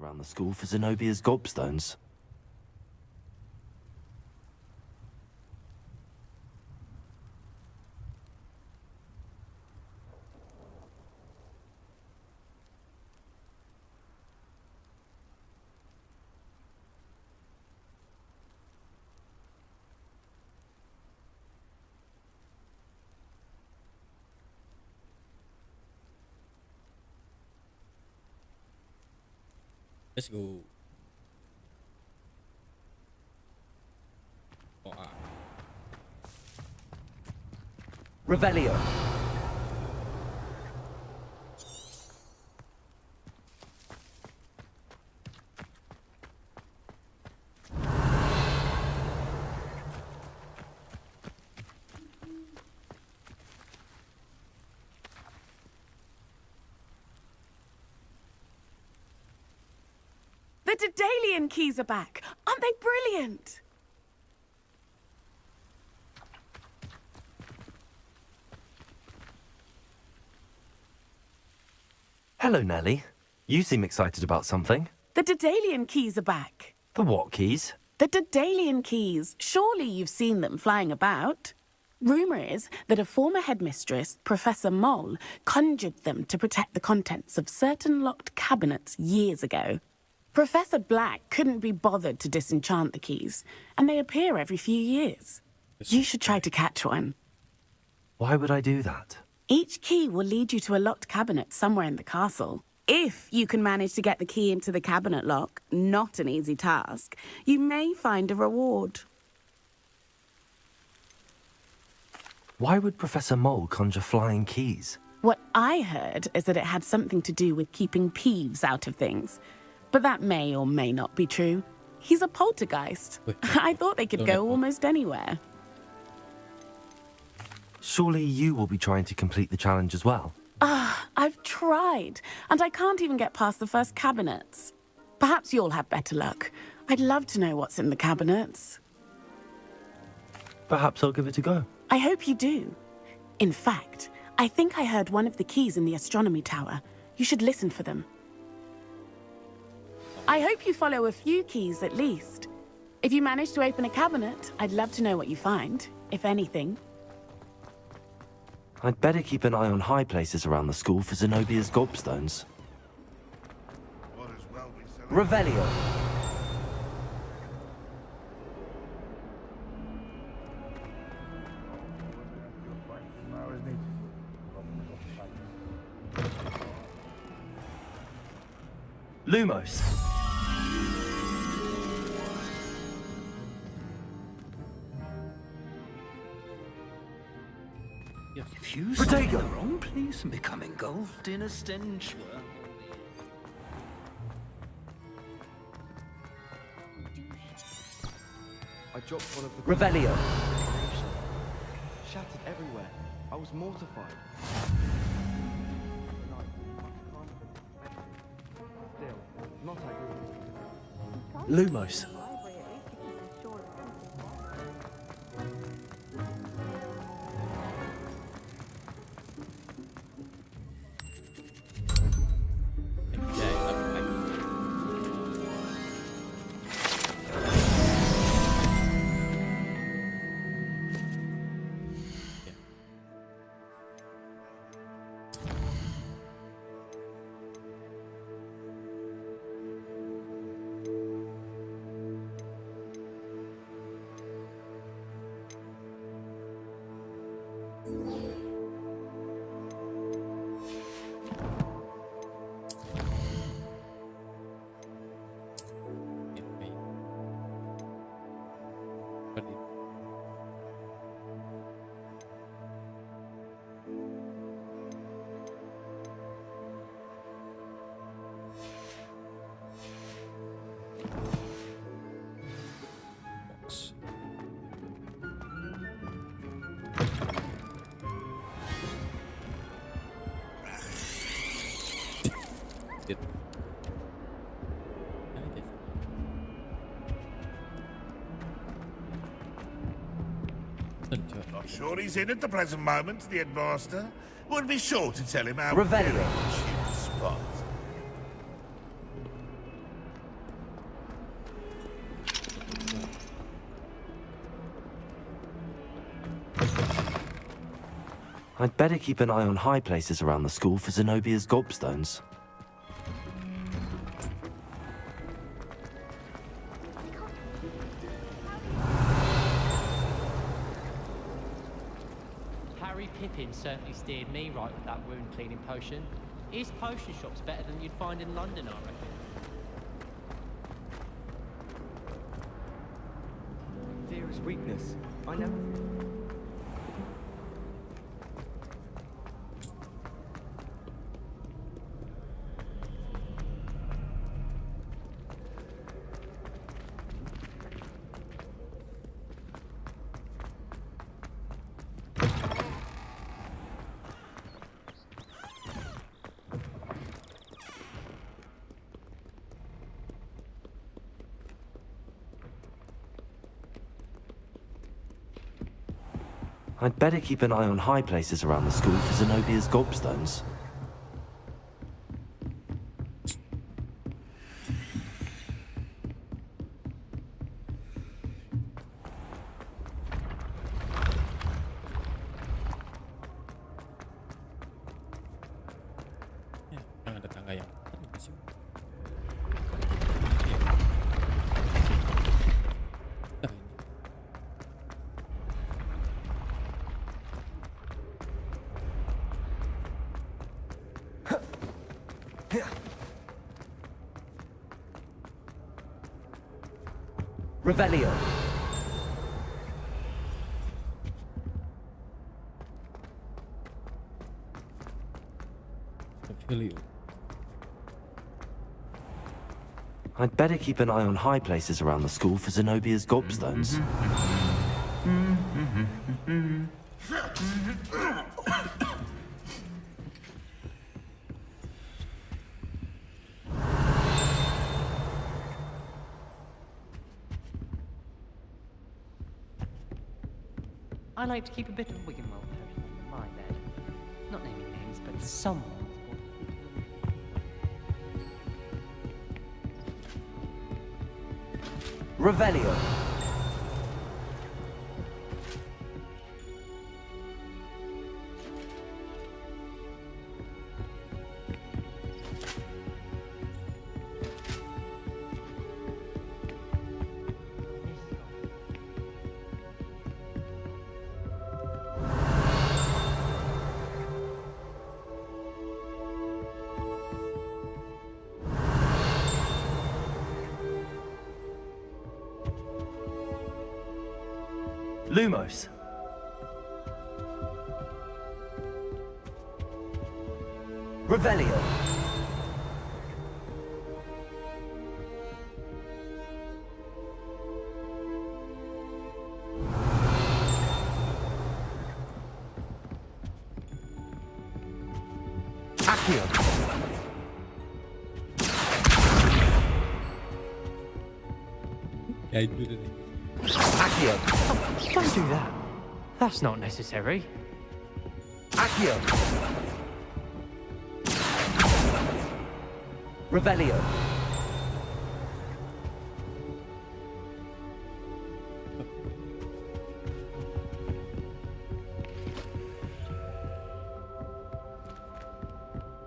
Around the school for Zenobia's gobstones. Let's go. Revelio. The Daedalian keys are back. Aren't they brilliant? Hello, Nellie. You seem excited about something. The Daedalian keys are back. The what keys? The Daedalian keys. Surely you've seen them flying about. Rumour is that a former headmistress, Professor Moll, conjured them to protect the contents of certain locked cabinets years ago. Professor Black couldn't be bothered to disenchant the keys, and they appear every few years. You should try to catch one. Why would I do that? Each key will lead you to a locked cabinet somewhere in the castle. If you can manage to get the key into the cabinet lock, not an easy task, you may find a reward. Why would Professor Mole conjure flying keys? What I heard is that it had something to do with keeping Peeves out of things. But that may or may not be true. He's a poltergeist. I thought they could go almost anywhere. Surely you will be trying to complete the challenge as well. I've tried, and I can't even get past the first cabinets. Perhaps you'll have better luck. I'd love to know what's in the cabinets. Perhaps I'll give it a go. I hope you do. In fact, I think I heard one of the keys in the astronomy tower. You should listen for them. I hope you follow a few keys at least. If you manage to open a cabinet, I'd love to know what you find, if anything. I'd better keep an eye on high places around the school for Zenobia's gobstones. Revelio. Lumos. If you stay in the wrong place and become engulfed in a stench world. I dropped one of the Revelio. shattered everywhere. I was mortified. Still, not ideal. Lumos. Not sure he's in at the present moment, the headmaster. Would be sure to tell him how Revelio. spot. I'd better keep an eye on high places around the school for Zenobia's gobstones. Harry Pippin certainly steered me right with that wound cleaning potion. His potion shop's better than you'd find in London, I reckon. Fear is weakness. I never... I'd better keep an eye on high places around the school for Zenobia's gobstones. Ya, yang ada tangga yang sih. Revelio. Revelio. I'd better keep an eye on high places around the school for Zenobia's gobstones. I like to keep a bit of Wiggenweld potion under my bed. Not naming names, but someone. Revelio. Lumos. Revelio. Accio. Ya itu tadi. Accio. Don't do that. That's not necessary. Accio. Revelio.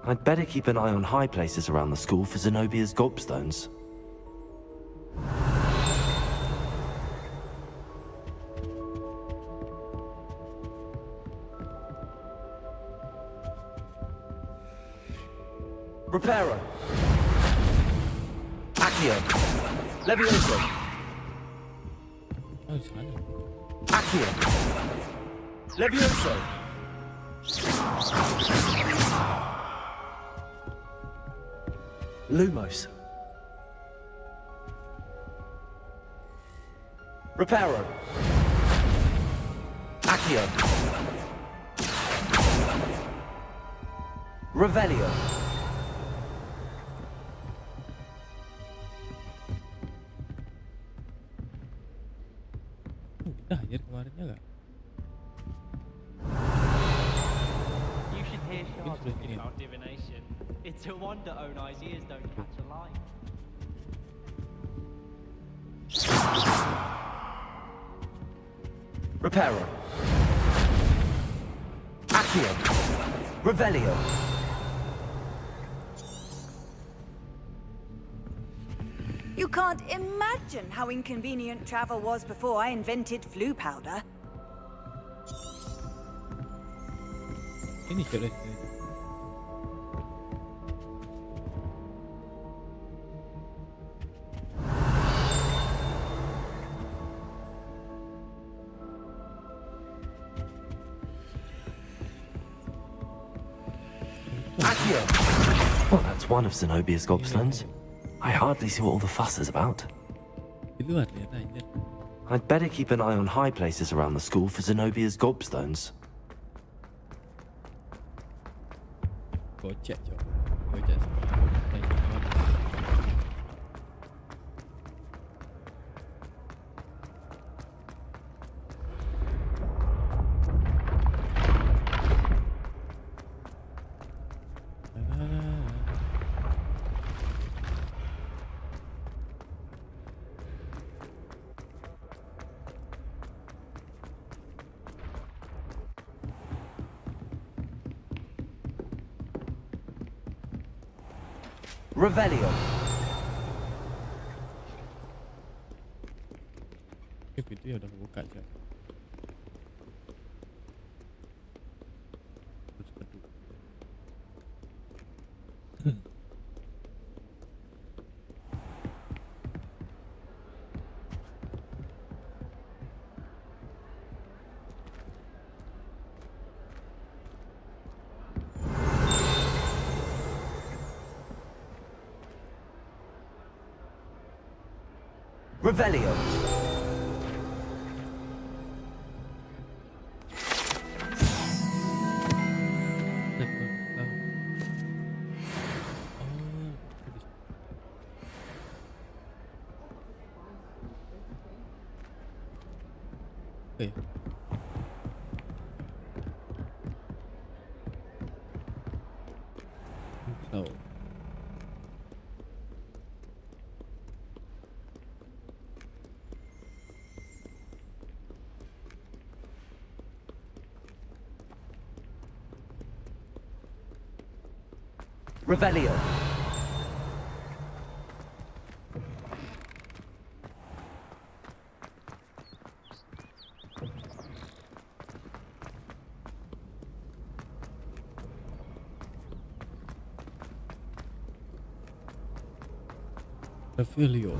I'd better keep an eye on high places around the school for Zenobia's gobstones. Reparo. Accio. Levioso. Oh, sana. Accio. Levioso. Lumos. Reparo. Accio. Revelio. Udah anjir kemarinnya gak? You should hear Sharp Interesting. talking about divination. It's a wonder Onai's ears don't catch a lie. Reparo. Accio. Accio. Revelio. You can't imagine how inconvenient travel was before I invented flu powder. Ini sudah sini. Accio. Well, that's one of Zenobia's gobstones. I hardly see what all the fuss is about. Di luar lihat aja. I'd better keep an eye on high places around the school for Zenobia's gobstones. Gojek coba. Gojek sama naik motor. Revelio. Pintu ya udah kebuka coba. Terus beduk. Revelio. Oke. So. Revelio. Revelio.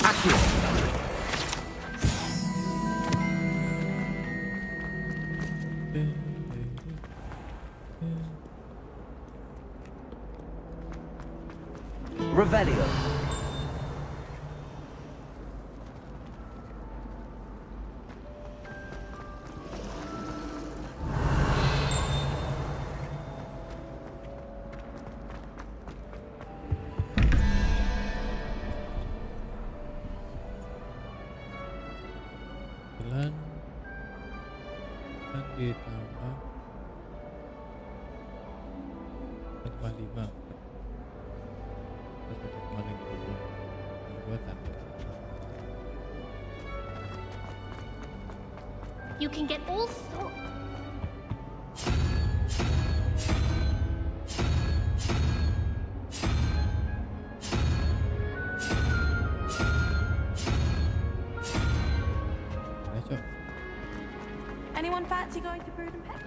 Accio. Revelio. Jalan kan ditambah 4,5 terus 1,5 tanda. You can get all sorts. Ayo, Anyone fancy going to Brood and Pet?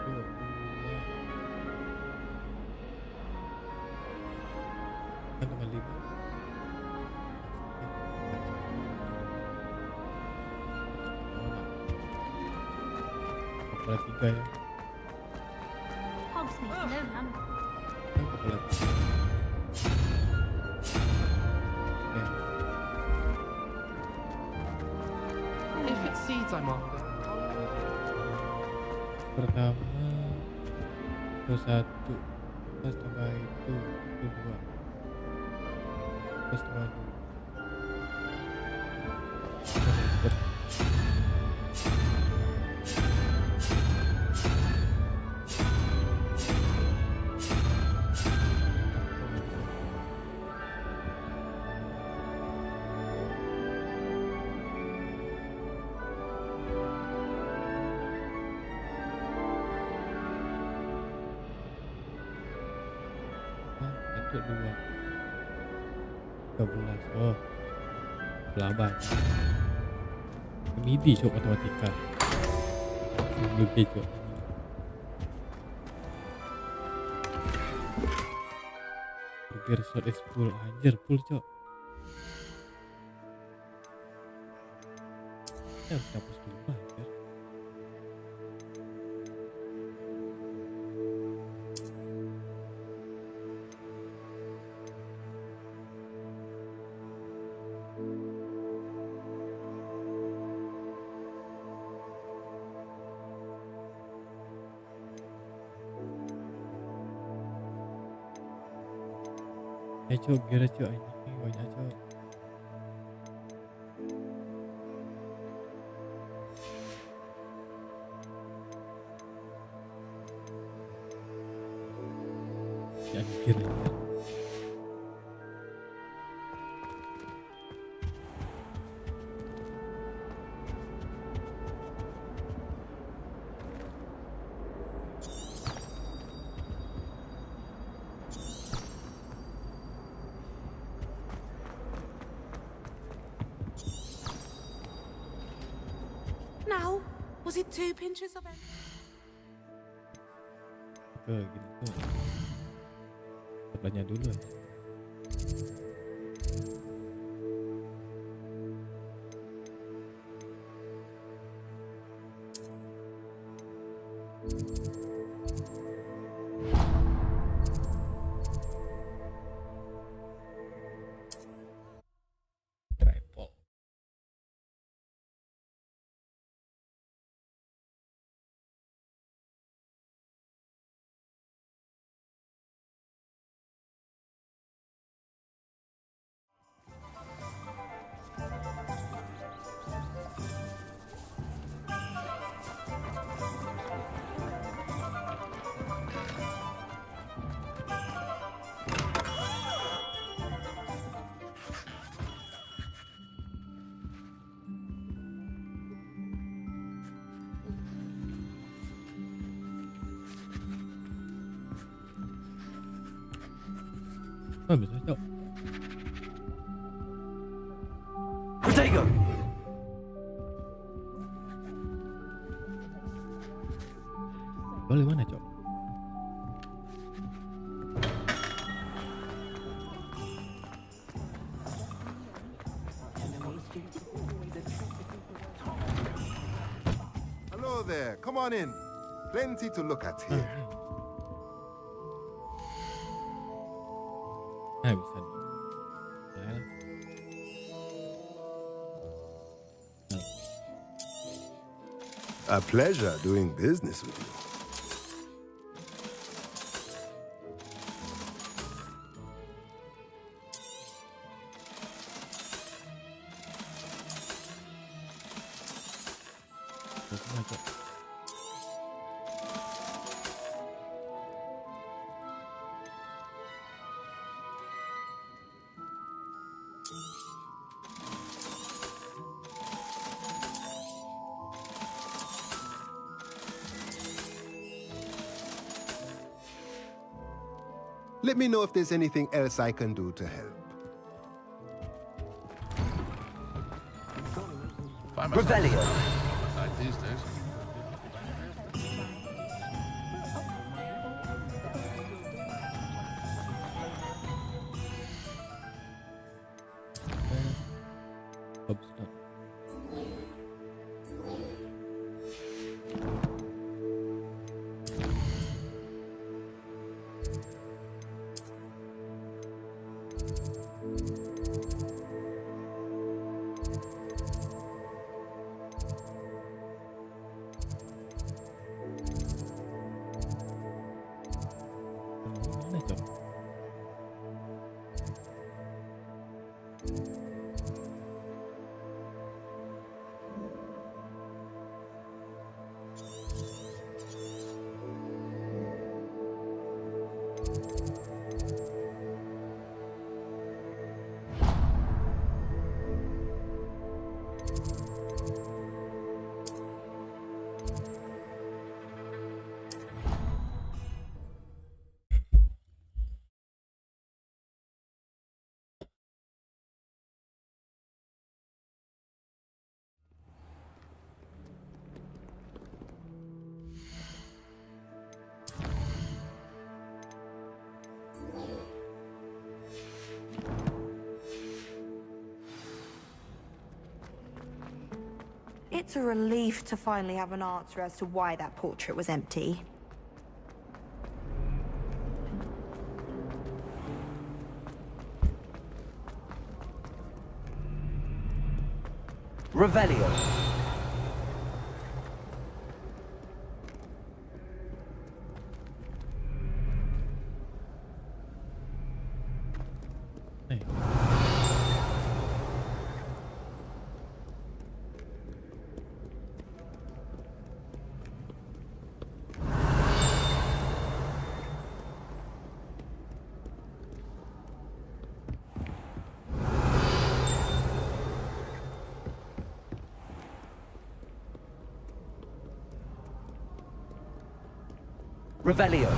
dua, 4,5. Kepala 3 ya. Hogsmeade, no number. Kepala 3. If it's seeds I'm after. Pertama itu 1 plus tambah itu 2 plus tambah 2 dapat untuk 2 13. Oh, pelaban midi cok matematika sebelum cok burger slot is full. Anjir full cok. Ya harus dapus dulu anjir. Cok, kira cok ini banyak cok. Ya kira ya. Now, was it 2 pinches of it? Gitu. Belanja dulu. Tripod. Oh, bisa cok. Protego! Boleh mana cok? Hello there, come on in. Plenty to look at here. Bisa nih. A pleasure doing business with you. Let me know if there's anything else I can do to help. Revelio! These days. It's a relief to finally have an answer as to why that portrait was empty. Revelio. Hey. Revelio.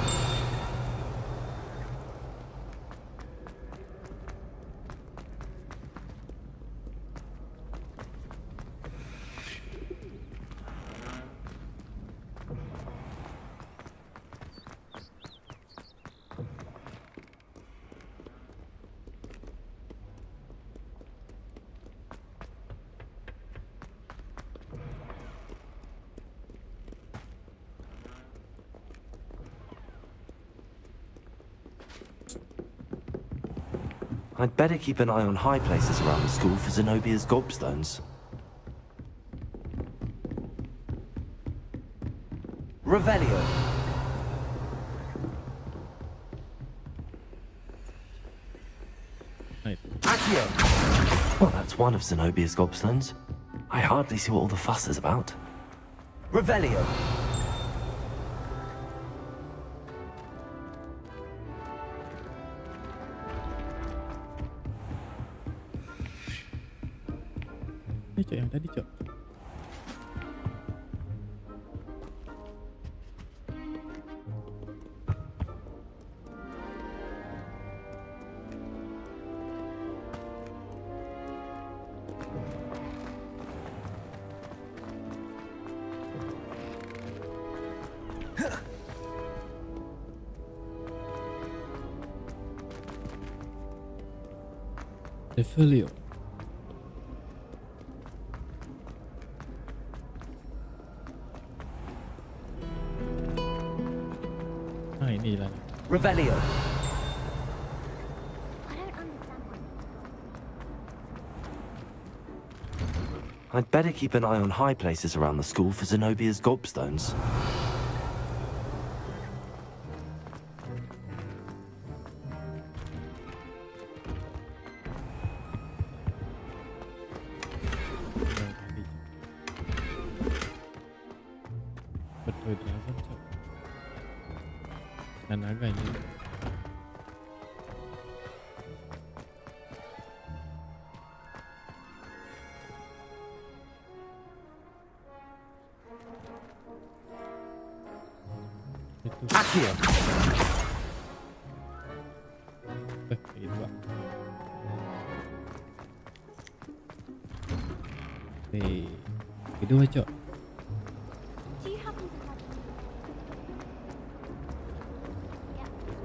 I'd better keep an eye on high places around the school for Zenobia's gobstones. Revelio. Right. Accio. Well, that's one of Zenobia's gobstones. I hardly see what all the fuss is about. Revelio. Ini Cok yang tadi Cok. Revelio. Nah ini lah. Revelio. I don't understand why. I'd better keep an eye on high places around the school for Zenobia's gobstones. Betul dragon Cok. Dan naga ini. Itu. Accio. Itu Pak. Nih, kedua Cok. Do you happen to have... Yeah, good.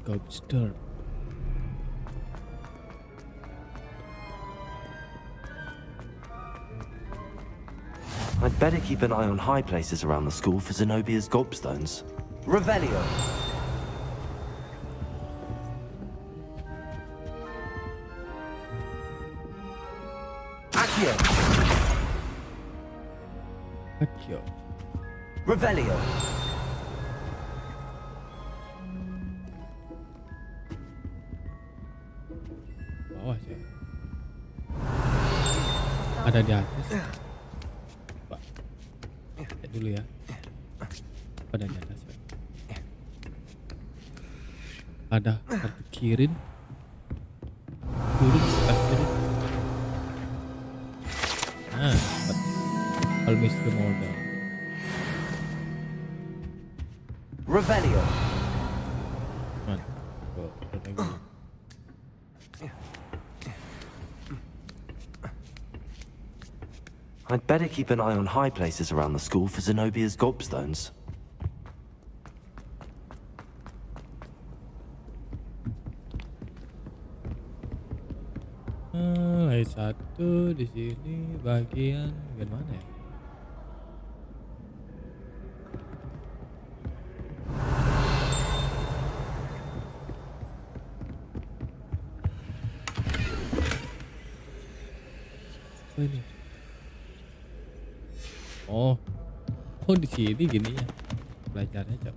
Gobstone. I'd better keep an eye on high places around the school for Zenobia's gobstones. Revelio. Accio. Accio. Revelio. Bawah Cok. Ada di atas. Pak. Cek dulu ya. Ada di atas Cok. Ada kartu kirim. Turun kartu kirim. Nah, dapat almis the model. Revelio. Man, tuh, lagi. I'd better keep an eye on high places around the school for Zenobia's gobstones. satu di sini bagian mana ya? Apa ini? Oh di sini gini ya belajarnya, Cok.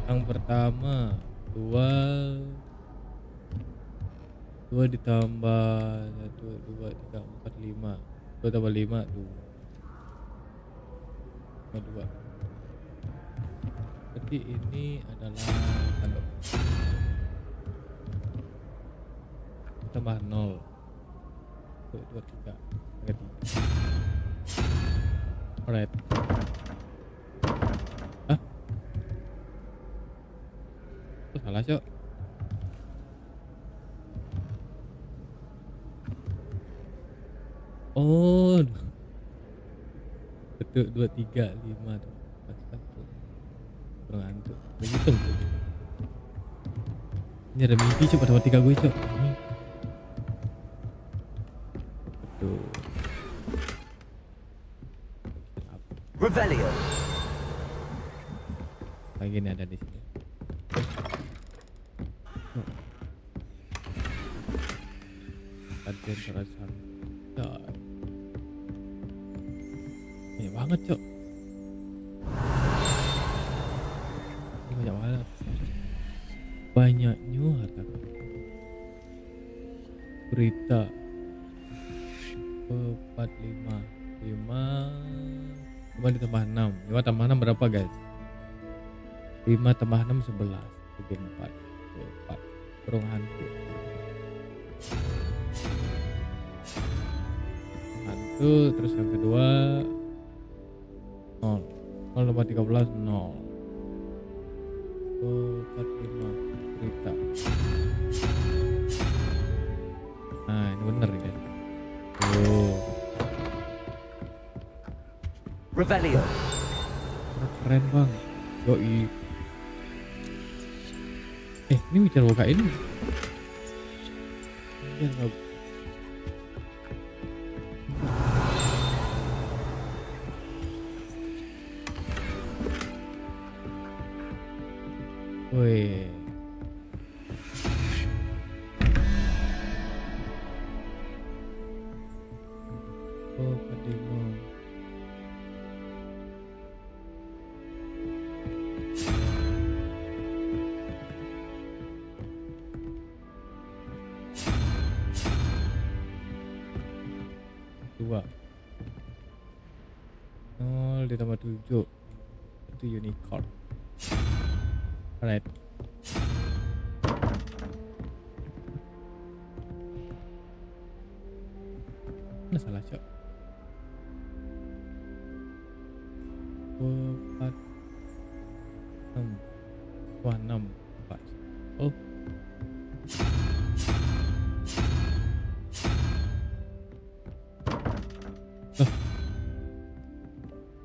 Yang pertama 2 ditambah 1 2 3 4 5 2 tambah 5 tuh 2. Berarti ini adalah tambah 0 2 3 alright. Itu salah, Cok. Oh, betul 2 3 5 tuh. 1 kurang ngantuk. Begitu. Ini ada mimpi, Cok, pada 3 gue, Cok. Ini. Betul. Revelio. Lagi ini ada di sini. Kajian perasaan. Banyak banget, Cok. Ini banyak banget. Banyaknya harta berita 4 5 ditambah 6. 5 tambah 6 berapa, guys? 5 tambah 6 11 bagi 4 burung hantu. Terus yang kedua 0 tambah 13 0 4 5 berita. Nah ini bener nih, kan? Revelio. Keren, Bang. Yoi. Ini bicara bukain. Biar nggak. Woi. Kedima. Dua. 0 ditambah 7 itu unicorn. Alright. Mana salah, Cok? 4 6 4. Oh.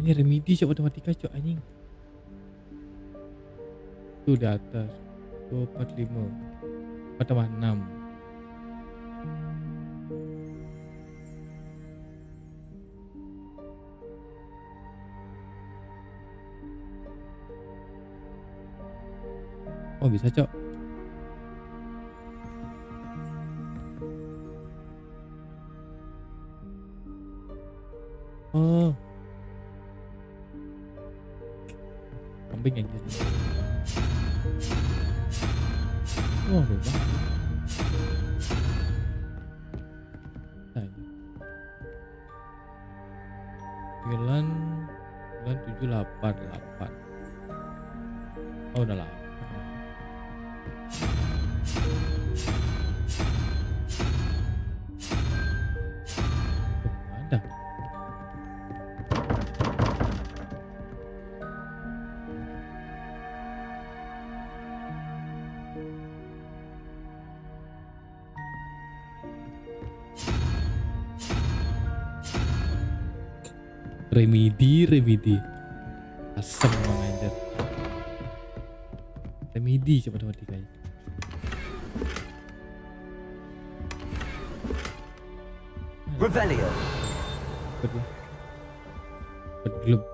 Ini remedi, Cok, matematika, Cok, anjing. Itu di atas 2 4 5 4 tambah 6. Oh bisa, Cok. Oh kambing aja. Oh bebas. Nah, 9 7 8. Oh udah 8. Ada. Remedi asem bang anjir. Remedi coba matematikanya. Revelio. Kedua. Bergelub.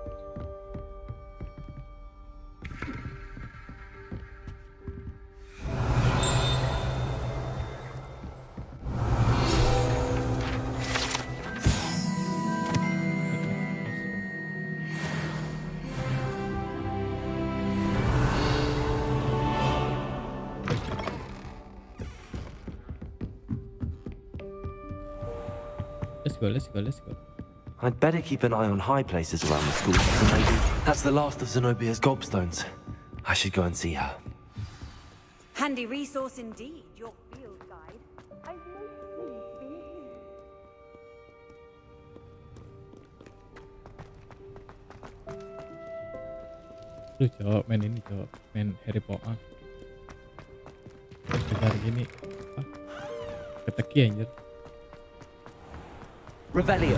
Let's go. I'd better keep an eye on high places around the school, so maybe that's the last of Zenobia's gobstones. I should go and see her. Handy resource indeed, your field guide. I've no clue being Lu cok, main ini cok, main Harry Potter. Bentar gini, apa? Keteki anjir. Revelio.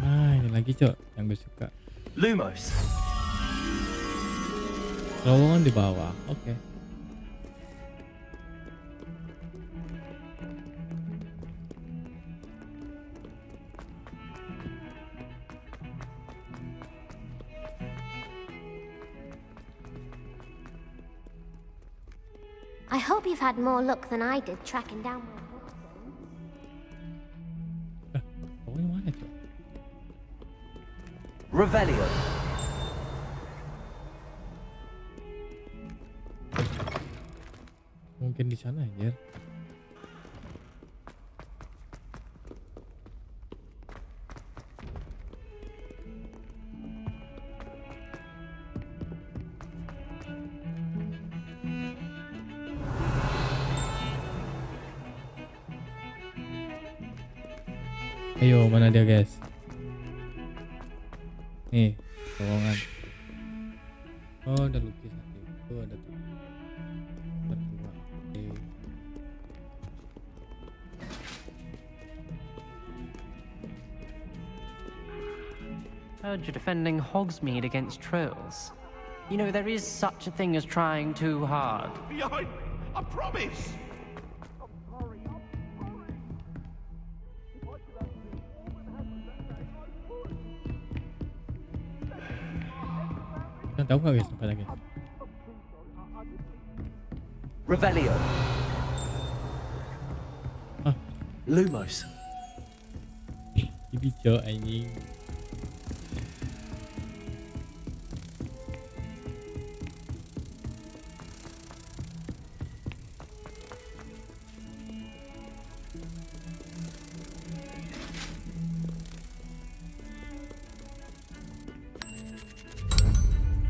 Nah ini lagi cok, yang gue suka. Lumos. Terowongan di bawah, oke. I hope you've had more luck than I did tracking down my book. Terowongan mana cok? Revelio. Mungkin di sana anjir. Ayo, mana dia guys? Nih, terowongan. Oh, ada lukisan itu, ada tuh. Berdua. Oke. Heard you're defending Hogsmeade against trolls. You know, there is such a thing as trying too hard. Behind me, I promise. Kalian tahu nggak guys tempatnya guys? Revelio. Ah, Lumos. ini cok anjing.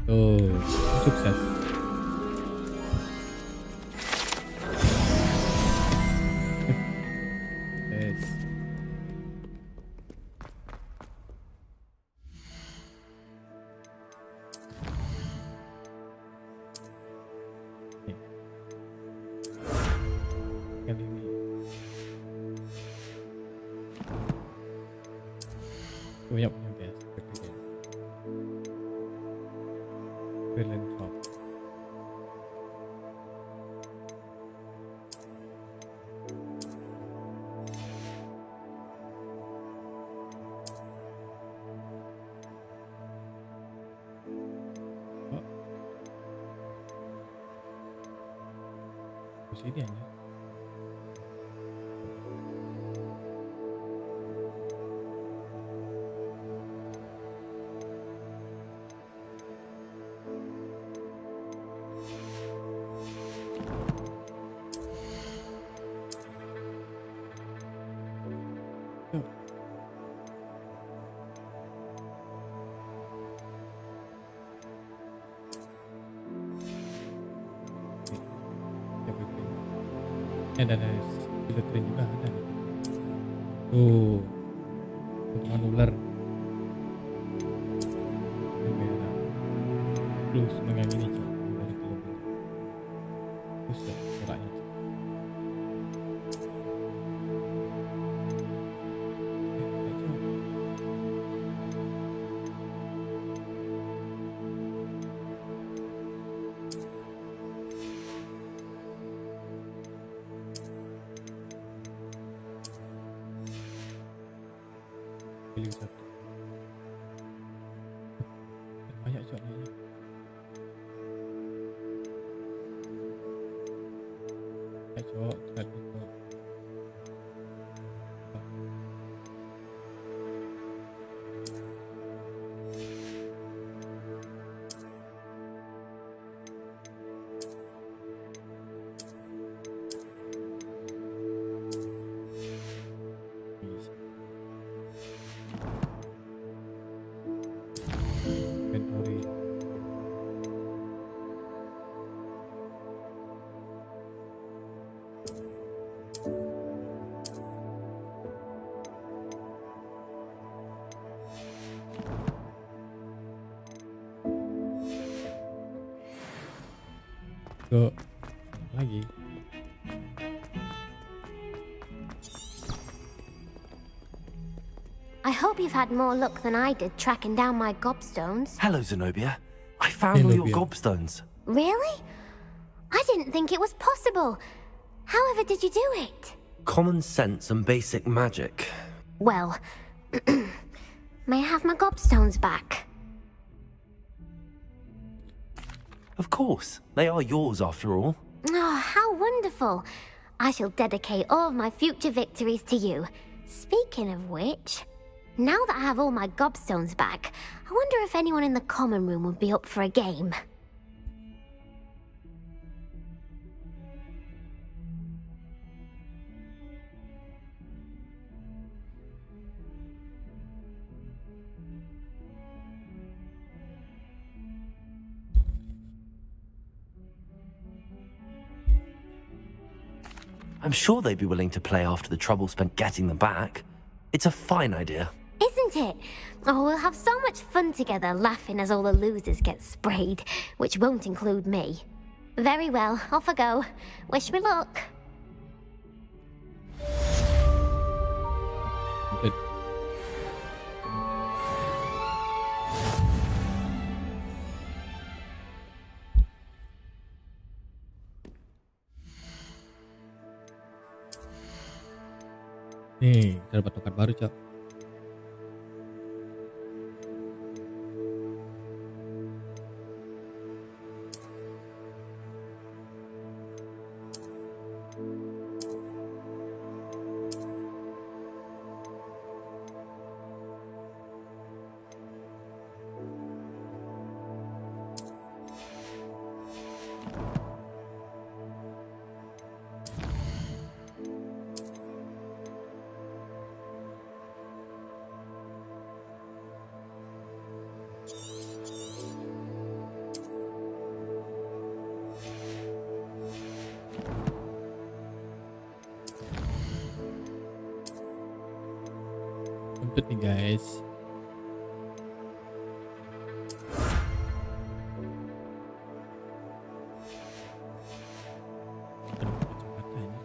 Tuh, sukses. Yes. Kali ini. Banyak punya guys. Brilliant job. Oh. Di sini aja. Ada juga keren juga ada. Tuh, potongan ular. Merah. Plus dengan ini cok dari film ini. Terus ya, suaranya. Pilih satu. Banyak cok naiknya. Cok, cok. Inventory. Go lagi. I hope you've had more luck than I did tracking down my gobstones. Hello, Zenobia. I found all your Zenobia. gobstones. Really? I didn't think it was possible. However did you do it? Common sense and basic magic. Well, may I have my gobstones back? Of course. They are yours after all. Oh, how wonderful. I shall dedicate all of my future victories to you. Speaking of which, now that I have all my gobstones back, I wonder if anyone in the common room would be up for a game. I'm sure they'd be willing to play after the trouble spent getting them back. It's a fine idea. Isn't it? Oh, we'll have so much fun together laughing as all the losers get sprayed, which won't include me. Very well, off I go. Wish me luck. Good. Nih, kita dapat tongkat baru, Cok. Sempet nih guys. Aduh, kecepatannya.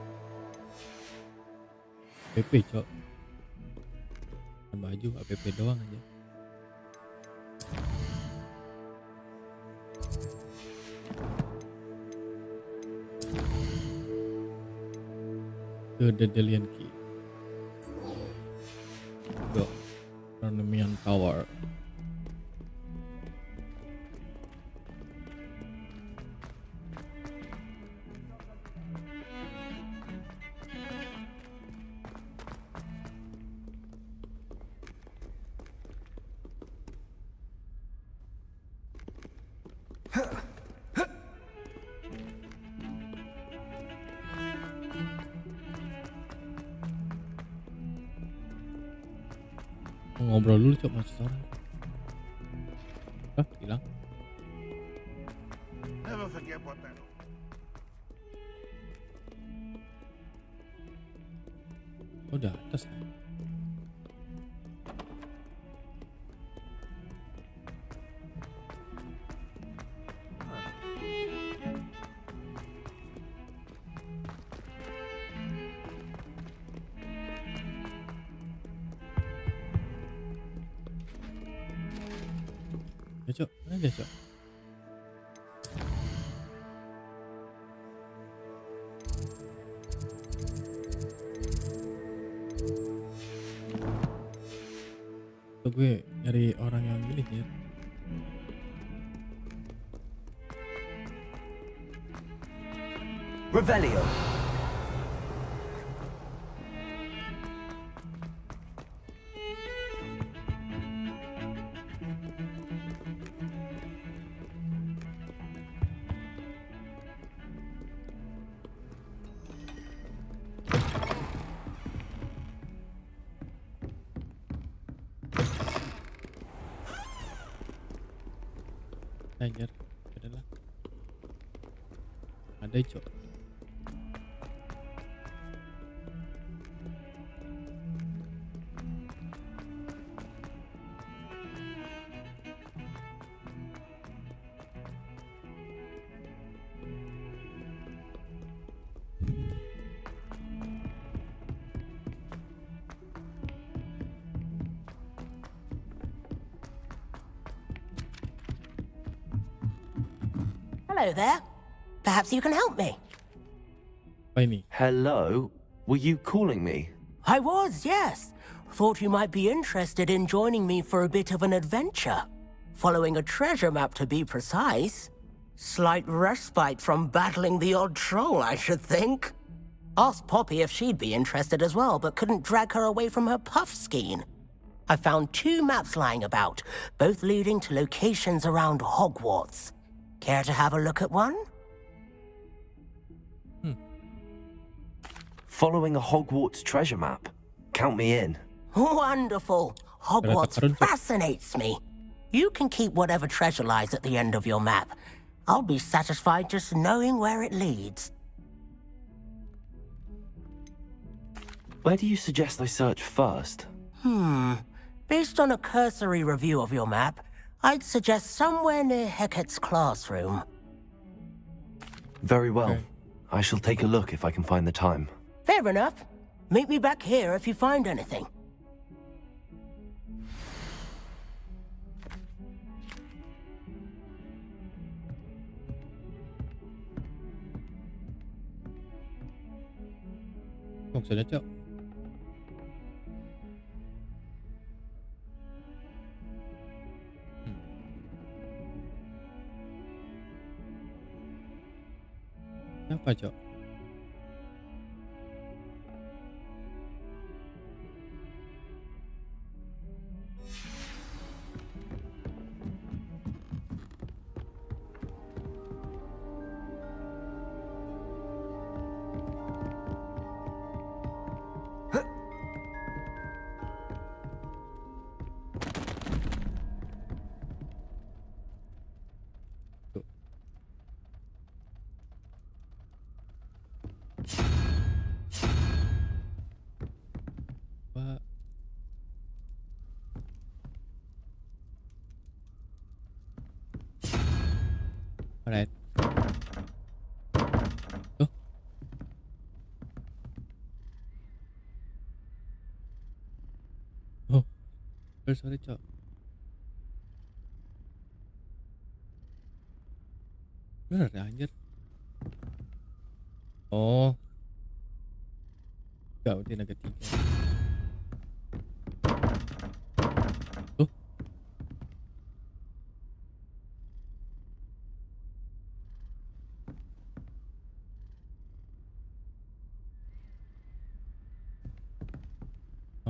PP cok. Baju gak PP doang aja. The Dandelion Key. Go. Ranemian Tower. Ngobrol dulu cok masih seorang. Hilang. Never forget what that. Oh, udah atas kan? Cok, mana dia cok? gue nyari orang yang gini ya. Revelio. Anjir, adalah ada cok. Hello there. Perhaps you can help me. Apa ini? Hello? Were you calling me? I was, yes. Thought you might be interested in joining me for a bit of an adventure. Following a treasure map, to be precise. Slight respite from battling the odd troll, I should think. Asked Poppy if she'd be interested as well, but couldn't drag her away from her puff skein. I found 2 maps lying about, both leading to locations around Hogwarts. Care to have a look at one? Following a Hogwarts treasure map. Count me in. Wonderful. Hogwarts fascinates me. You can keep whatever treasure lies at the end of your map. I'll be satisfied just knowing where it leads. Where do you suggest I search first? Based on a cursory review of your map, I'd suggest somewhere near Hecat's classroom. Very well. I shall take a look if I can find the time. Fair enough. Meet me back here if you find anything. Maksudnya cok. Apa cok? Alright. Tuh. Oh. Sorry, cok. Bener ya, anjir. Oh. Gak, udah naga 3. Tuh.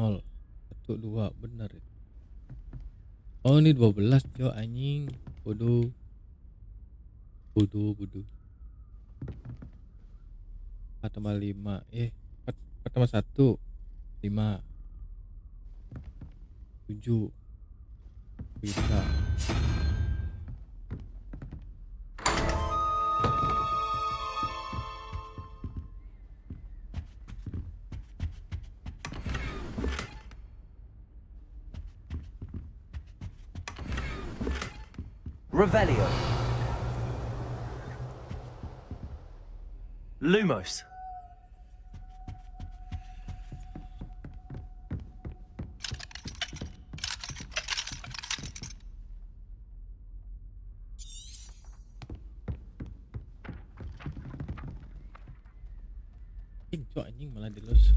Nol. 1, 2, bener ya. Oh, ini 12, cok, anjing. Bodoh. 4 tambah 5. 4 tambah 1. 5. 7. Bisa. Revelio. Lumos. Cok, anjing malah dilus.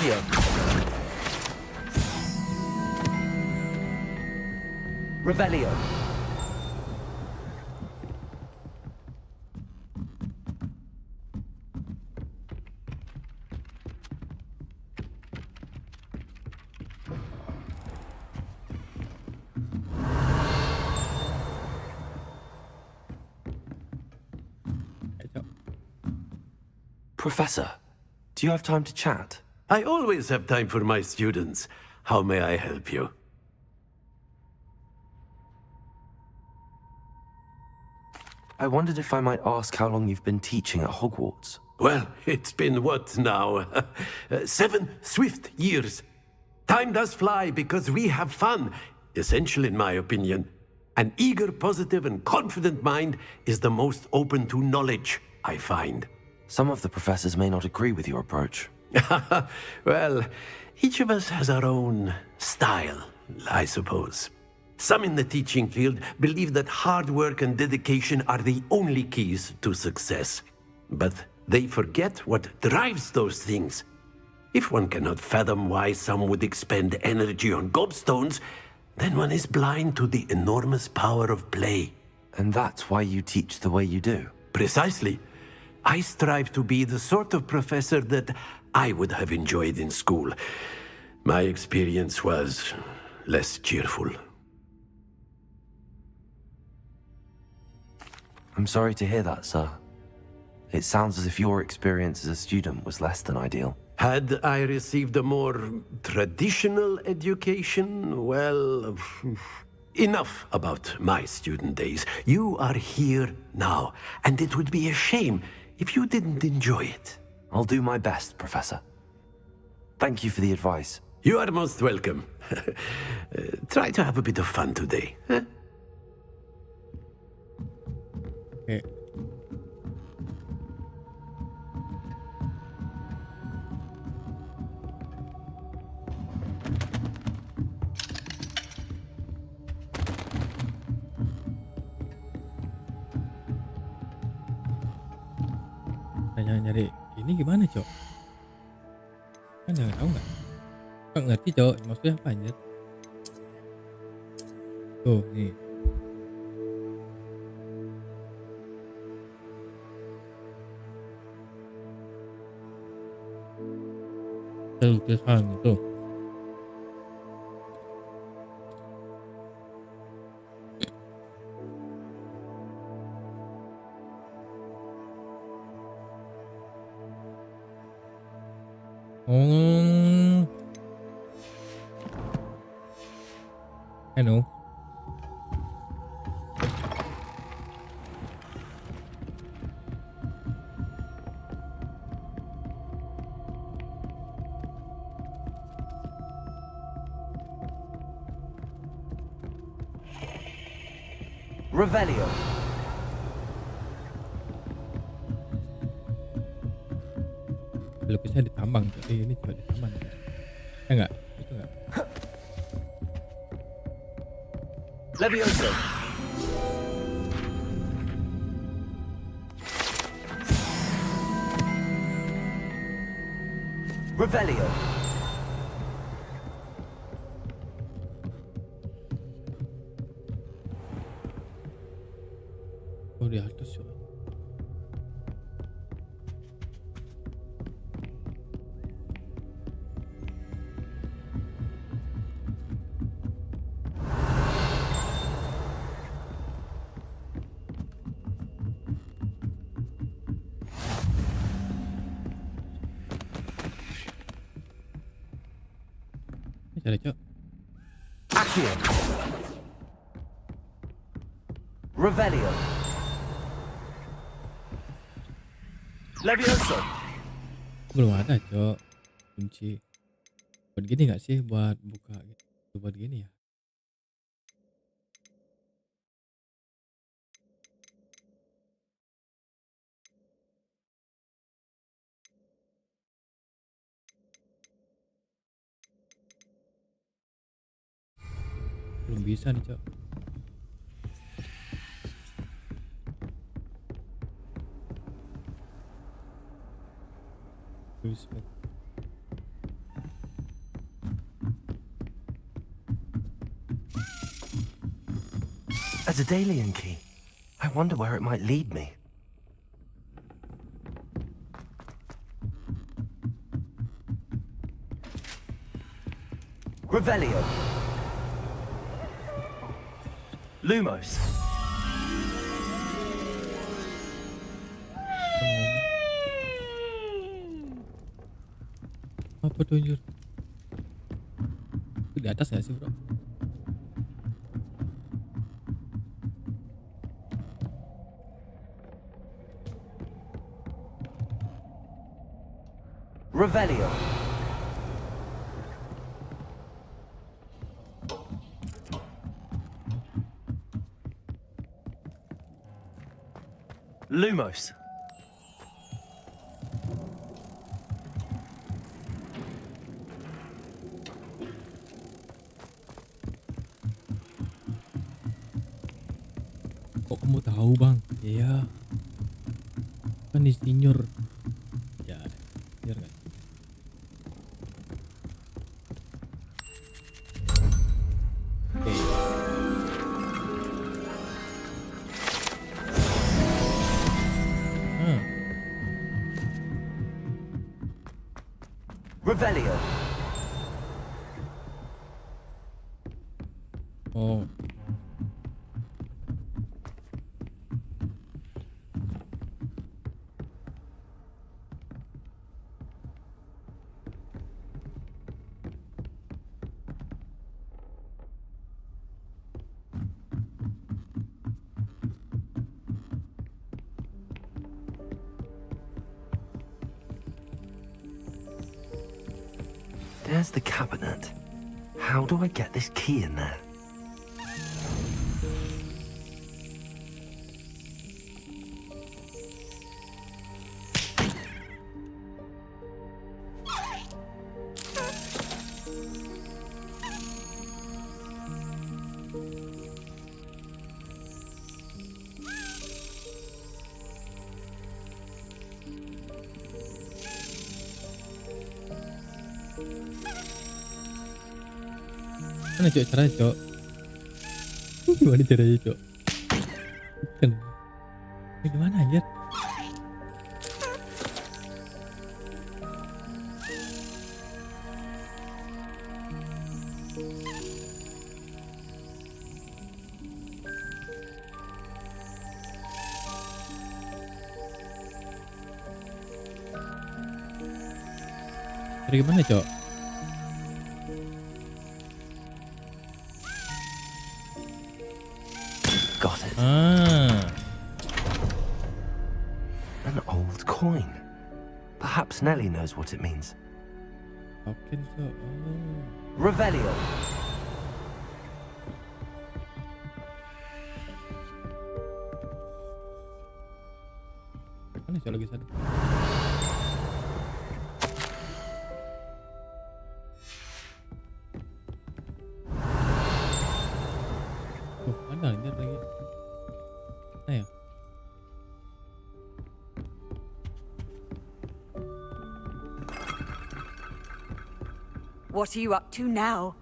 Revelio. Revelio. Professor, do you have time to chat? I always have time for my students. How may I help you? I wondered if I might ask how long you've been teaching at Hogwarts. Well, it's been what now? 7 swift years. Time does fly because we have fun. Essential in my opinion. An eager, positive, and confident mind is the most open to knowledge, I find. Some of the professors may not agree with your approach. Well, each of us has our own style, I suppose. Some in the teaching field believe that hard work and dedication are the only keys to success. But they forget what drives those things. If one cannot fathom why some would expend energy on gobstones, then one is blind to the enormous power of play. And that's why you teach the way you do? Precisely. I strive to be the sort of professor that I would have enjoyed in school. My experience was less cheerful. I'm sorry to hear that, sir. It sounds as if your experience as a student was less than ideal. Had I received a more traditional education, well, enough about my student days. You are here now, and it would be a shame if you didn't enjoy it. I'll do my best, Professor. Thank you for the advice. You are most welcome. Try to have a bit of fun today. Huh? Okay. Nyari ini gimana, Cok? Kan jangan tahu nggak? Nggak ngerti, Cok. Maksudnya apa anjir? Tuh, nih. Lukisan tuh. I know. Revelio. Lukisnya ditambang, ini juga ditambang. Enggak, itu enggak. Levioso. Revelio. Oh, di atas ya. Cari, Cok. Accio. Revelio. Levioso. Belum ada, Cok. Kunci. Buat gini nggak sih? Buat buka gitu. Buat gini ya? Belum bisa nih, Cok. A Daedalian key. I wonder where it might lead me. Revelio. Lumos. Apa tuh anjir? Itu di atas ya sih bro? Revelio. Lumos. Kok kamu tahu bang? Iya. Kan di senior. Ya, senior kan. Oke. Revelio. Oh. There's the cabinet. How do I get this key in there? Mana cok caranya cok? Gimana caranya cok? Bukan. Ini gimana anjir? Dari gimana cok? Got it. Ah. An old coin. Perhaps Nellie knows what it means. Token cok. Oh. Revelio. Mana cok lagi sana? Ada anjir lagi. Nah ya. What are you up to now?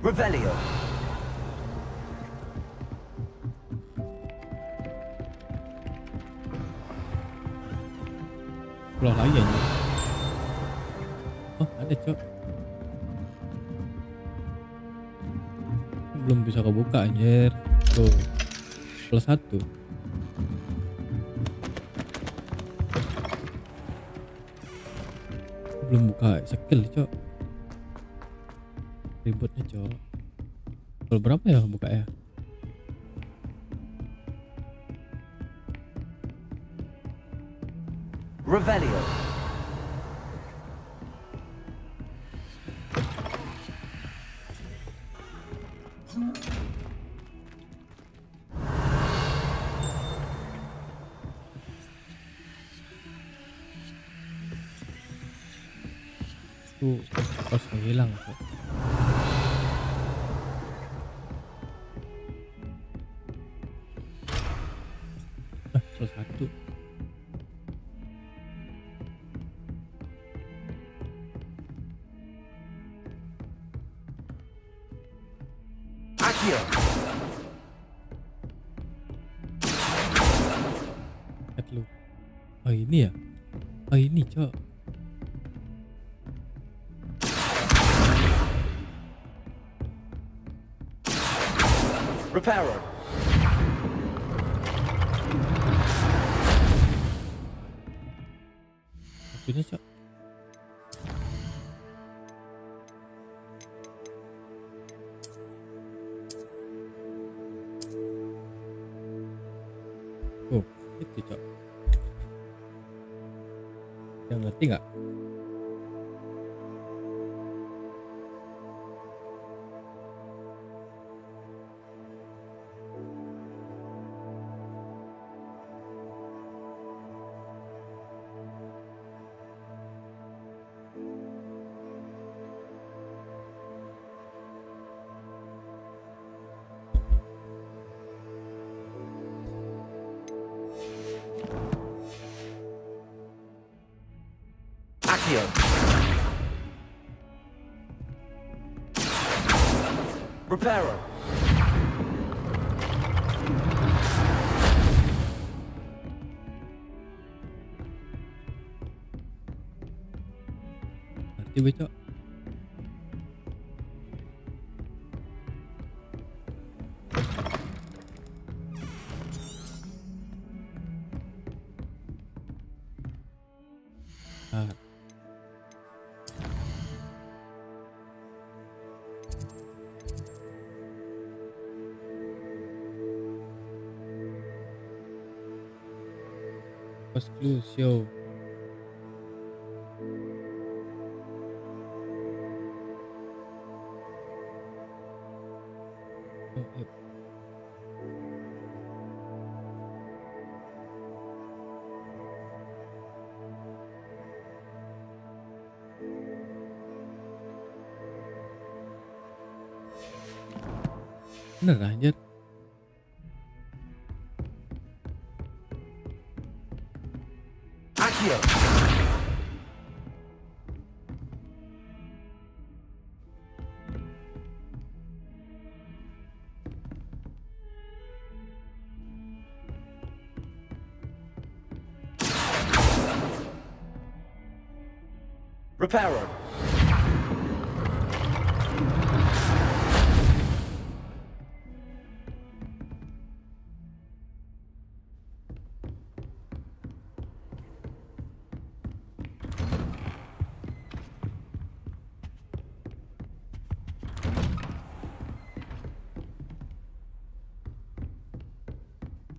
Revelio. Keluar lagi anjir. Oh ada cok. Belum bisa kebuka anjir. Tuh. +1. Belum buka skill cok. Ributnya cok. Kalau berapa ya buka ya? Revelio. Tuh pas menghilang Cok. Salah satu. Accio. Lihat lu. Oh ini ya? Oh ini Cok. Reparo. Maksudnya Cok. Oh itu Cok. Yang ngerti nggak? Accio. Reparo. Ngerti gue Cok. Ah. Exclusio. Oh, yuk. Bener anjir. Accio. Reparo.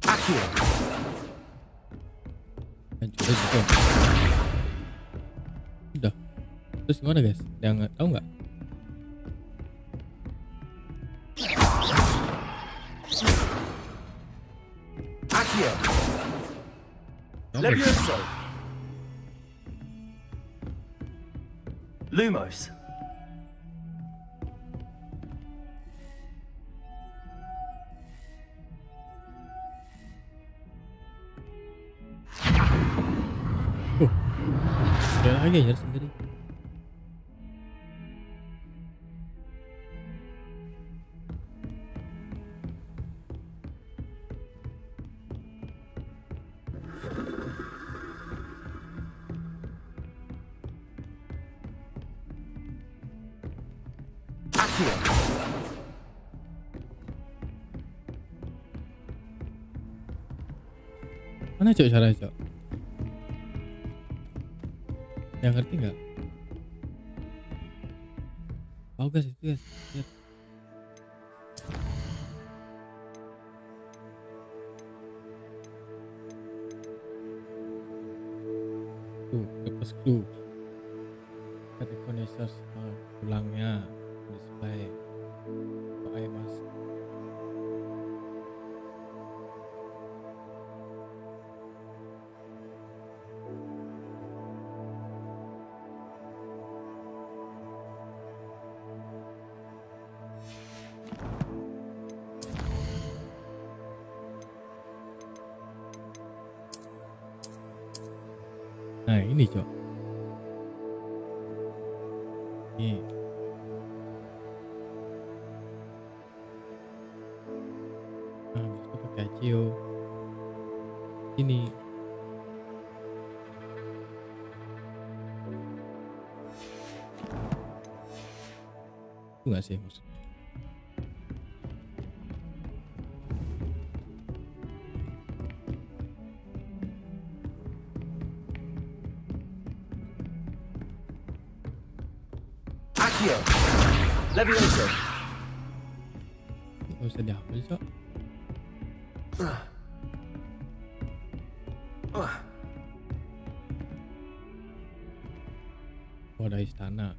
Accio. Hancurin gitu. Udah. Terus gimana guys? Yang nggak tahu nggak? Accio. Oke. Levioso. Lumos. Udah lagi ya sendiri. Accio. Mana Cok caranya Cok? Yang ngerti nggak? Oh guys itu guys. Lihat. Tuh, lepas clue. Recognizers tulangnya display. Pakai mas. Nah ini cok. Ini. Nah bisa pakai Cio. Ini. Itu nggak sih maksudnya? Levioso. Gak usah dihapus cok. Oh ada istana.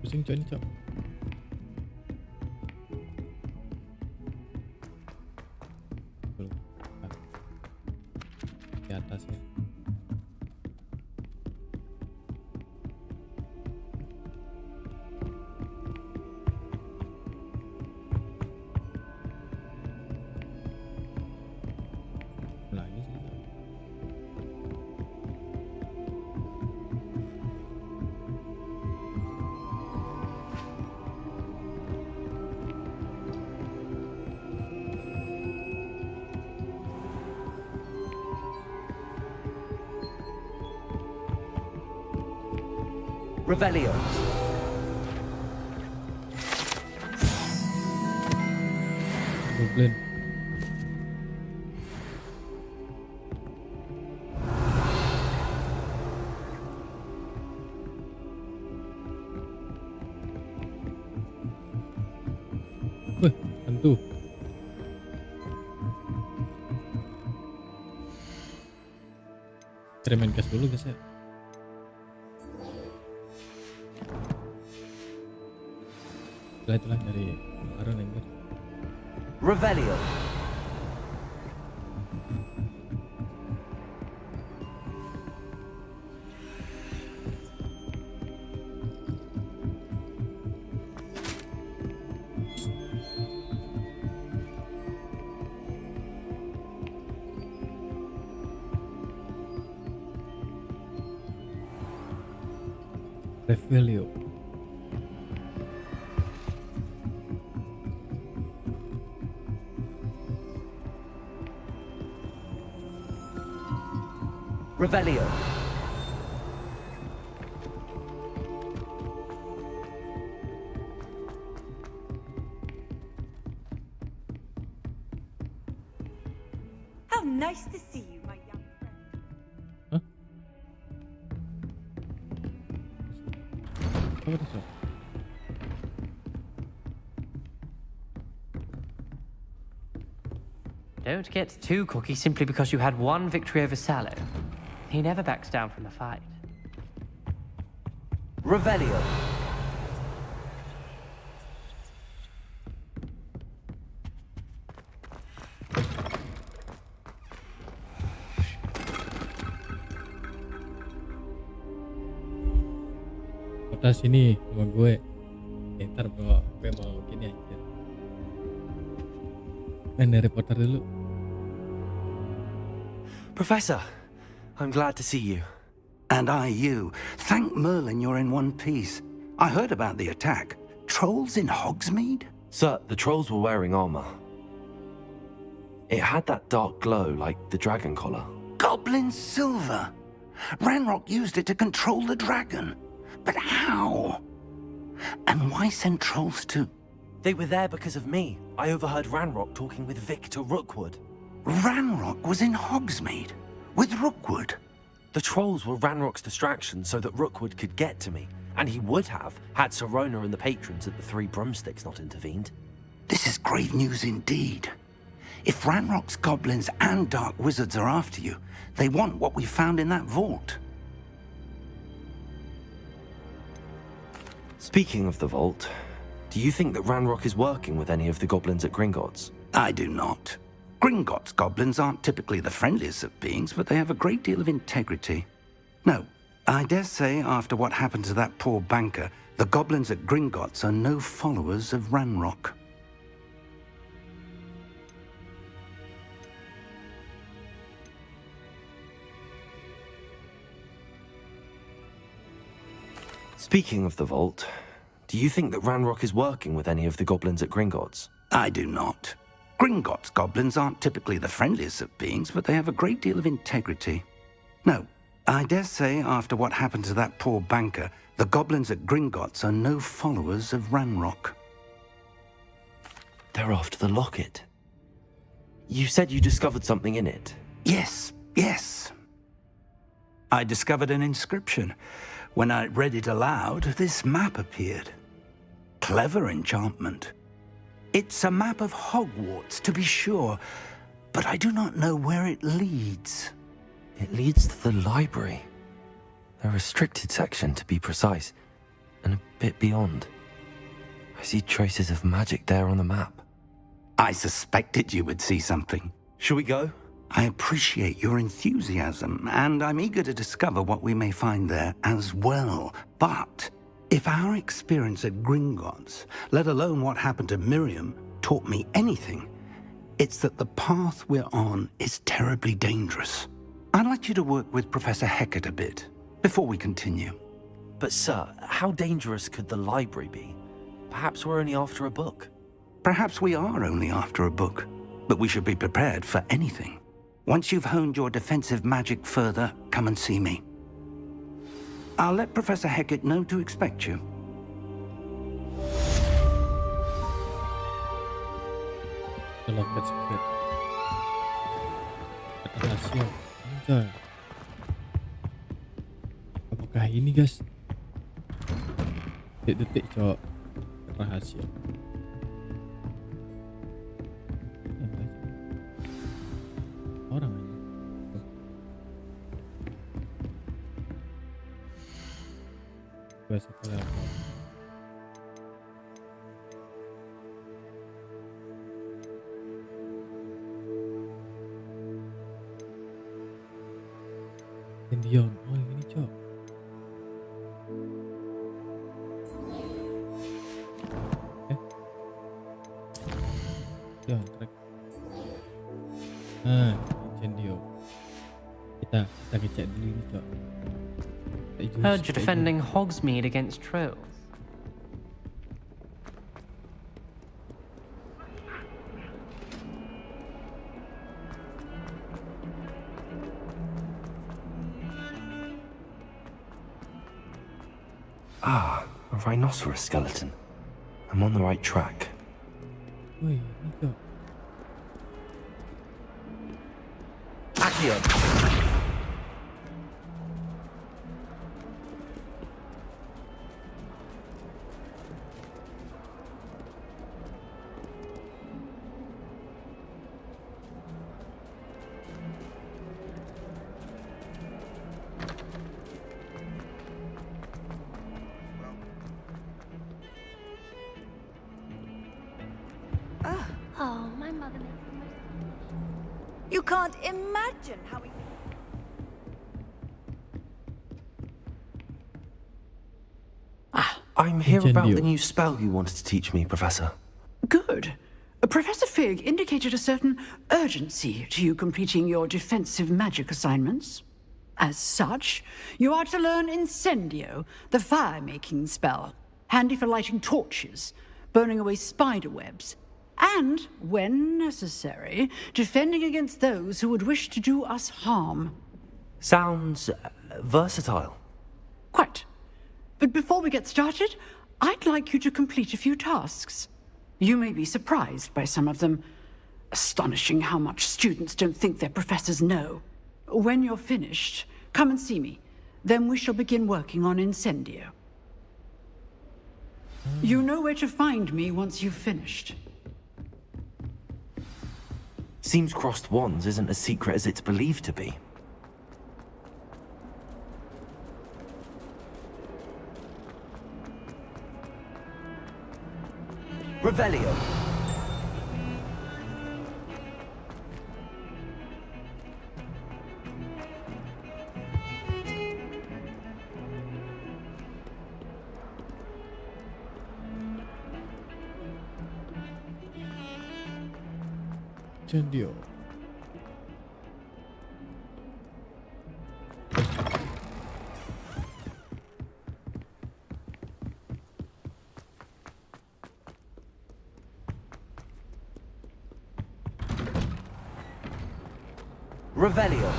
Pusing cok ini cok. Di atas ya. Lagi sih. Revelio. Goblin. Wih, hantu. Kita main gas dulu guys ya. Itulah dari Aaron Engger. Revelio. Revelio. Revelio. How nice to see you, my young friend. Hah? Apa tuh cok? Don't get too cocky simply because you had one victory over Sallow. He never backs down from a fight. Revelio. Kota sini sama gue. Ntar gue mau gini aja. Main dari reporter dulu. Professor, I'm glad to see you. And I you. Thank Merlin you're in one piece. I heard about the attack. Trolls in Hogsmeade? Sir, the trolls were wearing armor. It had that dark glow like the dragon collar. Goblin silver. Ranrock used it to control the dragon. But how? And why send trolls too? They were there because of me. I overheard Ranrock talking with Victor Rookwood. Ranrock was in Hogsmeade? With Rookwood? The trolls were Ranrock's distraction so that Rookwood could get to me. And he would have, had Sirona and the patrons at the Three Broomsticks not intervened. This is grave news indeed. If Ranrock's goblins and dark wizards are after you, they want what we found in that vault. Speaking of the vault, Do you think that Ranrock is working with any of the goblins at Gringotts? I do not. Gringotts goblins aren't typically the friendliest of beings, but they have a great deal of integrity. No, I dare say after what happened to that poor banker, the goblins at Gringotts are no followers of Ranrock. Speaking of the vault, do you think that Ranrock is working with any of the goblins at Gringotts? I do not. Gringotts goblins aren't typically the friendliest of beings, but they have a great deal of integrity. No, I dare say after what happened to that poor banker, the goblins at Gringotts are no followers of Ranrock. They're after the locket. You said you discovered something in it. Yes. I discovered an inscription. When I read it aloud, this map appeared. Clever enchantment. It's a map of Hogwarts, to be sure, but I do not know where it leads. It leads to the library. The restricted section, to be precise, and a bit beyond. I see traces of magic there on the map. I suspected you would see something. Shall we go? I appreciate your enthusiasm, and I'm eager to discover what we may find there as well. But if our experience at Gringotts, let alone what happened to Miriam, taught me anything, it's that the path we're on is terribly dangerous. I'd like you to work with Professor Hecat a bit before we continue. But sir, how dangerous could the library be? Perhaps we're only after a book. Perhaps we are only after a book, but we should be prepared for anything. Once you've honed your defensive magic further, come and see me. I'll let Professor Hecat know to expect you. The locket secret. Rahasia. Anjay. Apakah ini guys? Detik-detik cok rahasia. Orang aja. Bahasa apa? Indian. Oh ini cok. Jangan track. Incendio. Kita cek dulu ini cok. Heard you're defending Hogsmeade against trolls. Ah, a rhinoceros skeleton. I'm on the right track. Woi, ini cok. Accio! Oh, my mother makes the most. You can't imagine how we... I'm here about the new spell you wanted to teach me, Professor. Good. Professor Fig indicated a certain urgency to you completing your defensive magic assignments. As such, you are to learn Incendio, the fire-making spell, handy for lighting torches, burning away spider webs, and, when necessary, defending against those who would wish to do us harm. Sounds versatile. Quite. But before we get started, I'd like you to complete a few tasks. You may be surprised by some of them. Astonishing how much students don't think their professors know. When you're finished, come and see me. Then we shall begin working on Incendio. You know where to find me once you've finished. Seems crossed wands isn't as secret as it's believed to be. Revelio. Incendio. Revelio.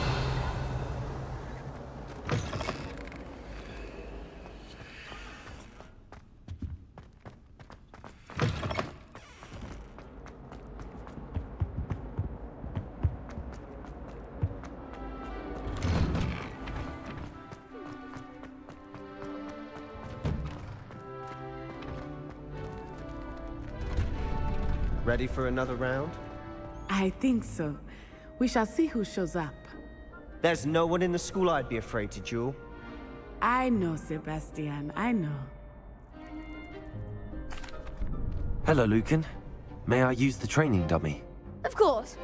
Ready for another round? I think so. We shall see who shows up. There's no one in the school I'd be afraid to duel. I know, Sebastian, I know. Hello, Lucan. May I use the training dummy? Of course.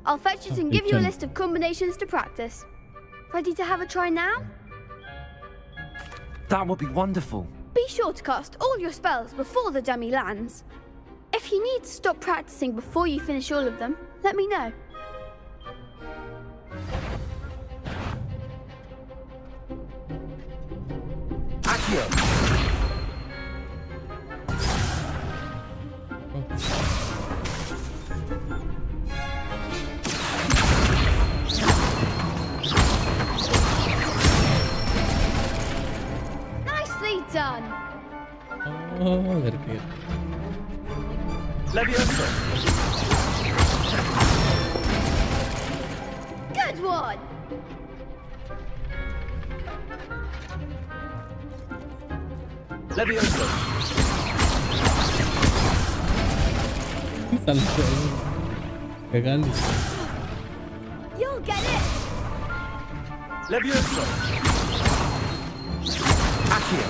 I'll fetch it and give you a list of combinations to practice. Ready to have a try now? That would be wonderful. Be sure to cast all your spells before the dummy lands. If you need to stop practicing before you finish all of them, let me know. Accio! Nicely done! Oh, very good. Levioso! Good one! Levioso! Gagal. You'll get it! Levioso! Accio!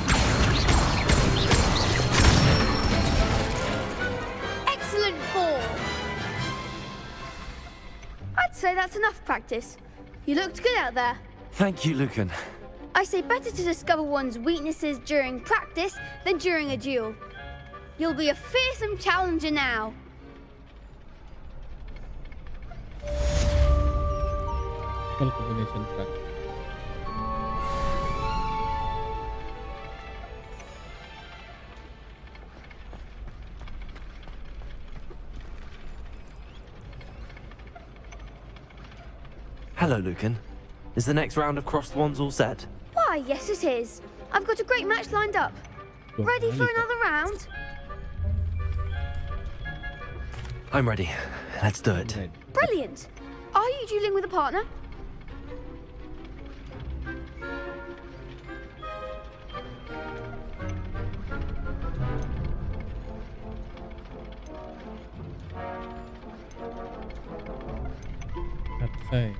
Excellent form! I'd say that's enough practice. You looked good out there. Thank you, Lucan. I say better to discover one's weaknesses during practice than during a duel. You'll be a fearsome challenger now. Combination track. Hello, Lucan. Is the next round of crossed wands all set? Why, yes it is. I've got a great match lined up. Ready for another round? I'm ready. Let's do it. Brilliant. Are you dueling with a partner? Let's say.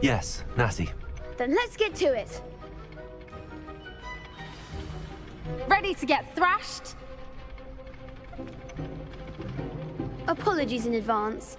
Yes, Natty. Then let's get to it. Ready to get thrashed? Apologies in advance.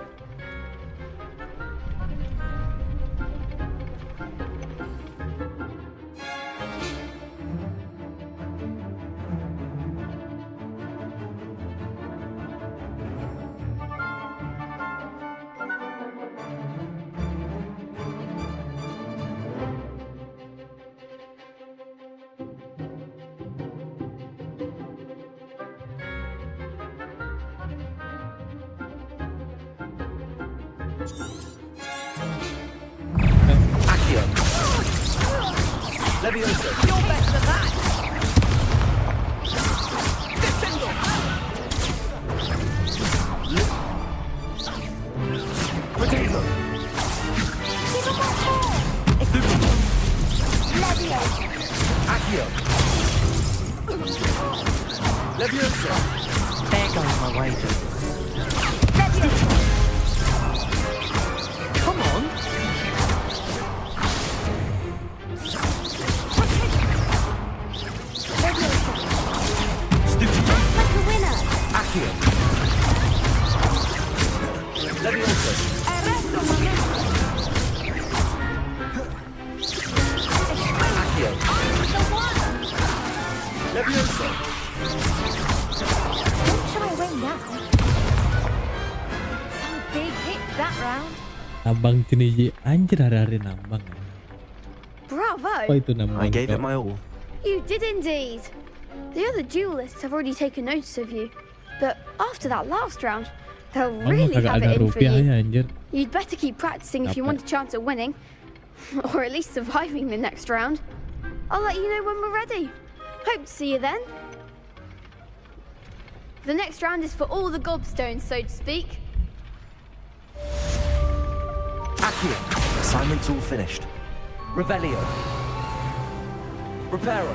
Accio! Levioso! You're better than that! Descendo! Potato! Levioso! Accio! Levioso! There goes my wages. Levioso! Come on! Leviosa. Don't shy away now. Some big hits that round. Abang Kiniji anjir hari-hari nambang. Bravo! Apa itu nama? I gave it my all. You did indeed. The other duelists have already taken notice of you, but after that last round, they'll really have it in for you. Anjir. You'd better keep practicing if you want a chance at winning, or at least surviving the next round. I'll let you know when we're ready. Hope to see you then. The next round is for all the gobstones, so to speak. Accio. Assignment's all finished. Revelio. Reparo.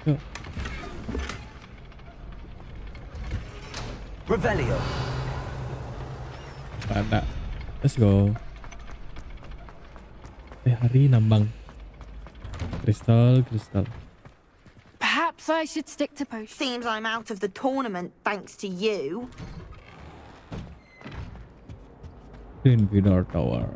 Yuk. Revelio. Ada. Let's go. Hari nambang. Crystal. Perhaps I should stick to potions. Seems I'm out of the tournament thanks to you. Infinite Tower.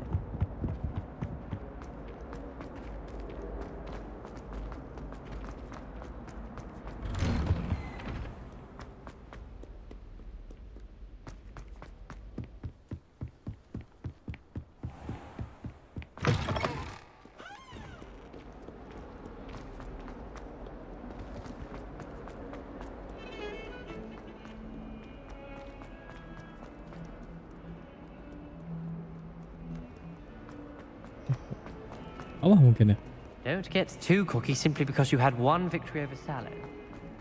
Allah mungkin ya. Don't get too cocky simply because you had one victory over Sallow.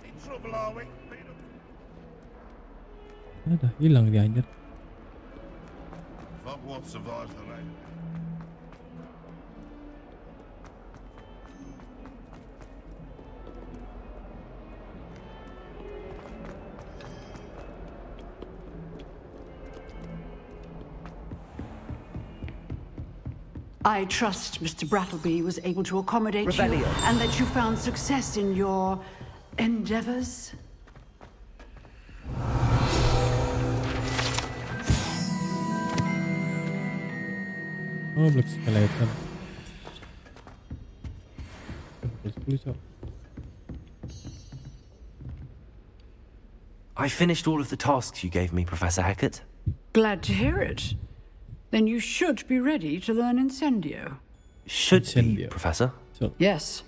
In trouble, are we? Udah hilang dia anjir. Hogwarts survives the rain. I trust Mr. Brattleby was able to accommodate Revelio. you and that you found success in your endeavors. Oh, Black Skeleton. I finished all of the tasks you gave me, Professor Hackett. Glad to hear it. Then you should be ready to learn Incendio. Should be, Professor. Yes.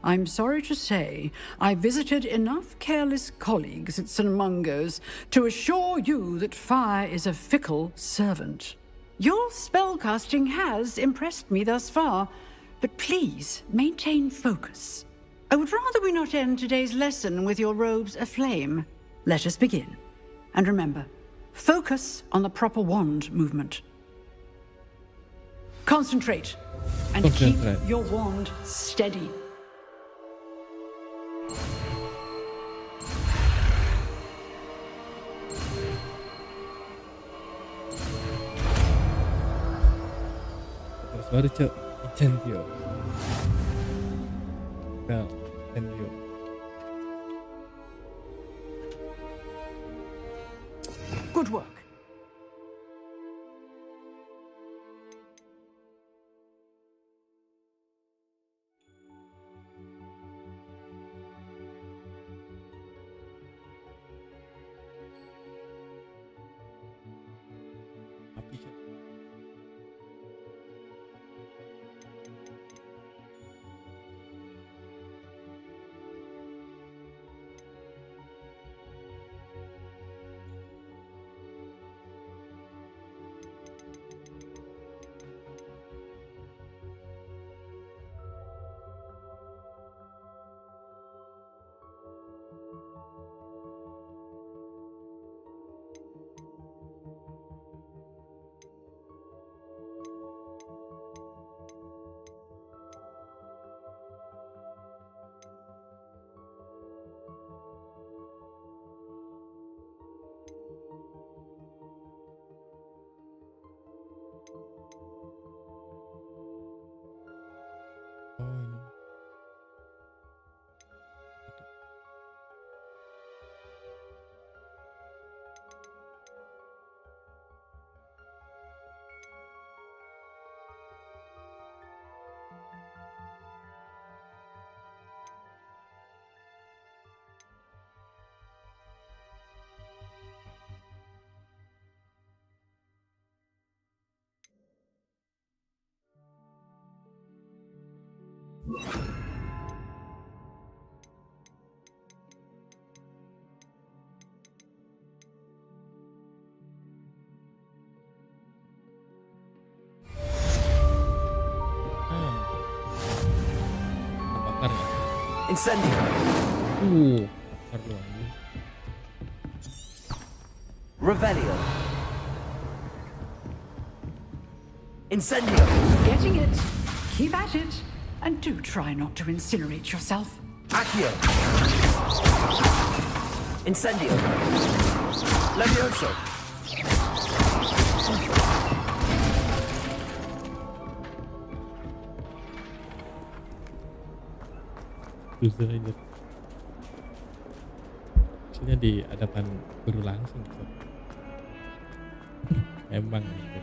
I'm sorry to say, I visited enough careless colleagues at St. Mungo's to assure you that fire is a fickle servant. Your spellcasting has impressed me thus far, but please maintain focus. I would rather we not end today's lesson with your robes aflame. Let us begin. And remember, focus on the proper wand movement. Concentrate and keep your wand steady. Baru cok Incendio. Bel Incendio. Good work. Incendio. Perlu anjing. Revelio. Incendio. Getting it. Keep at it. And do try not to incinerate yourself. Accio. Incendio. Levioso. User aja. Maksudnya di hadapan guru langsung gitu. Emang gitu.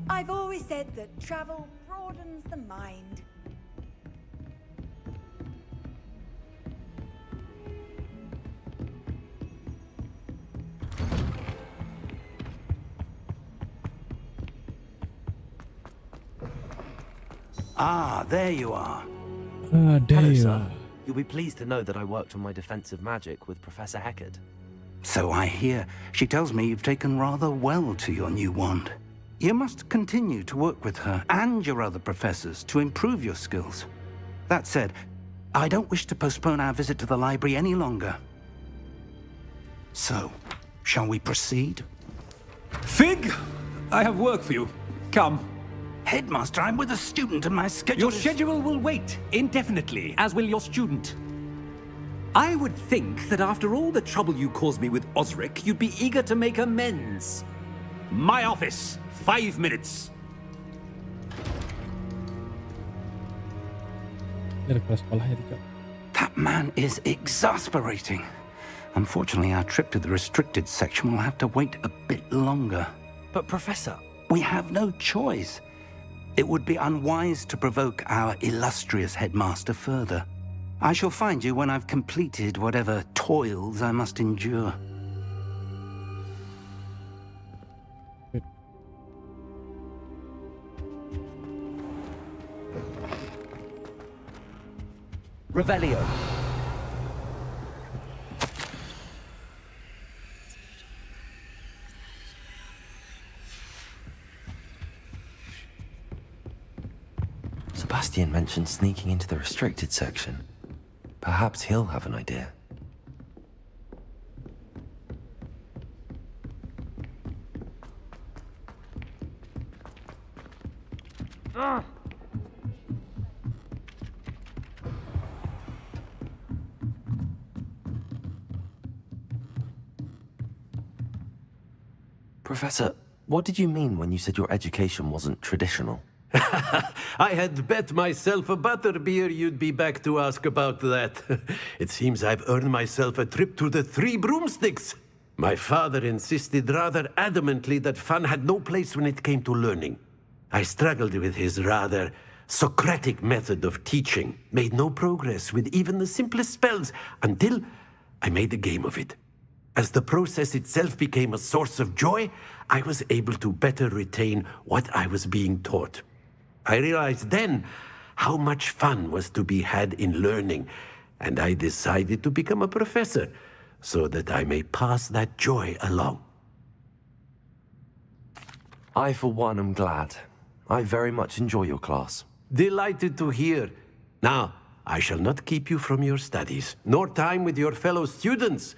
I've always said that travel broadens the mind. Ah, there you are. Ah, there Hello, you sir. are. You'll be pleased to know that I worked on my defensive magic with Professor Heckard. So I hear. She tells me you've taken rather well to your new wand. You must continue to work with her and your other professors to improve your skills. That said, I don't wish to postpone our visit to the library any longer. So, shall we proceed? Fig, I have work for you. Come. Headmaster, I'm with a student and my schedule Your schedule will wait indefinitely, as will your student. I would think that after all the trouble you caused me with Osric, you'd be eager to make amends. My office, 5 minutes. Dari kelas sekolahnya tuh, Cok. That man is exasperating. Unfortunately, our trip to the restricted section will have to wait a bit longer. But Professor... We have no choice. It would be unwise to provoke our illustrious headmaster further. I shall find you when I've completed whatever toils I must endure. Revelio. Sebastian mentioned sneaking into the restricted section. Perhaps he'll have an idea. Professor, what did you mean when you said your education wasn't traditional? I had bet myself a butterbeer you'd be back to ask about that. It seems I've earned myself a trip to the Three Broomsticks. My father insisted rather adamantly that fun had no place when it came to learning. I struggled with his rather Socratic method of teaching, made no progress with even the simplest spells until I made a game of it. As the process itself became a source of joy, I was able to better retain what I was being taught. I realized then how much fun was to be had in learning, and I decided to become a professor so that I may pass that joy along. I, for one, am glad. I very much enjoy your class. Delighted to hear. Now, I shall not keep you from your studies, nor time with your fellow students,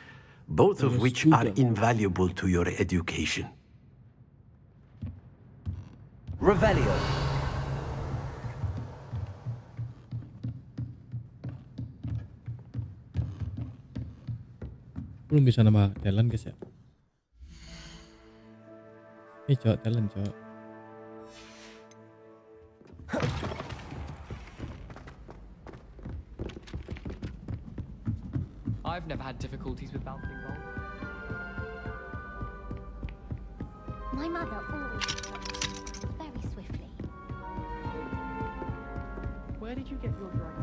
both of which are invaluable to your education. Revelio. Belum bisa nambah talent guys ya. Cok, talent cok. I've never had difficulties with bouncing balls. My mother always walks very swiftly. Where did you get your dragon?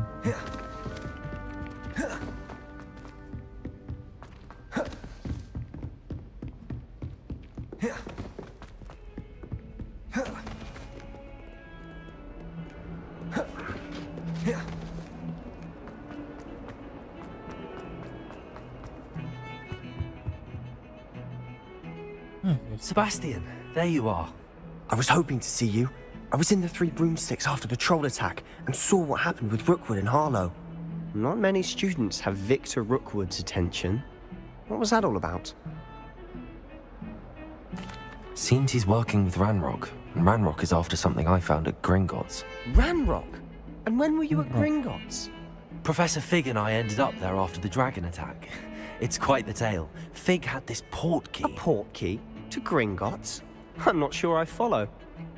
Sebastian, there you are. I was hoping to see you. I was in the Three Broomsticks after the troll attack and saw what happened with Rookwood and Harlow. Not many students have Victor Rookwood's attention. What was that all about? Seems he's working with Ranrock, and Ranrock is after something I found at Gringotts. Ranrock? And when were you at Gringotts? Professor Fig and I ended up there after the dragon attack. It's quite the tale. Fig had this port key. A port key? To Gringotts? I'm not sure I follow.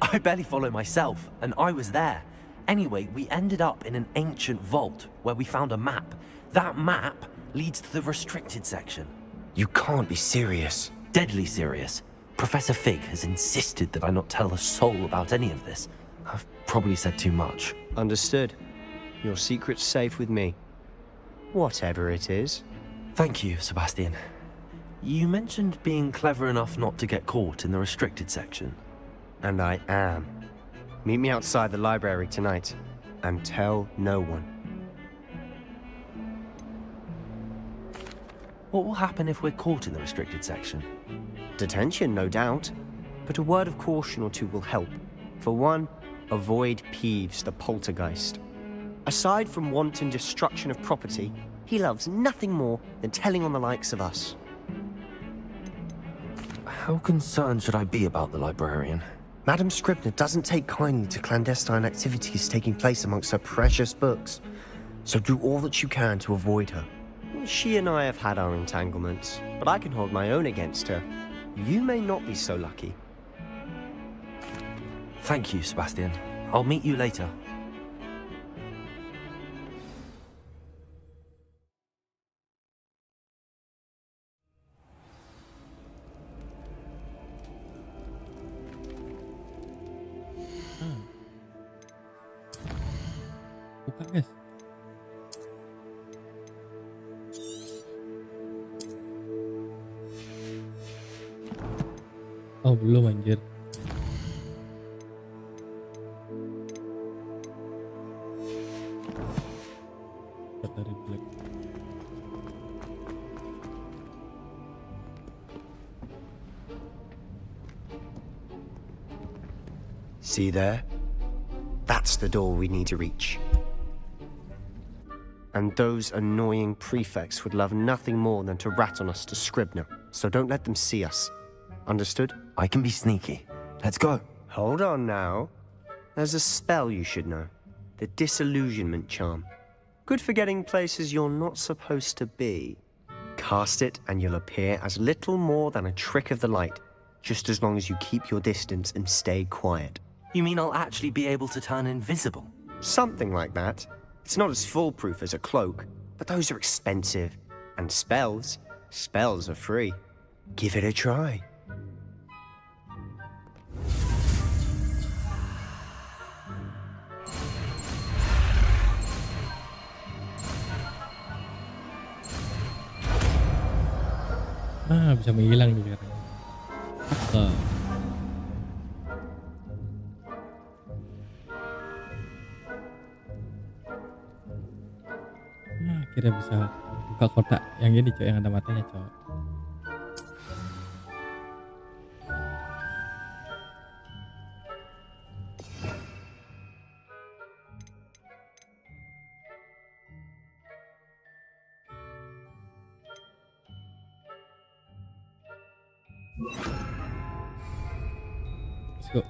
I barely follow myself, and I was there. Anyway, we ended up in an ancient vault where we found a map. That map leads to the restricted section. You can't be serious. Deadly serious. Professor Fig has insisted that I not tell a soul about any of this. I've probably said too much. Understood. Your secret's safe with me. Whatever it is. Thank you, Sebastian. You mentioned being clever enough not to get caught in the restricted section. And I am. Meet me outside the library tonight, and tell no one. What will happen if we're caught in the restricted section? Detention, no doubt. But a word of caution or two will help. For one, avoid Peeves, the poltergeist. Aside from wanton destruction of property, he loves nothing more than telling on the likes of us. How concerned should I be about the librarian? Madame Scribner doesn't take kindly to clandestine activities taking place amongst her precious books, so do all that you can to avoid her. She and I have had our entanglements, but I can hold my own against her. You may not be so lucky. Thank you, Sebastian. I'll meet you later. Buka guys. Oh belum anjir. Dari black. See there? That's the door we need to reach. And those annoying prefects would love nothing more than to rat on us to Scribner, so don't let them see us. Understood? I can be sneaky. Let's go. Hold on now. There's a spell you should know. The Disillusionment Charm. Good for getting places you're not supposed to be. Cast it and you'll appear as little more than a trick of the light, just as long as you keep your distance and stay quiet. You mean I'll actually be able to turn invisible? Something like that. It's not as foolproof as a cloak, but those are expensive. And spells are free. Give it a try. Bisa menghilang nih katanya. Akhirnya bisa buka kotak yang ini cok, yang ada matanya cok. Let's go.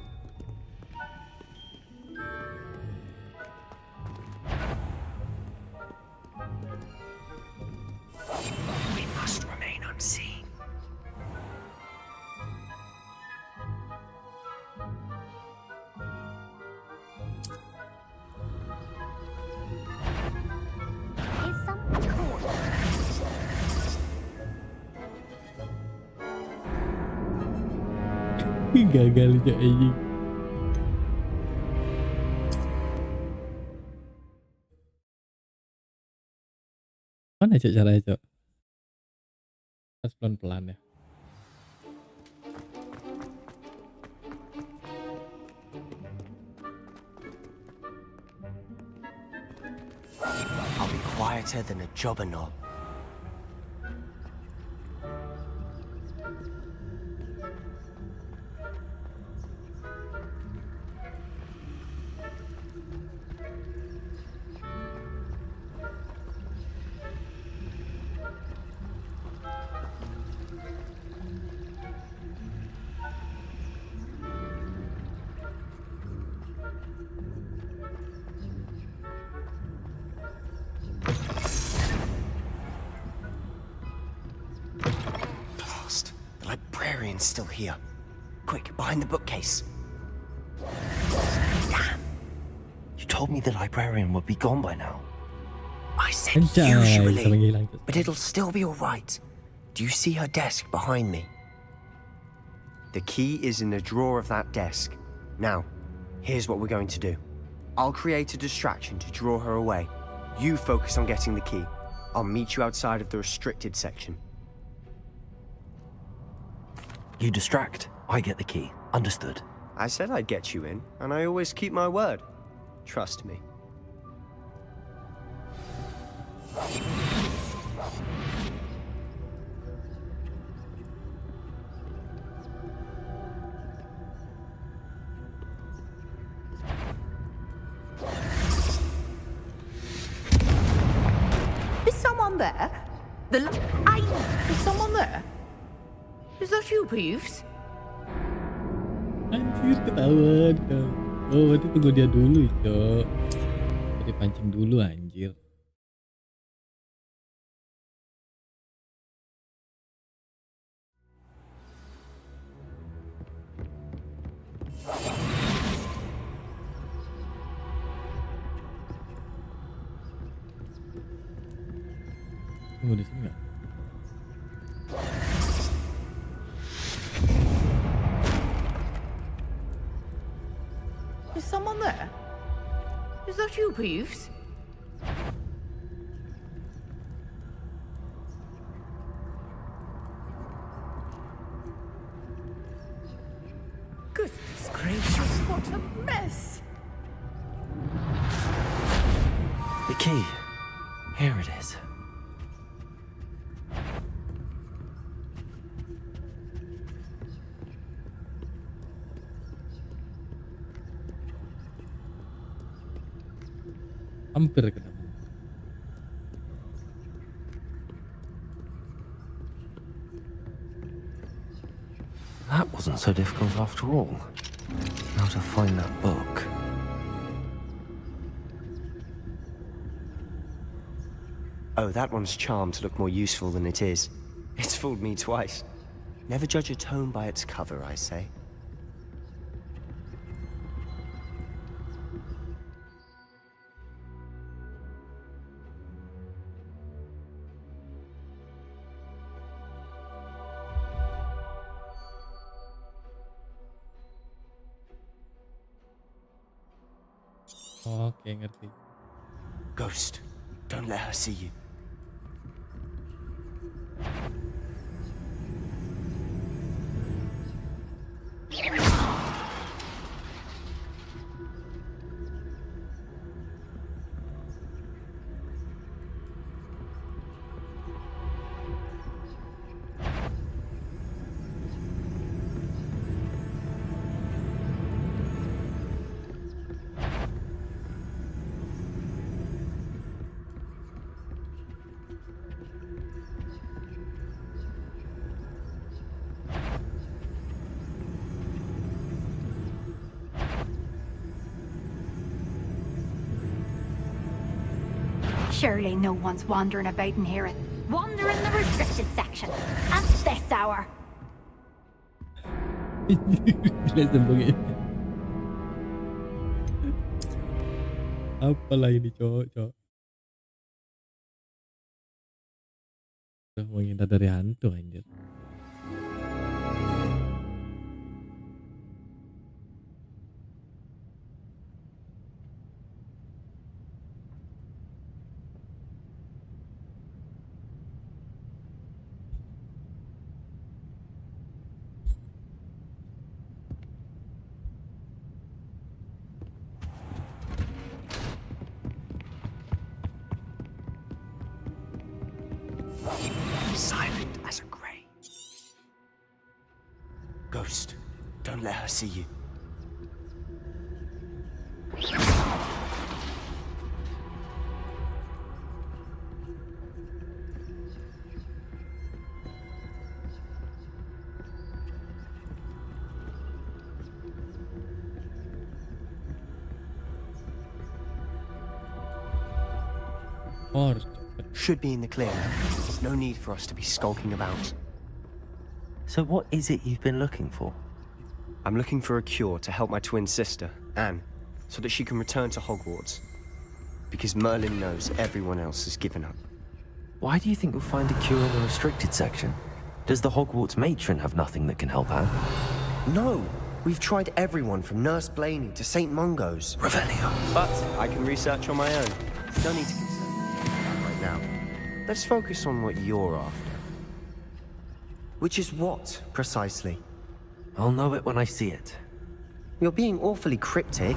We must remain unseen. Is someone caught? Gagal cok anjing. Mana cok caranya cok? Harus pelan-pelan ya. I'll be quieter than a jobberknoll. librarian's still here. Quick, behind the bookcase. You told me the librarian would be gone by now. I said usually, but it'll still be all right. Do you see her desk behind me? The key is in the drawer of that desk. Now, here's what we're going to do. I'll create a distraction to draw her away. You focus on getting the key. I'll meet you outside of the restricted section. You distract. I get the key. Understood. I said I'd get you in, and I always keep my word. Trust me. Is someone there? Is someone there? Is that you, Peeves? Anjir, ketahuan kau. Oh, berarti tunggu dia dulu, Cok. Jadi pancing dulu, anjir. Tunggu di sini nggak? Is someone there? Is that you, Peeves? Goodness gracious, what a mess! The key. Here it is. Hampir kena. That wasn't so difficult after all. Now to find that book. Oh, that one's charmed to look more useful than it is. It's fooled me twice. Never judge a tome by its cover, I say. Oke, ngerti. Ghost, don't let her see you. Surely no one's wandering about in here. Wander in the restricted section at this hour. Jelasin begini. Apalah ini, Cok. Udah menghindar dari hantu, anjir. Silent as a grave. Ghost, don't let her see you. Should be in the clear now. No need for us to be skulking about. So what is it you've been looking for? I'm looking for a cure to help my twin sister, Anne, so that she can return to Hogwarts. Because Merlin knows everyone else has given up. Why do you think you'll find a cure in the restricted section? Does the Hogwarts matron have nothing that can help Anne? No! We've tried everyone from Nurse Blaney to St. Mungo's. Revelio. But I can research on my own. No need to concern yourself right now. Let's focus on what you're after. Which is what, precisely? I'll know it when I see it. You're being awfully cryptic.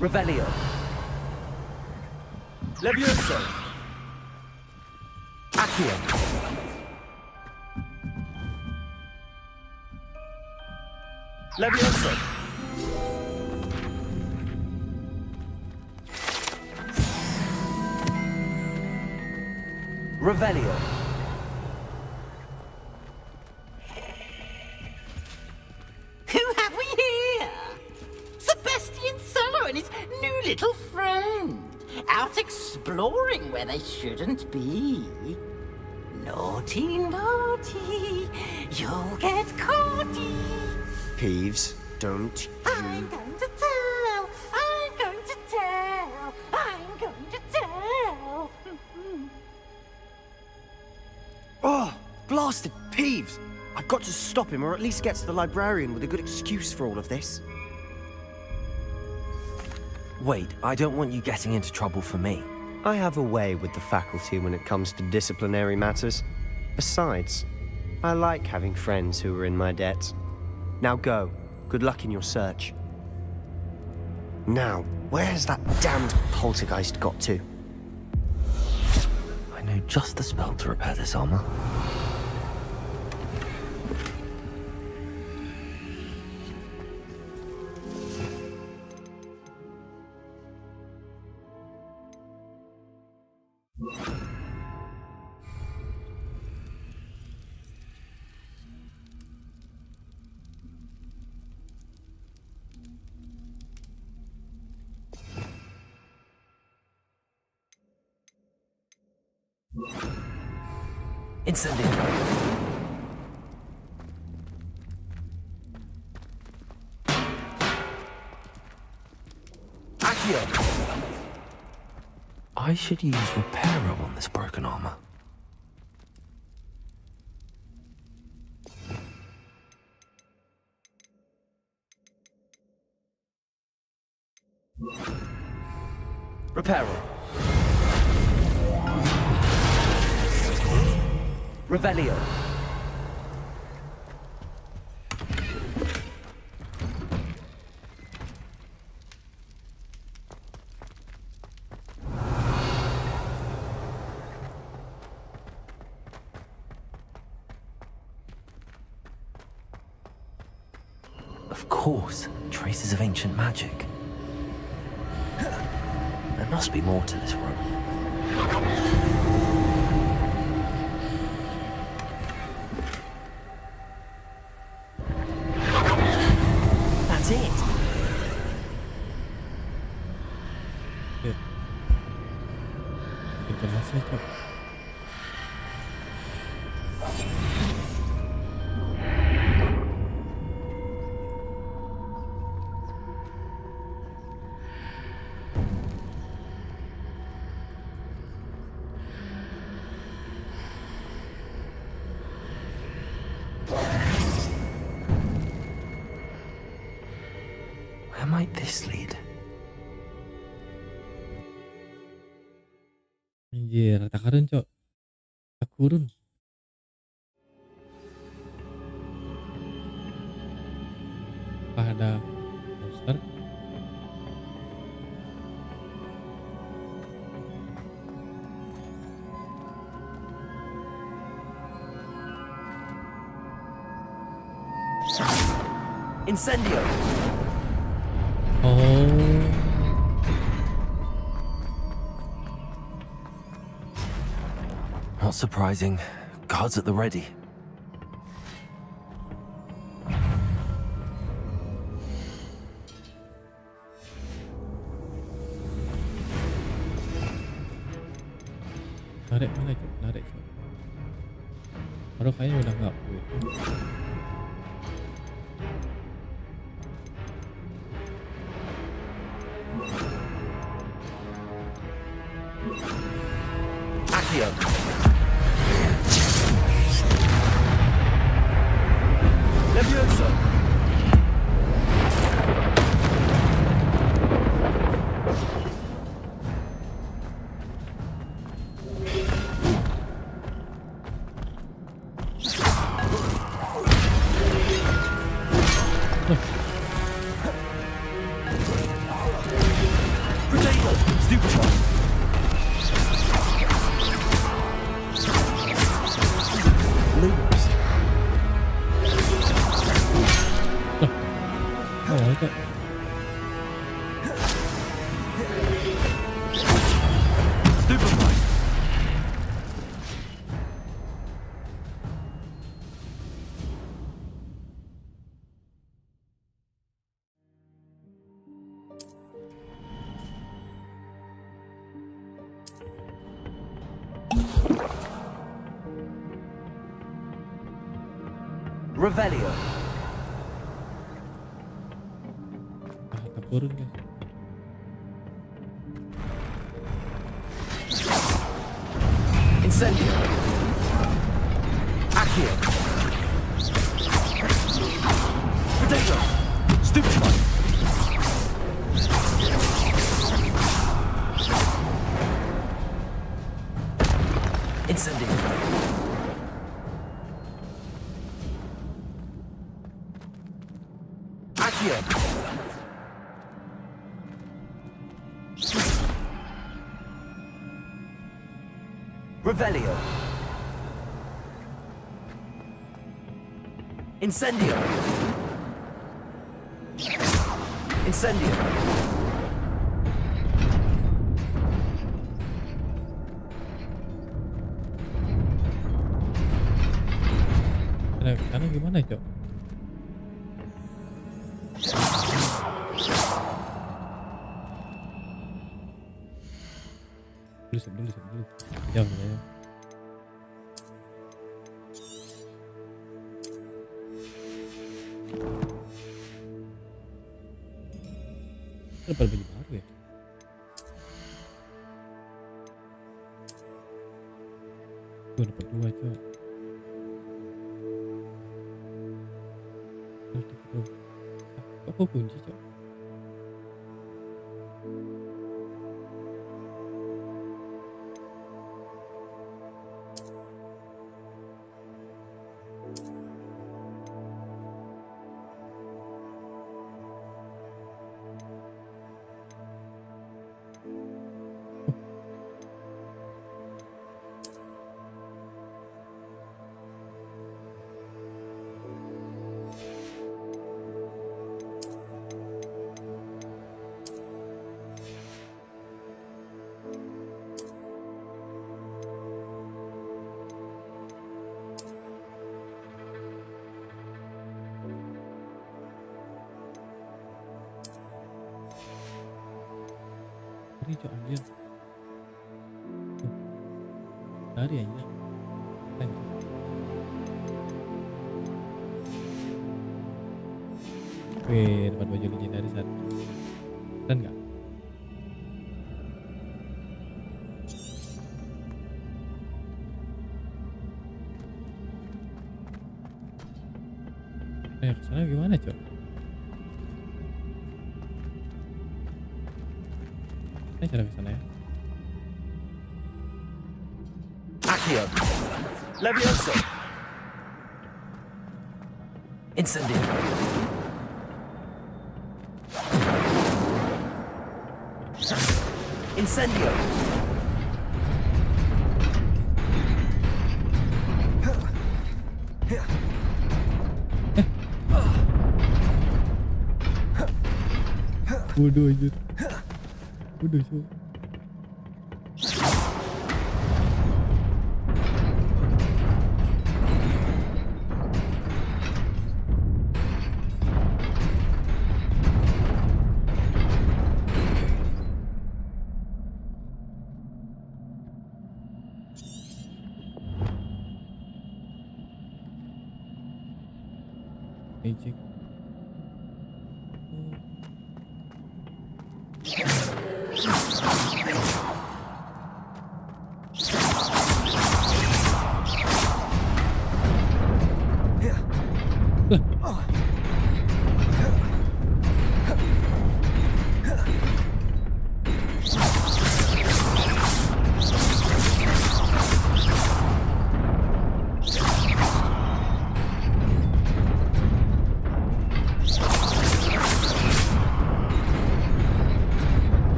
Revelio. Levioso. Accio. Levioso. Revelio. Who have we here? Sebastian Solo and his new little friend. Out exploring where they shouldn't be. Naughty, naughty. You'll get caughty. Peeves, don't you... I'm going to tell. I'm going to tell. I'm going to tell. Oh, blasted Peeves! I've got to stop him, or at least get to the librarian with a good excuse for all of this. Wait, I don't want you getting into trouble for me. I have a way with the faculty when it comes to disciplinary matters. Besides, I like having friends who are in my debt. Now go. Good luck in your search. Now, where's that damned poltergeist got to? I know just the spell to repair this armor. Incendio. Accio. I should use Reparo on this broken armor. Reparo. Revelio. Of course, traces of ancient magic. There must be more to this room. That's it. Yeah. Jelasnya, Cok. Where might this lead? Anjir, takarun, Cok. Takurun. Apa ada monster? Incendio. Oh. Not surprising. Guards at the ready. Narik mana Cok? Narik Cok. Baru kayaknya udah nggak wait. Accio. Levioso. Potato. Stupefy. Lumos. Oh, Cok. Stupefy. Revelio. Tak turun guys. Incendio. Accio. Potato. Stupefy. Incendio. Accio. Revelio. Incendio. Incendio. Karena gimana Cok? Dulu. Jauh ya. Dapat baju baru ya? Gue dapat 2 Cok. Kok kunci Cok? Ini Cok anjir. Dari aja. Thank you. Wih, dapat baju legendaris satu. Dan enggak? Kesana gimana Cok? Ini cara kesana ya? Accio. Levioso. Incendio. Incendio. Bodoh anjir. Bodoh so. Magic.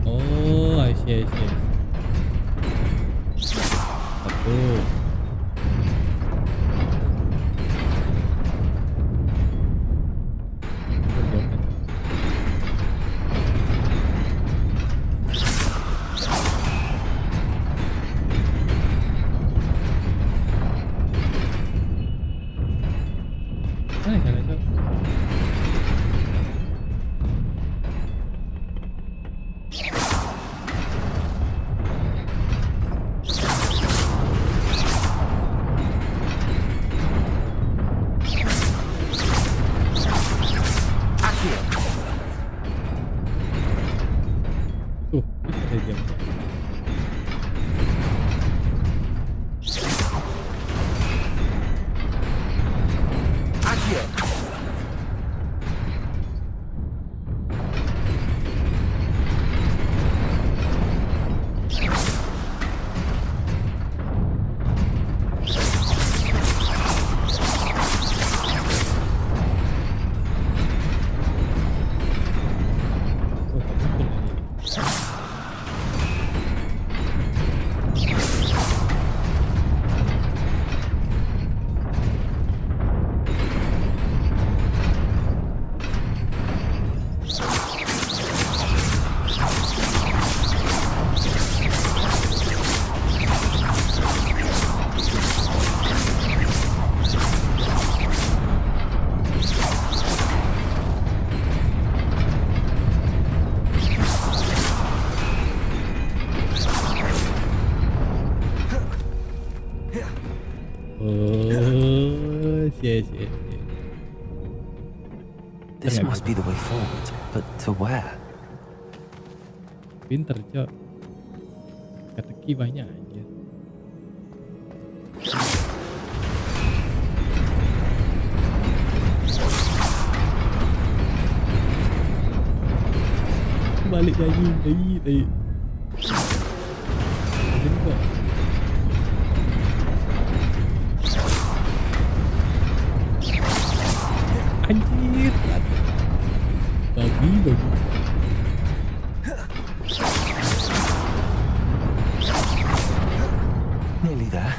Oh, I see. Satu. Mana cara Cok? Tuh, bisa ada jam. Oh, shit. This must be the way forward, but to where? Pinter, Cok. Teka-teki banyak aja. Balik lagi. Jadi kok. Anjir. Babi. Nearly there.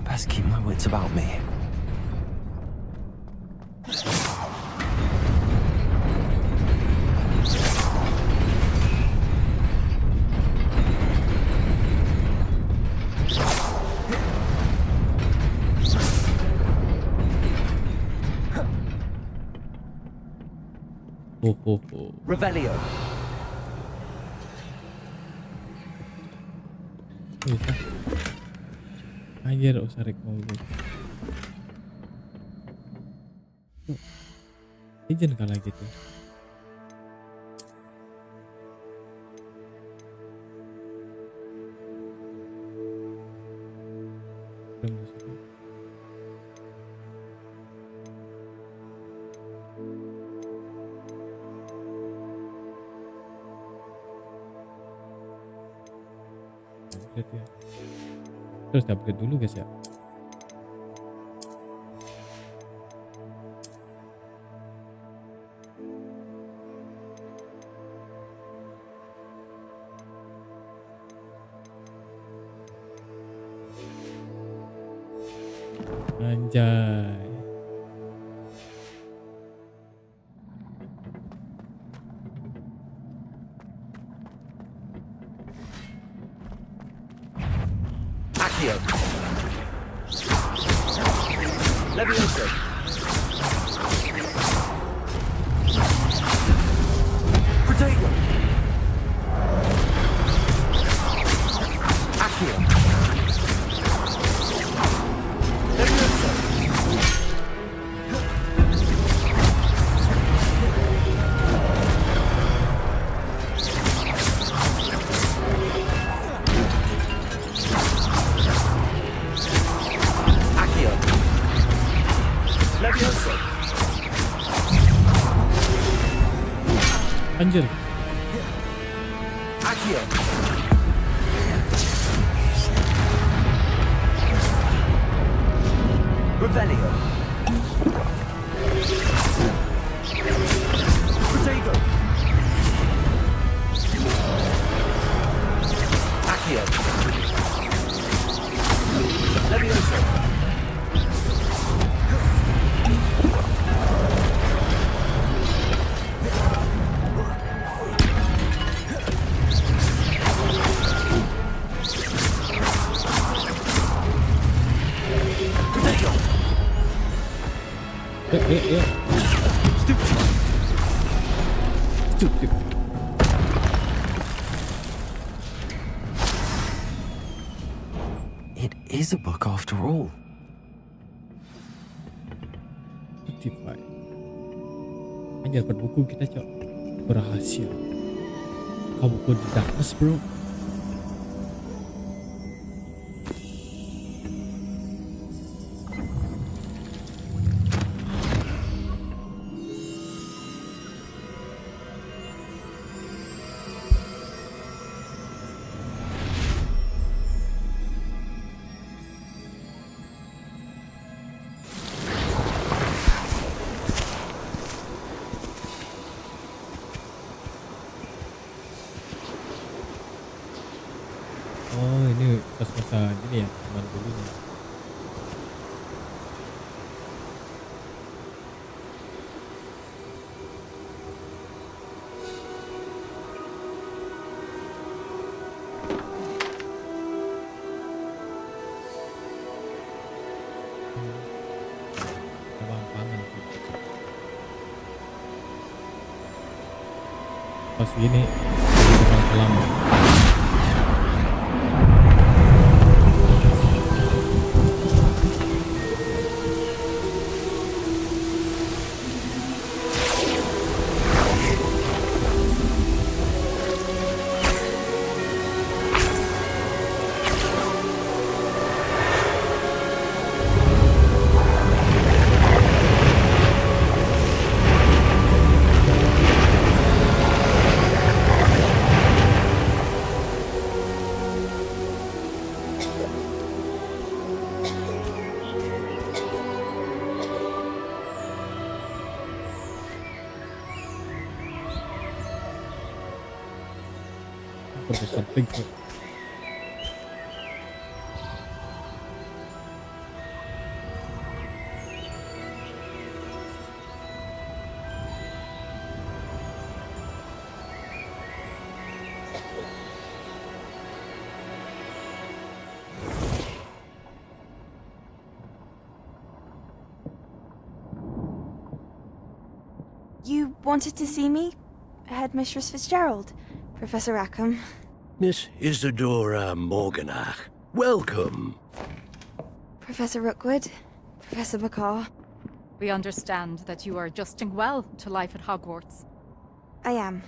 Best keep my wits about me. Revelio. Bisa. Anjir, usah rek mau gue. Izin kalah gitu. Belum masuk. Upgrade ya. Terus upgrade dulu guys ya. Anjay. Accio. Levioso. Protego. Accio. Levioso. Accio. Levioso. Anjir. Accio. Revelio. Protego. Accio. Levioso. Stupid. It is a book after all. Spotify. Anjir, dapat buku kita, Cok. Berhasil. Kau buku di darkness, bro. Oh, ini pas-masa gini ya, teman dulu nih. Abang pangan tuh. Pas gini, teman kelam. Profesor Bigfoot. You wanted to see me? Headmistress Fitzgerald? Professor Rackham? Miss Isadora Morganach, welcome. Professor Rookwood? Professor McCaw? We understand that you are adjusting well to life at Hogwarts. I am.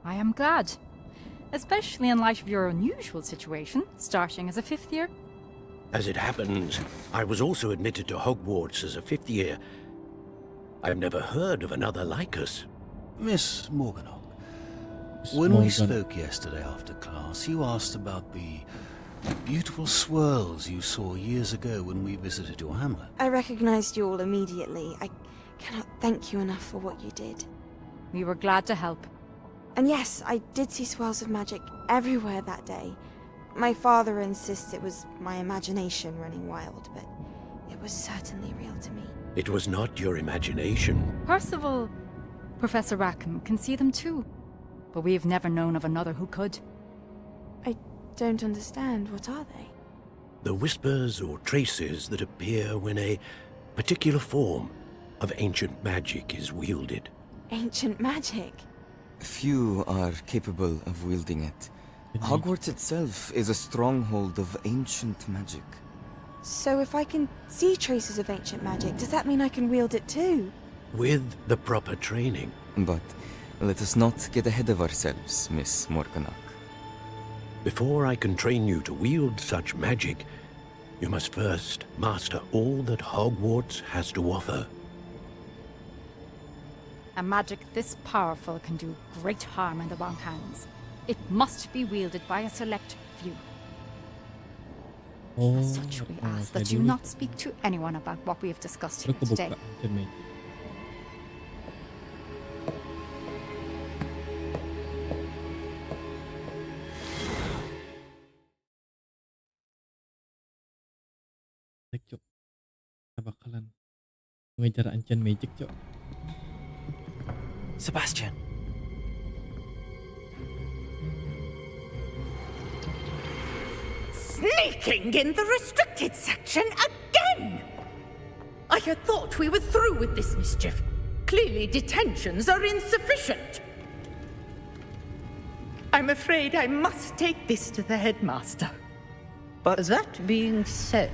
I am glad. Especially in light of your unusual situation, starting as a 5th year. As it happens, I was also admitted to Hogwarts as a 5th year. I've never heard of another like us. Miss Morganach, when we spoke yesterday after class, you asked about the beautiful swirls you saw years ago when we visited your hamlet. I recognized you all immediately. I cannot thank you enough for what you did. We were glad to help. And yes, I did see swirls of magic everywhere that day. My father insists it was my imagination running wild, but it was certainly real to me. It was not your imagination. Percival, Professor Rackham can see them too. But we have never known of another who could. I don't understand. What are they? The whispers or traces that appear when a particular form of ancient magic is wielded. Ancient magic? Few are capable of wielding it. Hogwarts itself is a stronghold of ancient magic. So if I can see traces of ancient magic, does that mean I can wield it too? With the proper training. But let us not get ahead of ourselves, Miss Morganach. Before I can train you to wield such magic, you must first master all that Hogwarts has to offer. A magic this powerful can do great harm in the wrong hands. It must be wielded by a select few. As such, we ask that you not speak to anyone about what we have discussed here today. Cok, kita bakalan mengejar ancient magic, Cok. Sebastian. Sneaking in the restricted section again! I had thought we were through with this mischief. Clearly detentions are insufficient. I'm afraid I must take this to the headmaster. But that being said,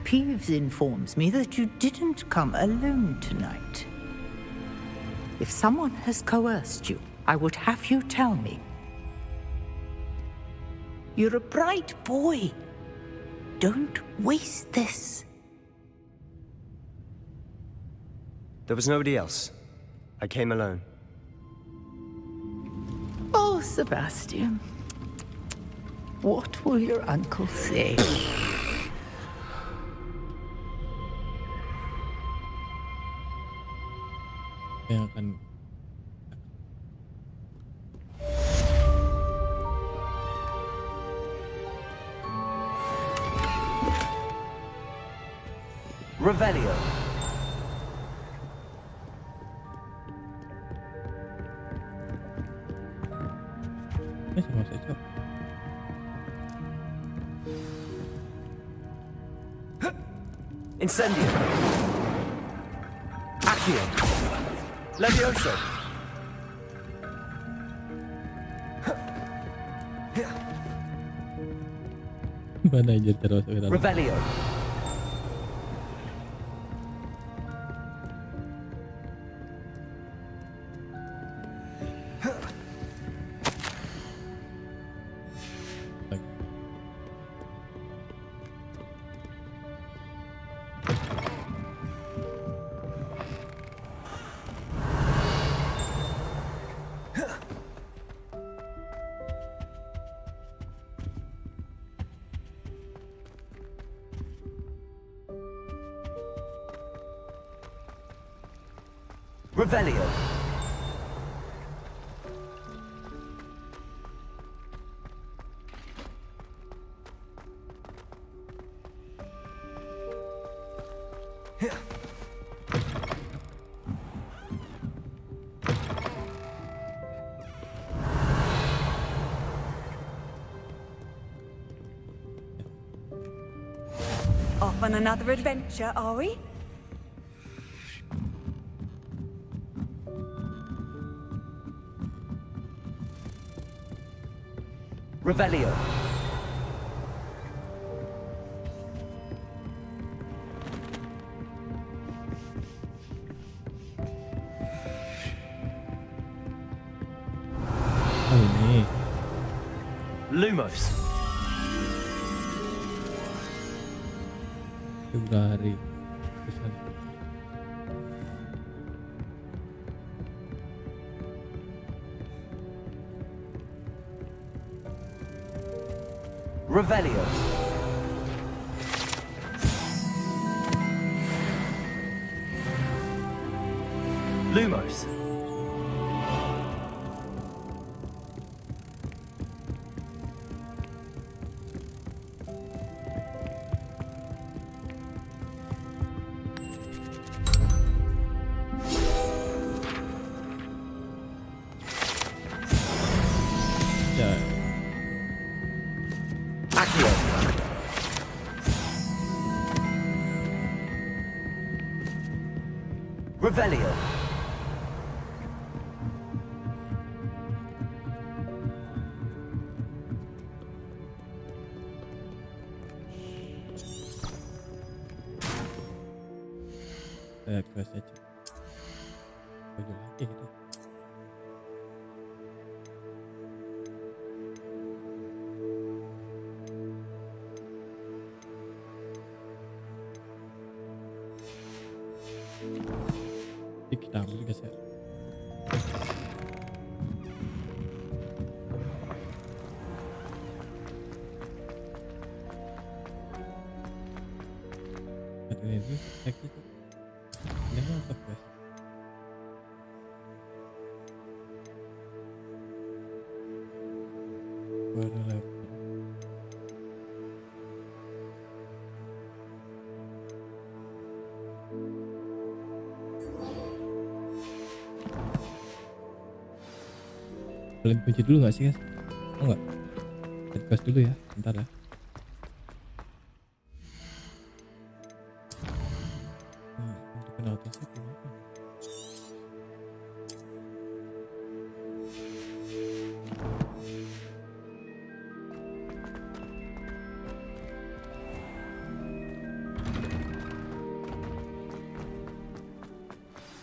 Peeves informs me that you didn't come alone tonight. If someone has coerced you, I would have you tell me. You're a bright boy. Don't waste this. There was nobody else. I came alone. Oh, Sebastian. What will your uncle say? Yang akan Revelio. sama saya, Cok. Incendio. Accio. Levioso. Mana aja terus ke dalam. Revelio. Revelio. Off on another adventure, are we? Revelio. Oh ini. Lumos. Februari. Revelio. Lumos. Revelio. Quest aja. Baju lagi gitu. Ini kita ambil guys ya. Ada ini cek itu. Ini apa guys? Baru level. Kalian kunci dulu gak sih guys? Oh enggak? Quest dulu ya, bentar ya. Untuk penaltisnya gimana?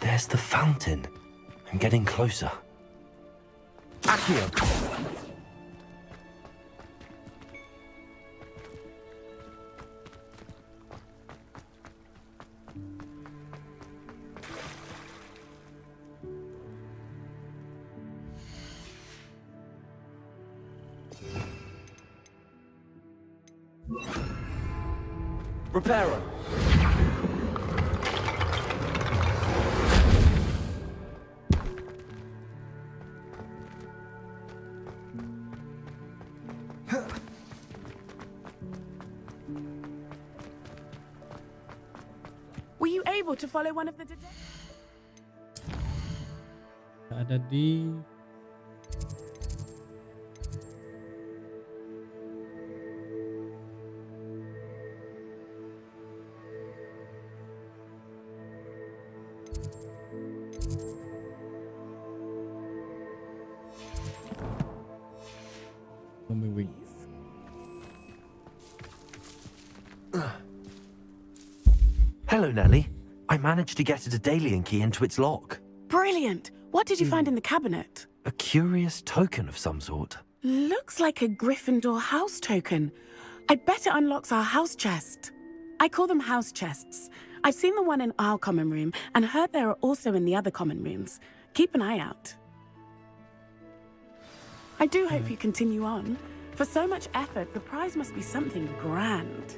There's the fountain. I'm getting closer. Accio. Reparo. Were you able to follow one of the Ada di Hello, Nellie. I managed to get a Daedalian key into its lock. Brilliant! What did you find in the cabinet? A curious token of some sort. Looks like a Gryffindor house token. I bet it unlocks our house chest. I call them house chests. I've seen the one in our common room and heard there are also in the other common rooms. Keep an eye out. I do hope you continue on. For so much effort, the prize must be something grand.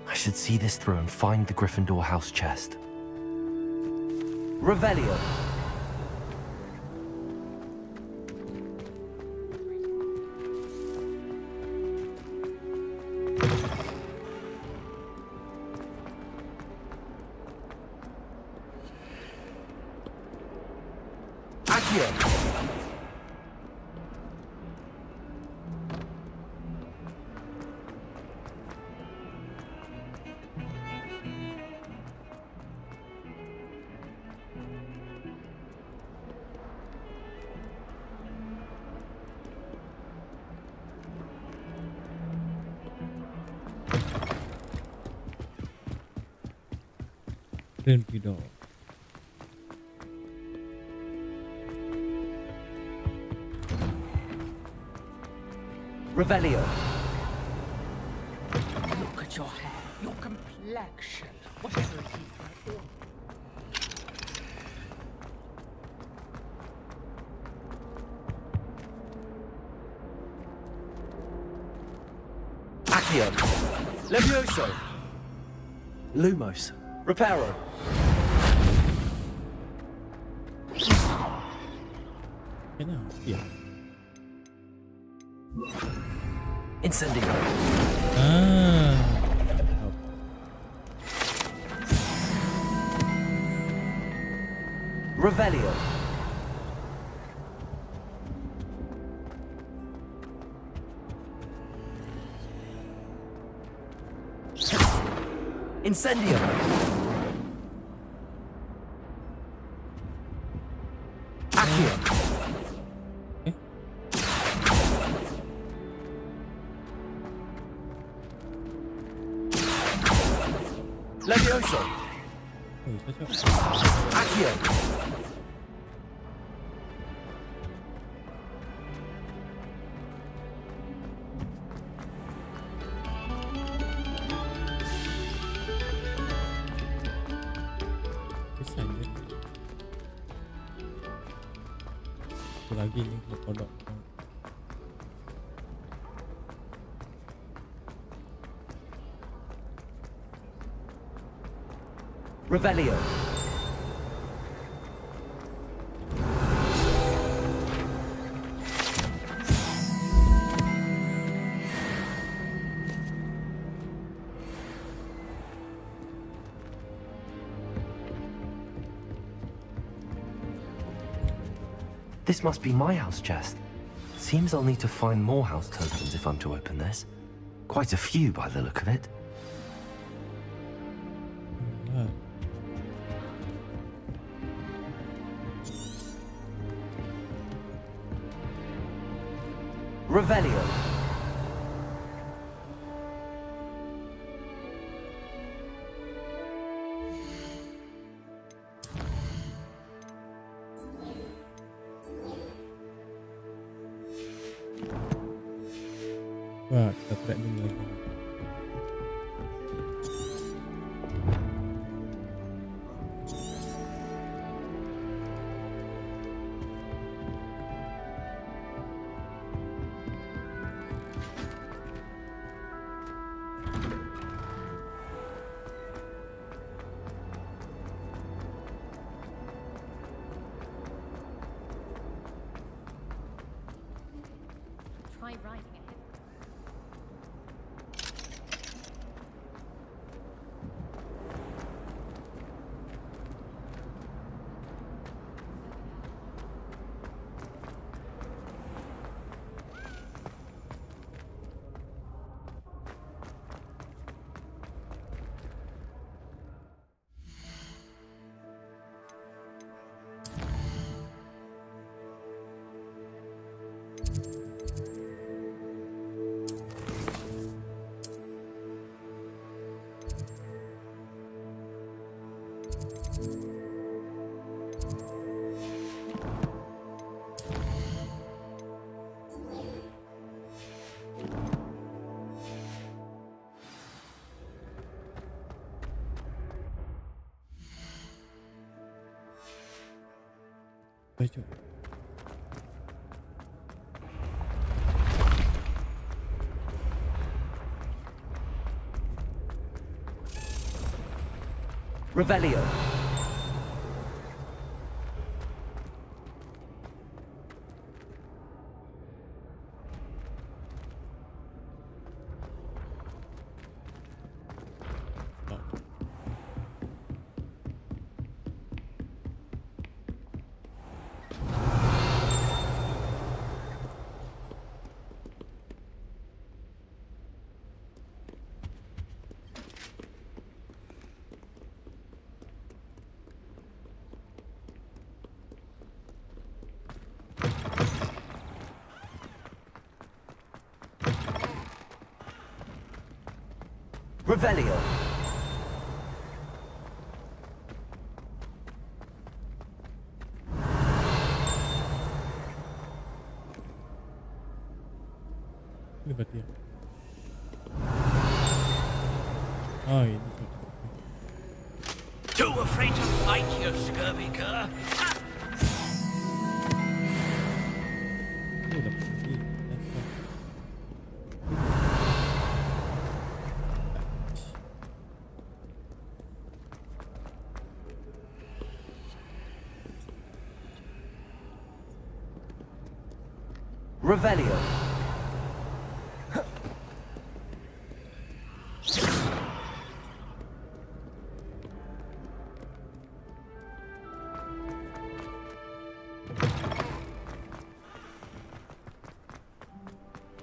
I should see this through and find the Gryffindor house chest. Revelio. Accio. Gryffindor. Revelio. Look at your hair, your complexion. What is your Accio. Levioso. Lumos. Reparo. Iya. Incendio. Revelio. Incendio. Accio. Levioso. Accio. Bisa aja. Satu lagi nih kodok. Revelio. This must be my house chest. Seems I'll need to find more house tokens if I'm to open this. Quite a few by the look of it. Revelio. Wah, kita track dulu lagi. Try riding it. Baju. Revelio. Revelio. Ini berarti ya. Oh, ini. Too afraid to fight, you scurvy cur? Ini udah pasti. That's all. Revelio.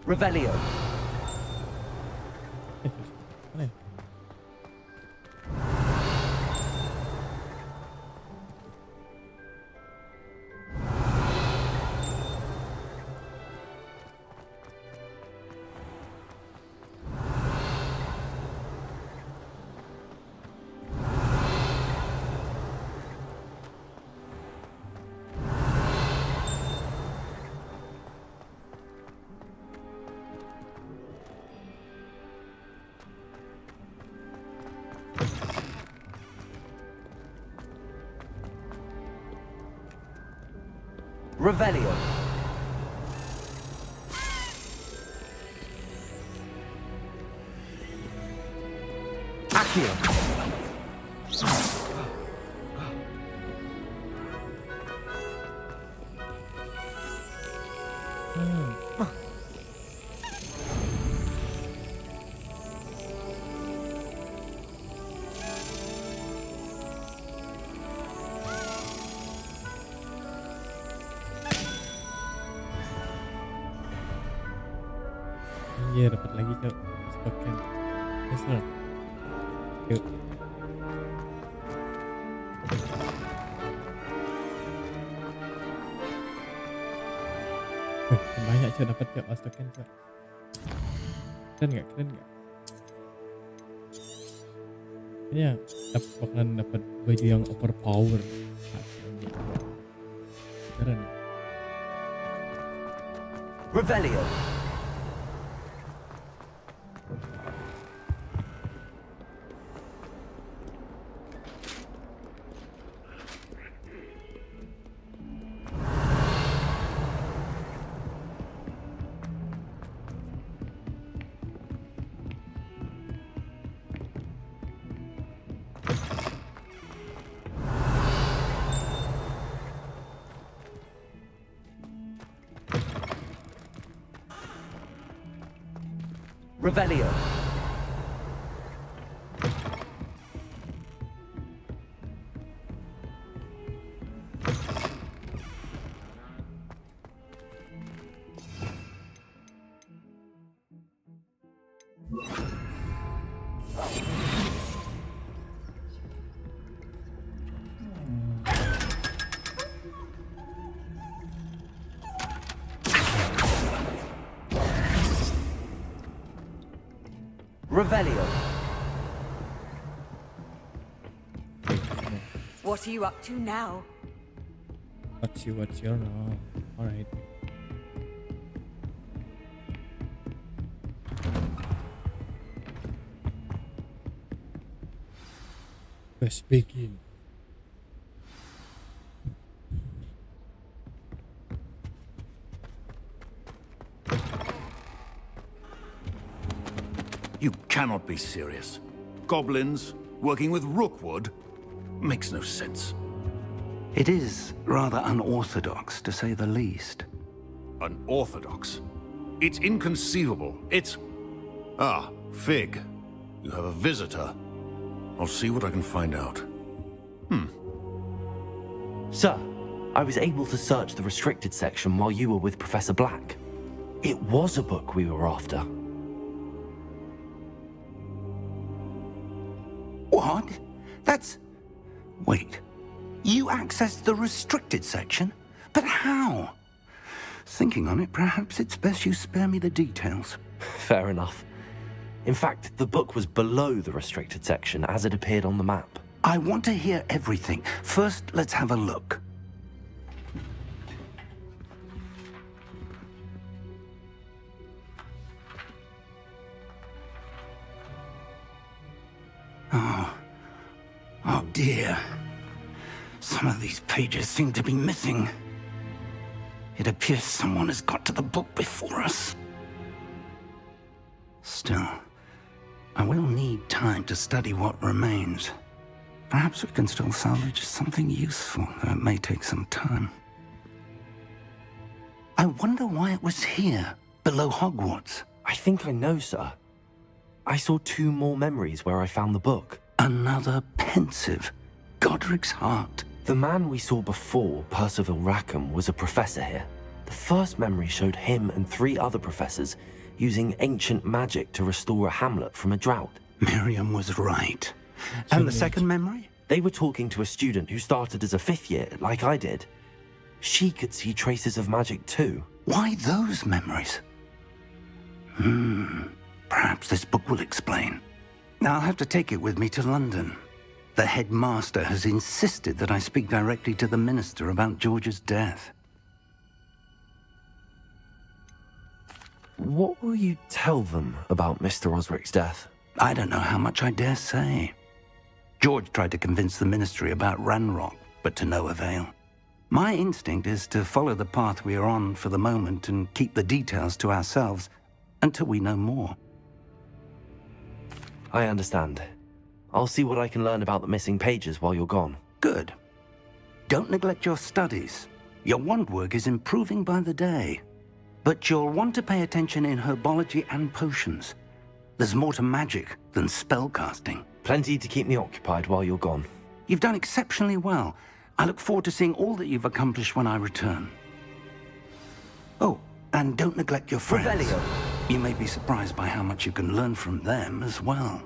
Revelio. Mana ya? Revelio. Accio. Iya, dapat lagi, Cok. Spoken. Yes, sir. Yuk. Banyak, Cok, dapat, Cok. Spoken, Cok. Keren nggak? Keren nggak? Ya, bakalan dapat baju yang overpower. Keren. Revelio. Revelio. Revelio. What are you up to now? What's your now? Alright. Let's begin. You cannot be serious. Goblins working with Rookwood makes no sense. It is rather unorthodox, to say the least. Unorthodox? It's inconceivable. It's... Ah, Fig. You have a visitor. I'll see what I can find out. Sir, I was able to search the restricted section while you were with Professor Black. It was a book we were after. What? That's... Wait. You accessed the restricted section? But how? Thinking on it, perhaps it's best you spare me the details. Fair enough. In fact, the book was below the restricted section as it appeared on the map. I want to hear everything. First, let's have a look. Oh dear. Some of these pages seem to be missing. It appears someone has got to the book before us. Still, I will need time to study what remains. Perhaps we can still salvage something useful, though it may take some time. I wonder why it was here, below Hogwarts. I think I know, sir. I saw 2 more memories where I found the book. Another pensive. Godric's heart. The man we saw before, Percival Rackham, was a professor here. The first memory showed him and 3 other professors using ancient magic to restore a hamlet from a drought. Miriam was right. And the second memory? They were talking to a student who started as a 5th year, like I did. She could see traces of magic too. Why those memories? Perhaps this book will explain. I'll have to take it with me to London. The headmaster has insisted that I speak directly to the minister about George's death. What will you tell them about Mr. Osric's death? I don't know how much I dare say. George tried to convince the ministry about Ranrock, but to no avail. My instinct is to follow the path we are on for the moment and keep the details to ourselves until we know more. I understand. I'll see what I can learn about the missing pages while you're gone. Good. Don't neglect your studies. Your wand work is improving by the day. But you'll want to pay attention in herbology and potions. There's more to magic than spellcasting. Plenty to keep me occupied while you're gone. You've done exceptionally well. I look forward to seeing all that you've accomplished when I return. Oh, and don't neglect your friends. Revelio. You may be surprised by how much you can learn from them as well.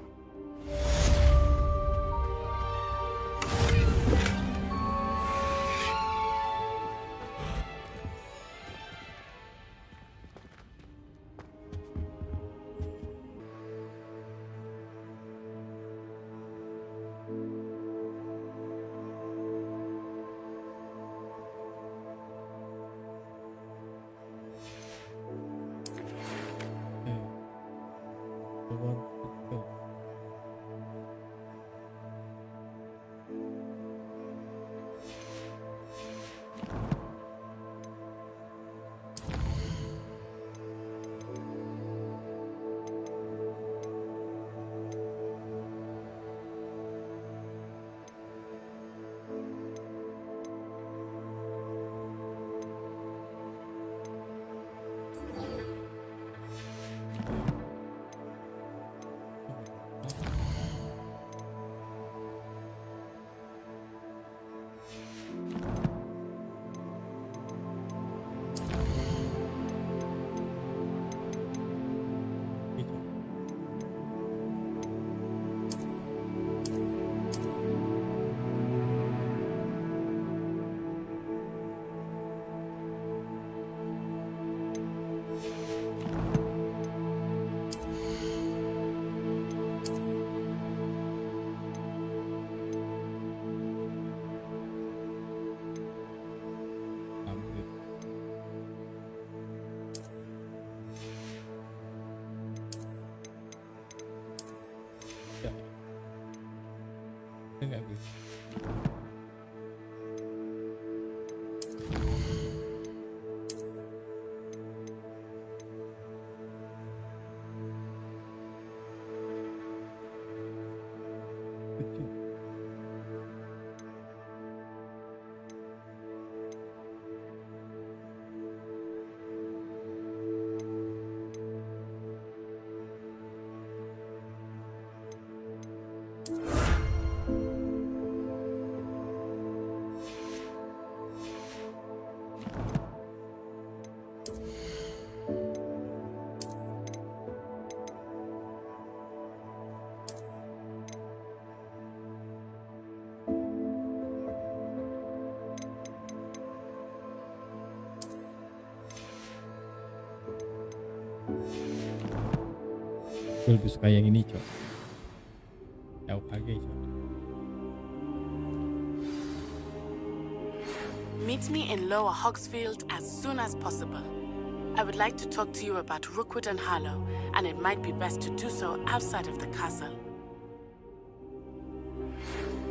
Nggak bisa. Gue lebih suka yang ini, Cok. Jauh lagi, Cok. Meet me in Lower Hogsfield as soon as possible. I would like to talk to you about Rookwood and Harlow, and it might be best to do so outside of the castle.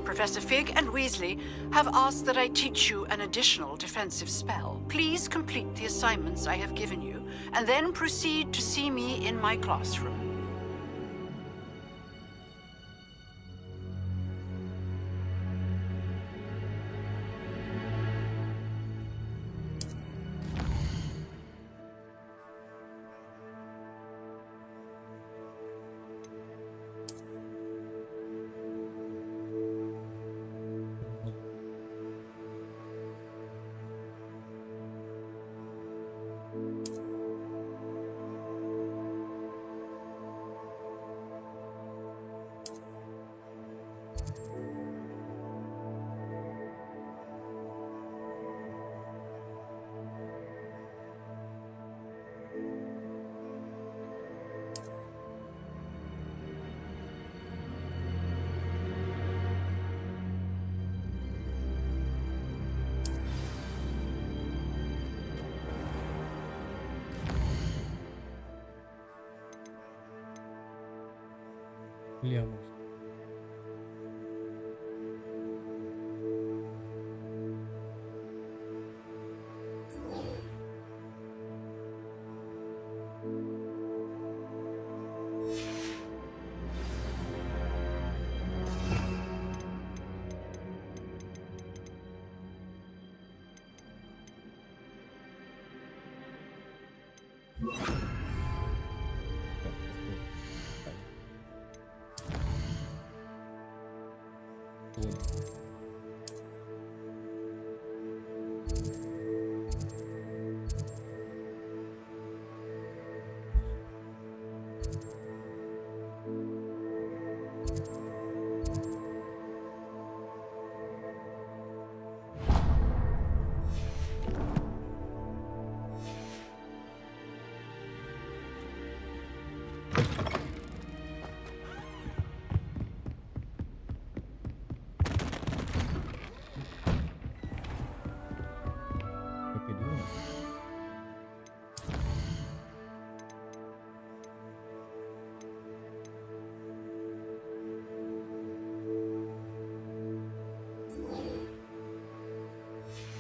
Professor Fig and Weasley have asked that I teach you an additional defensive spell. Please complete the assignments I have given you, and then proceed to see me in my classroom. Williams.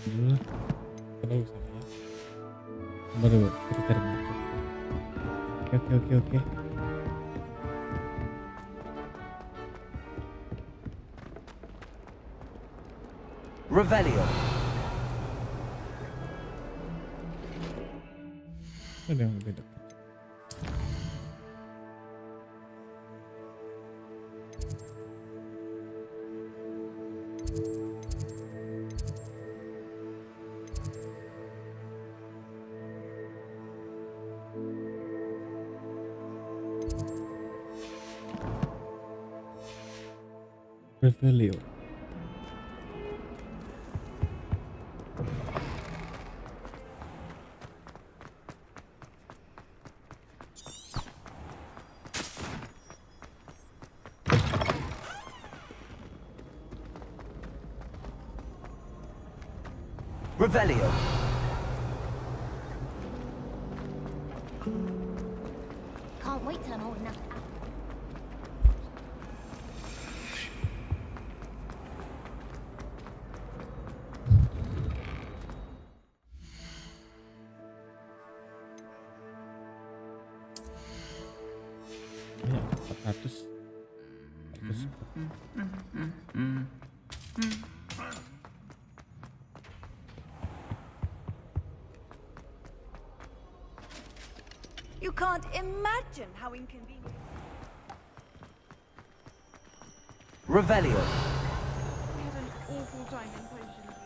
Dulu kalau sana ya. Baru kita cari masuk. Oke. Revelio. Ada yang lebih dekat. Revelio. Revelio. Can't wait till I'm old enough. Ya, 400. You can't imagine how inconvenient. Revelio. I had an awful time in potions.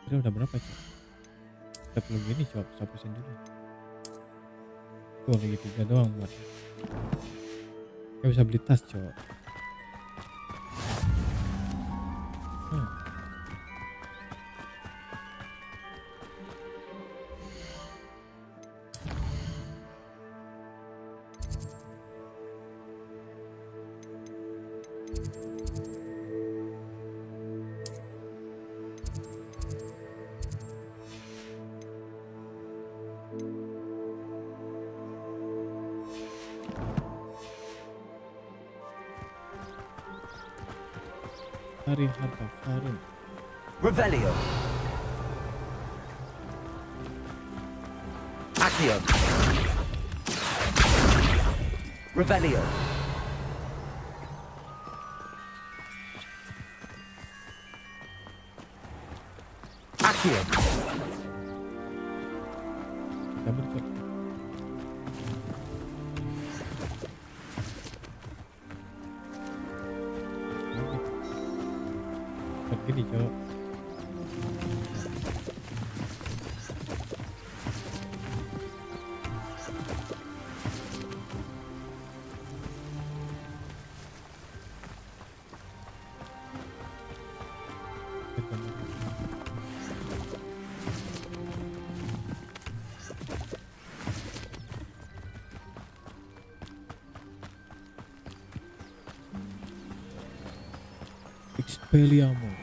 Ini udah berapa cok? Kita belum gini cok, hapusin dulu. Tuh lagi 3 doang buat. Kita bisa beli tas cok. Cari harta karun. Revelio. Accio. Revelio. Accio. Kita bercok. Gini cok. Expelliarmus.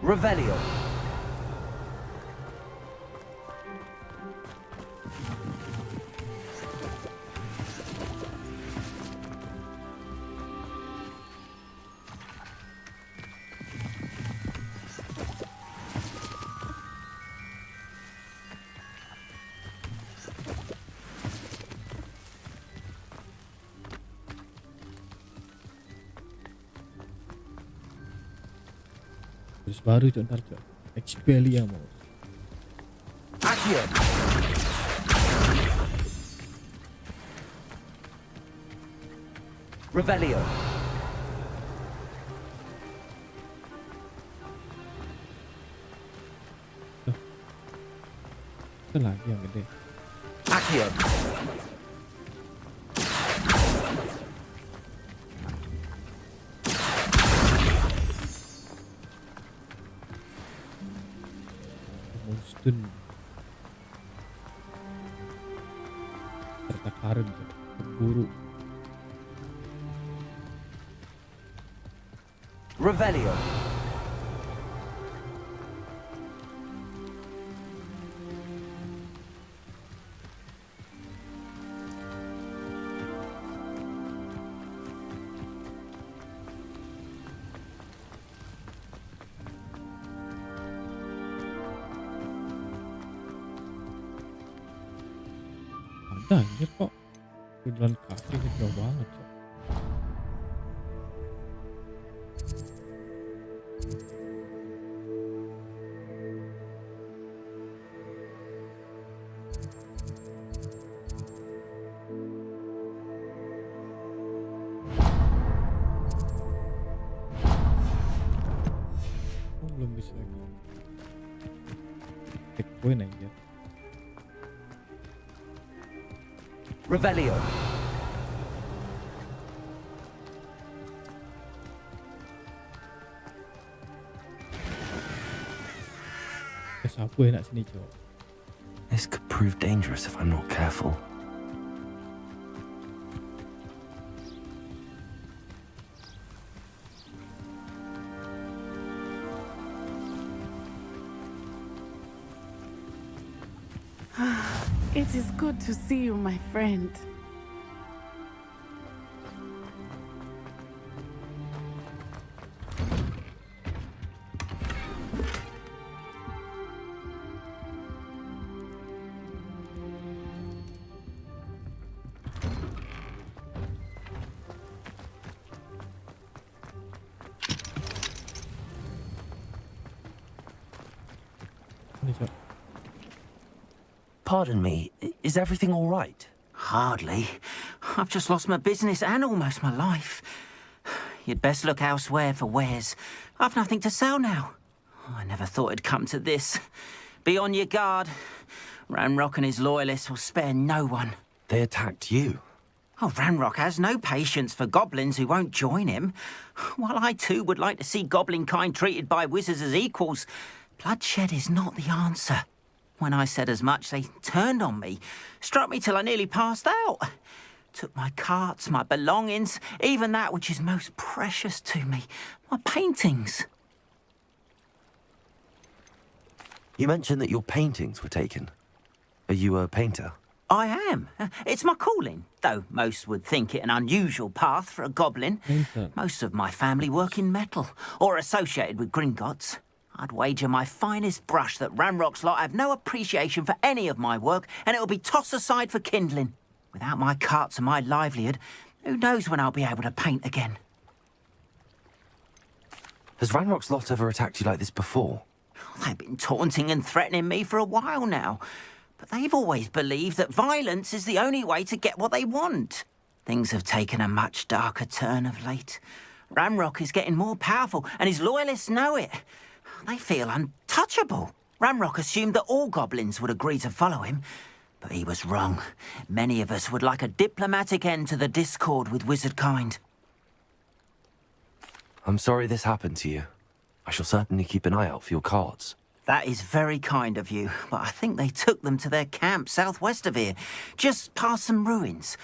Revelio. Terus baru cok ntar cok. Expelliarmus. Accio. Revelio. Itu lagi yang gede. Accio. Monstun. Serta Karen cok. Berburu. Revelio. Ada anjir kok. Jalan kaki jauh banget cok. Belum bisa lagi. Checkpoint aja. Revelio. Siapa yang nak sini cok? This could prove dangerous if I'm not careful. It is good to see you, my friend. Ini cok. Pardon me, is everything all right? Hardly. I've just lost my business and almost my life. You'd best look elsewhere for wares. I've nothing to sell now. I never thought it'd come to this. Be on your guard. Ranrock and his loyalists will spare no one. They attacked you. Oh, Ranrock has no patience for goblins who won't join him. While I too would like to see goblin kind treated by wizards as equals, bloodshed is not the answer. When I said as much, they turned on me, struck me till I nearly passed out. Took my carts, my belongings, even that which is most precious to me, my paintings. You mentioned that your paintings were taken. Are you a painter? I am. It's my calling, though most would think it an unusual path for a goblin. Most of my family work in metal, or associated with Gringotts. I'd wager my finest brush that Ranrock's lot have no appreciation for any of my work, and it'll be tossed aside for kindling. Without my carts and my livelihood, who knows when I'll be able to paint again? Has Ranrock's lot ever attacked you like this before? They've been taunting and threatening me for a while now, but they've always believed that violence is the only way to get what they want. Things have taken a much darker turn of late. Ranrock is getting more powerful, and his loyalists know it. They feel untouchable. Ranrock assumed that all goblins would agree to follow him, but he was wrong. Many of us would like a diplomatic end to the discord with wizard kind. I'm sorry this happened to you. I shall certainly keep an eye out for your cards. That is very kind of you, but I think they took them to their camp southwest of here, just past some ruins.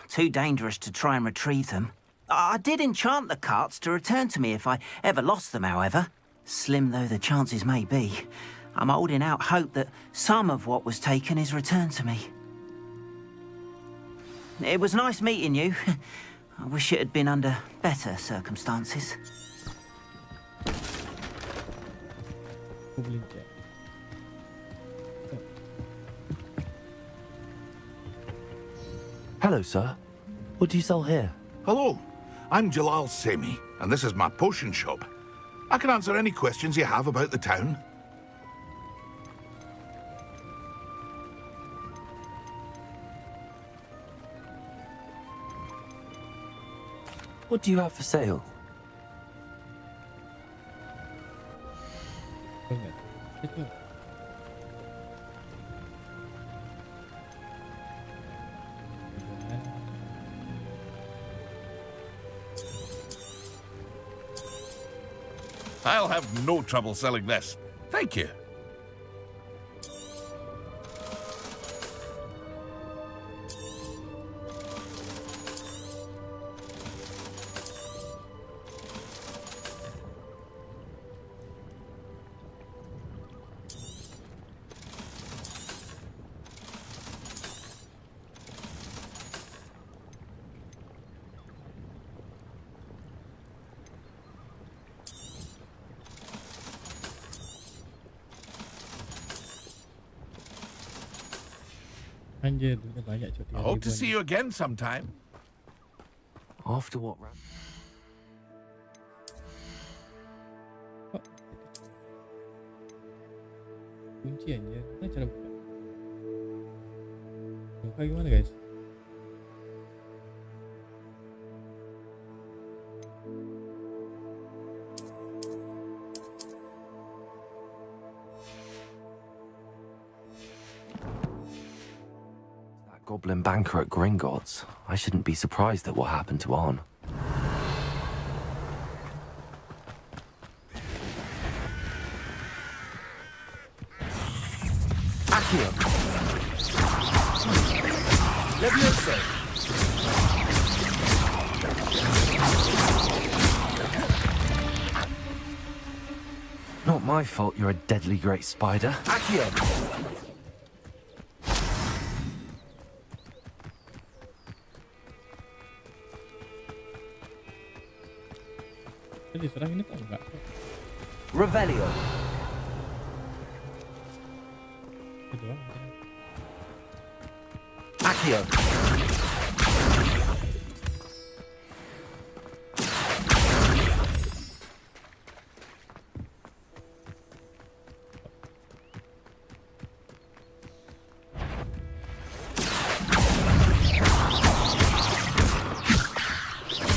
Too dangerous to try and retrieve them. I did enchant the carts to return to me if I ever lost them, however. Slim though the chances may be, I'm holding out hope that some of what was taken is returned to me. It was nice meeting you. I wish it had been under better circumstances. Hello, sir. What do you sell here? Hello, I'm Jalal Semi, and this is my potion shop. I can answer any questions you have about the town. What do you have for sale? I'll have no trouble selling this. Thank you. Anjir, duitnya banyak cok. I hope to see you again sometime. After what round? Kunci anjir. Mana cara buka? Buka gimana guys? Goblin banker at Gringotts. I shouldn't be surprised at what happened to Arn. Accio. Levioso. Not my fault you're a deadly great spider. Accio. Serang ini tak enggak. Revelio. Accio.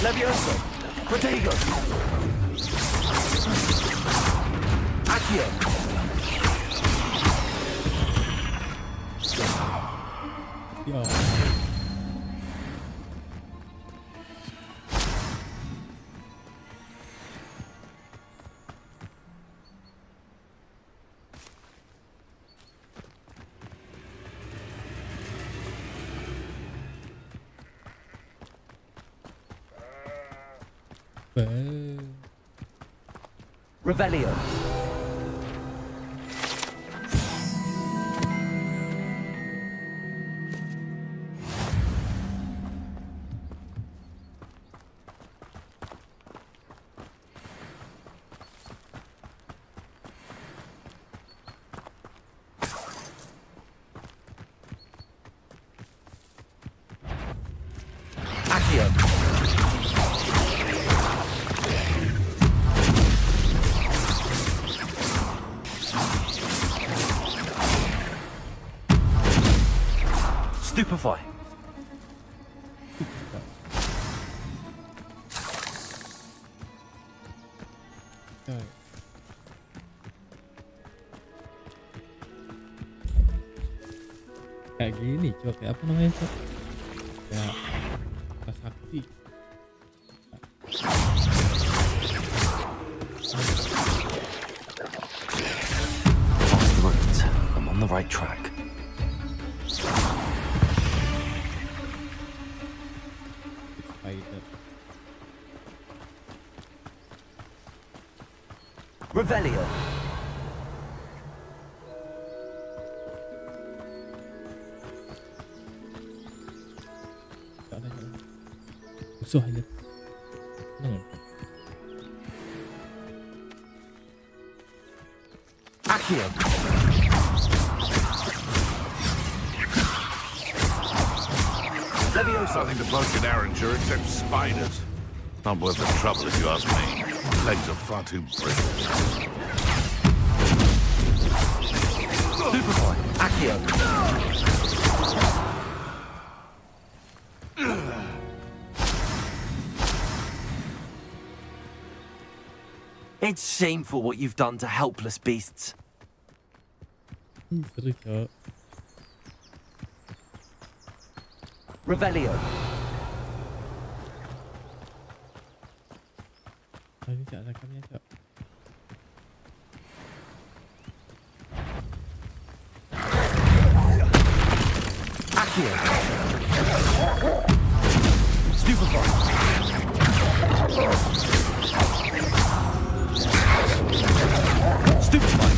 Levioso. Protego. Accio. Yo. Revelio. Stupefy. Kayak gini cok, kayak apa namanya cok? Kayak sakti. Lost the route. I'm on the right track. Revelio. Musuh aja. Accio. Levioso. Nothing to bug in Arranger except spiders. Not worth the trouble if you ask me. Legs are far too brittle. Superboy, Accio. It's shameful what you've done to helpless beasts. Seru, Cok. Revelio. Ini Cok, rakamnya, Cok. Accio. Stupefy. Stupefy.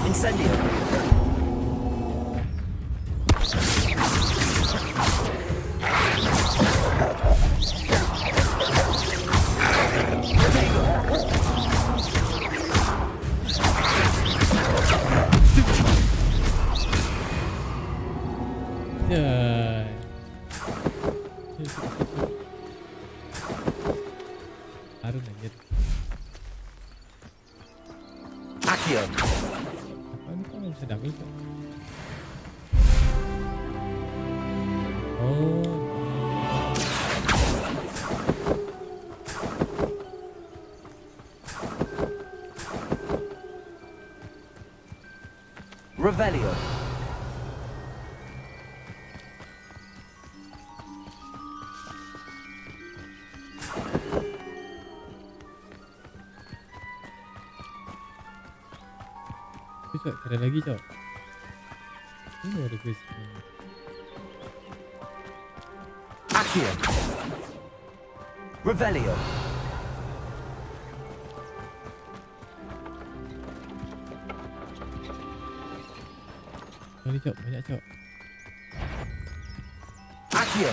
Incendio. Jai. Harum anjir. Accio. Apa ini kok nggak bisa double, Cok? Oh. Revelio. Cok, ada lagi, Cok. Ini ada quest ini. Accio. Revelio. Ini, Cok, banyak, Cok. Accio.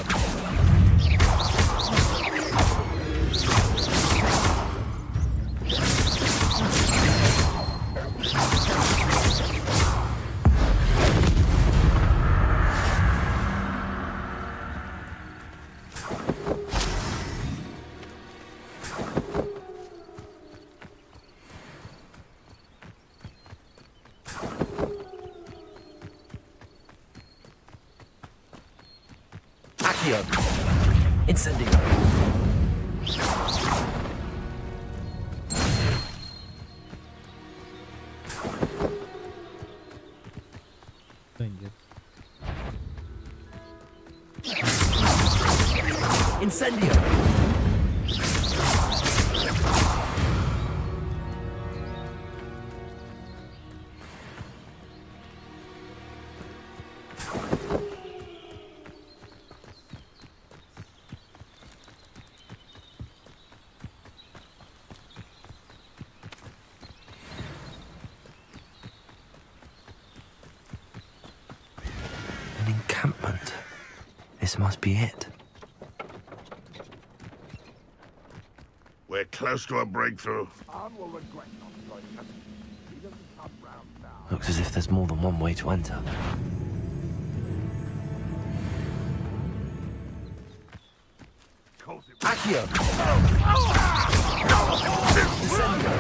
Accio. Incendio. Anjir. Incendio. An encampment. This must be it. We're close to a breakthrough. Looks as if there's more than one way to enter. Accio. Incendio.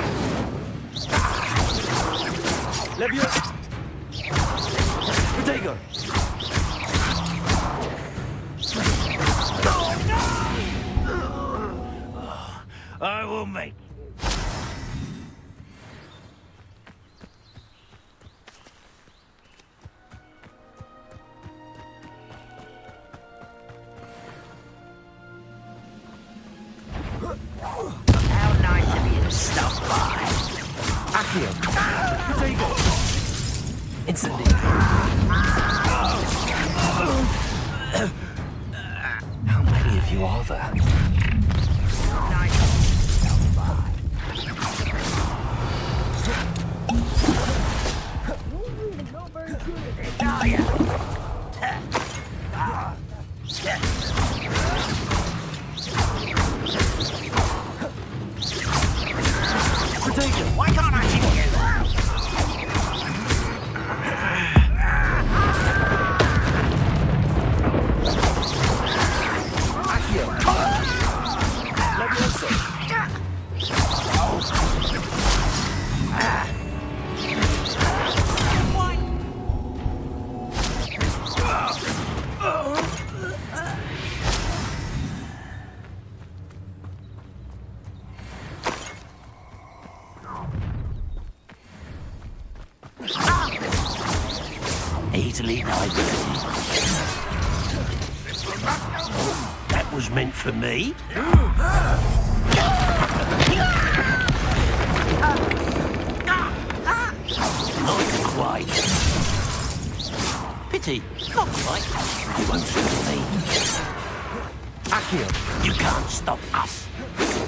Levio. Protego. I will make. How nice of you to stop by. Accio. Protego. Incendio. How many of you are there? Why can't I hit you? Levioso! Easily diverted. That was meant for me. Not quite. Pity, not quite. You won't stop me. Accio! You can't stop us.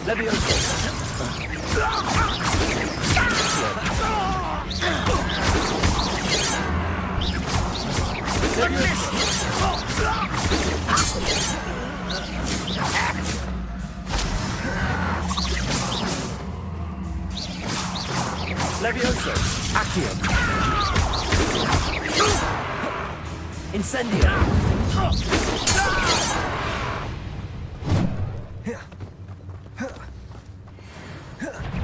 Levioso! Levioso! Accio! Incendio!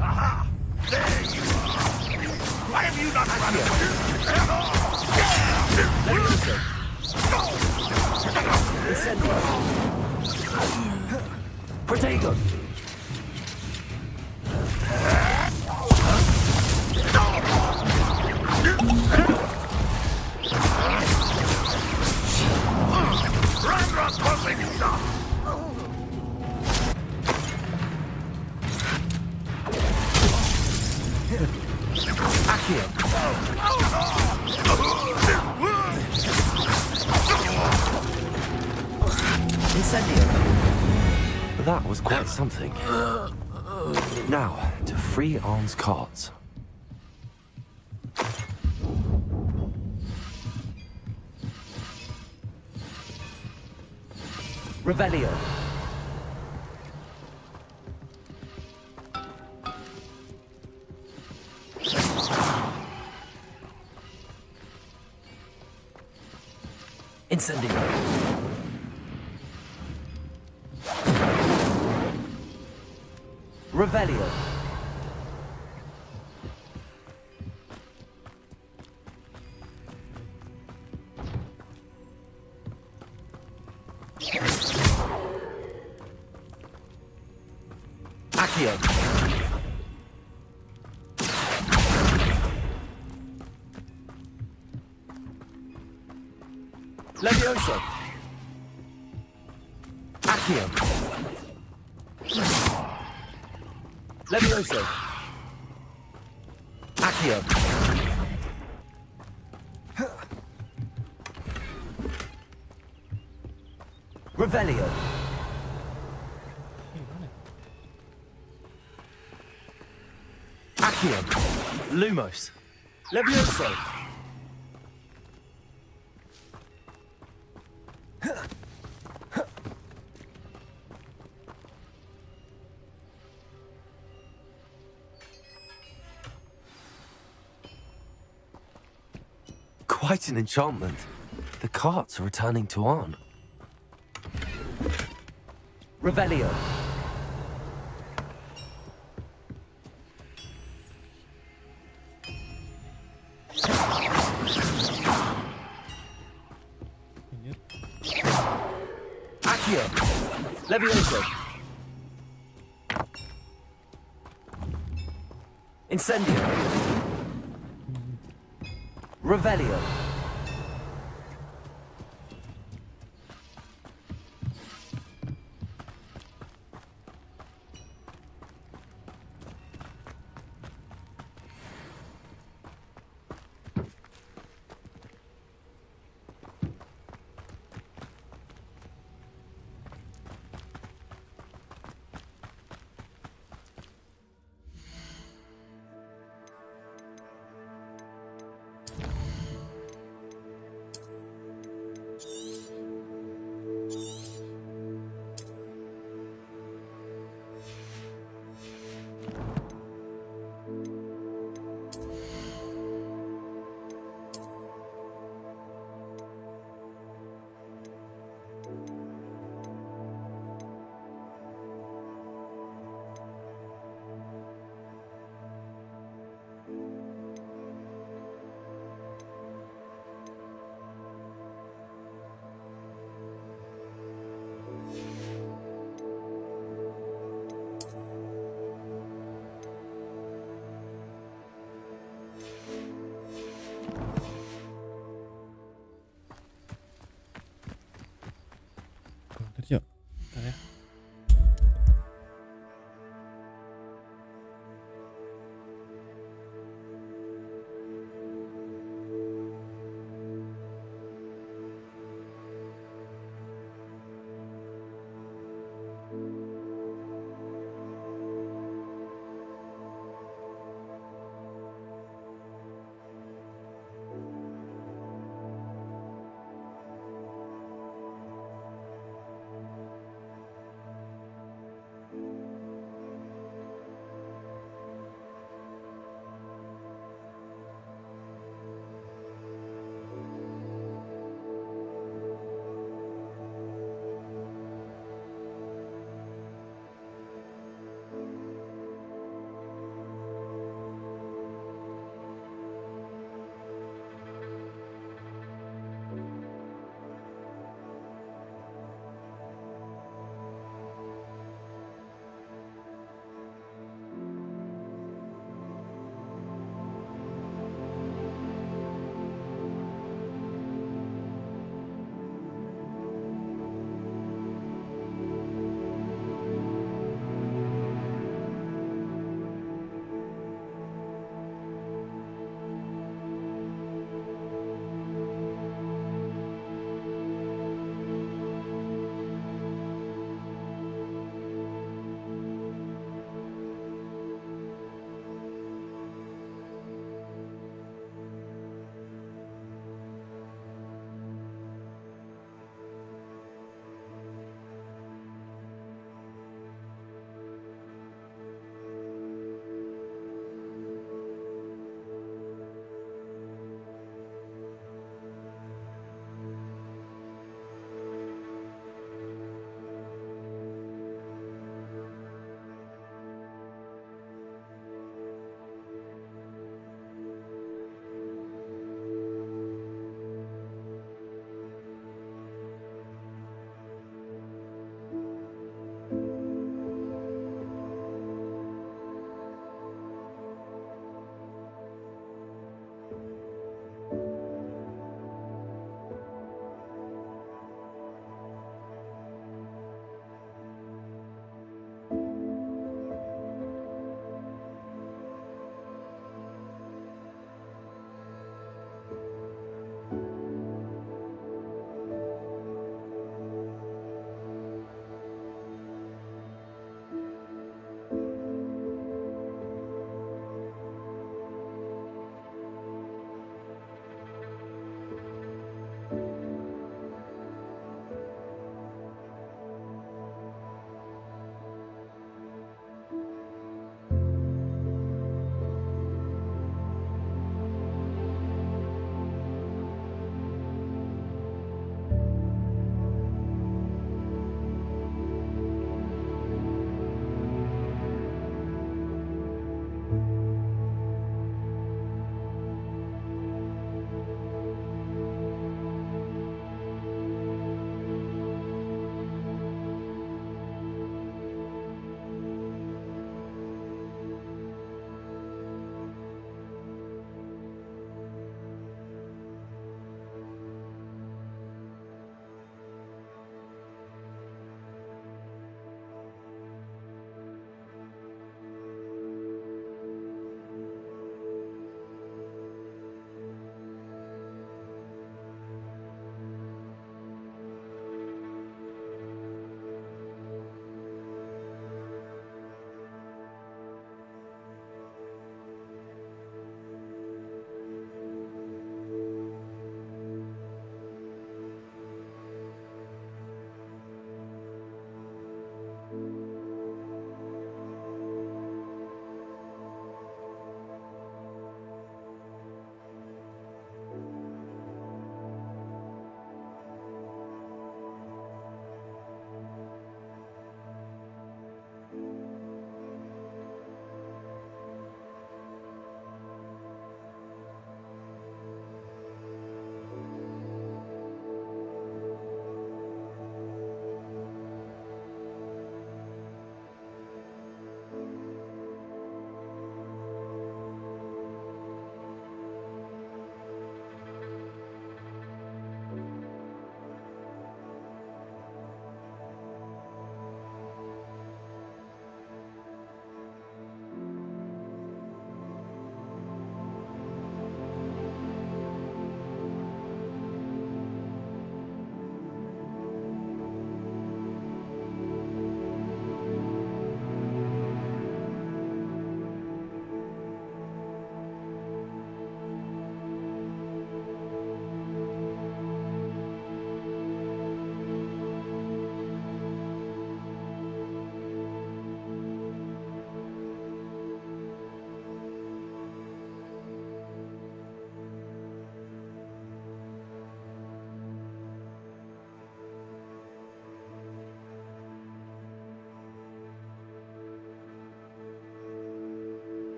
Aha! There you are! Why have you not run away? Levioso! Incendio! Protego! Run, perfect stuff! Accio! Incendio! That was quite something. Now, to free Arn's carts. Revelio! Incendio! Revelio! Accio! Levioso! Accio! Levioso! Accio! Revelio! Accio! Lumos! Levioso! Quite an enchantment. The carts are returning to Arn. Revelio! Accio! Levioso! Incendio! Revelio!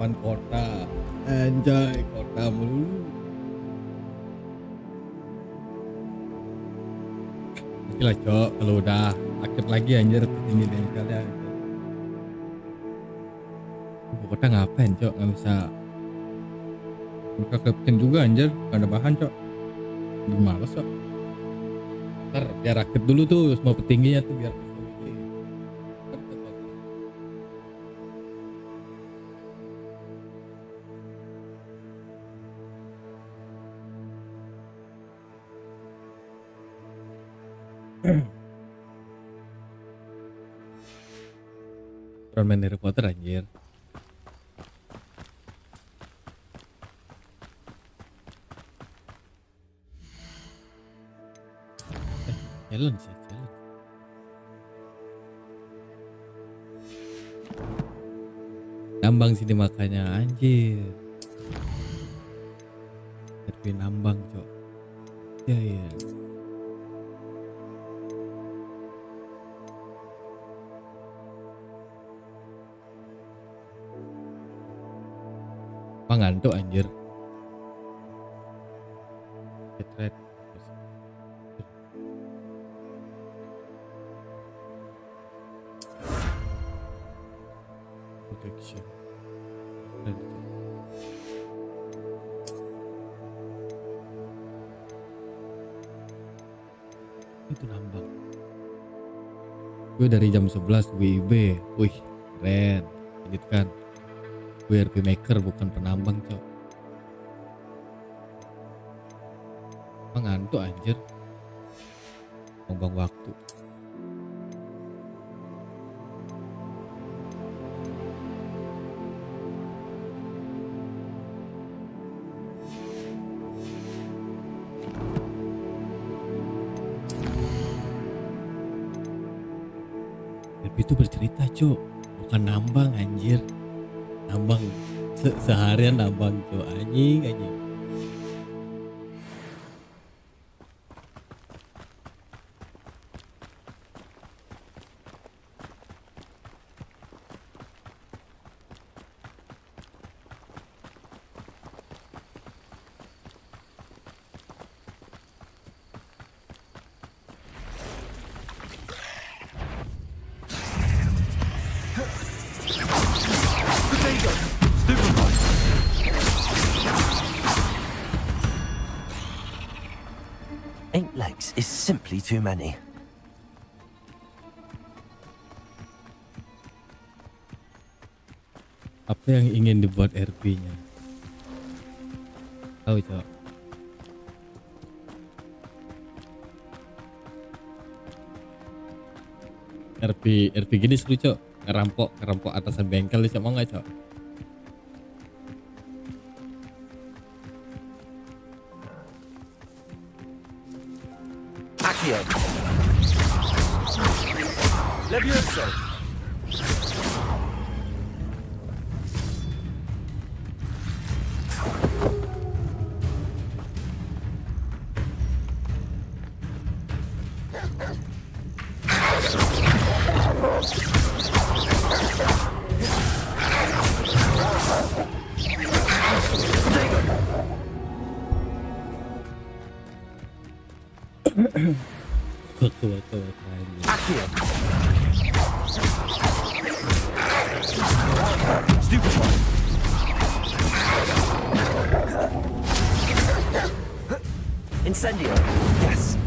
depan kota. Anjay, kota mulu. Oke lah cok, kalau udah aktif lagi anjir ini dan kalian. Kota ngapain cok, nggak bisa buka captain juga anjir, gak ada bahan cok. Gimana cok? Ntar biar aktif dulu tuh semua petingginya tuh biar main Harry Potter anjir. Challenge ya, challenge. Nambang sini makanya anjir. Tapi nambang cok. Ya ya. Ngantuk anjir. Ketret. Protection. Itu nambang. Gue dari jam 11 WIB. Wih, keren. Lanjutkan. Gue RP maker bukan penambang cok. Ngantuk anjir. Buang waktu. RP itu bercerita cok, bukan nambang anjir. Nambang seharian nambang tuh anjing. Is simply too many. Apa yang ingin dibuat RP-nya? Tahu cok. RP gini seru cok. Ngerampok atasan bengkel cok, mau nggak cok? Levioso. Incendio. Yes.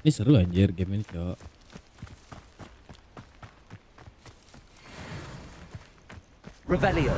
Ini seru anjir game ini cok. Revelio.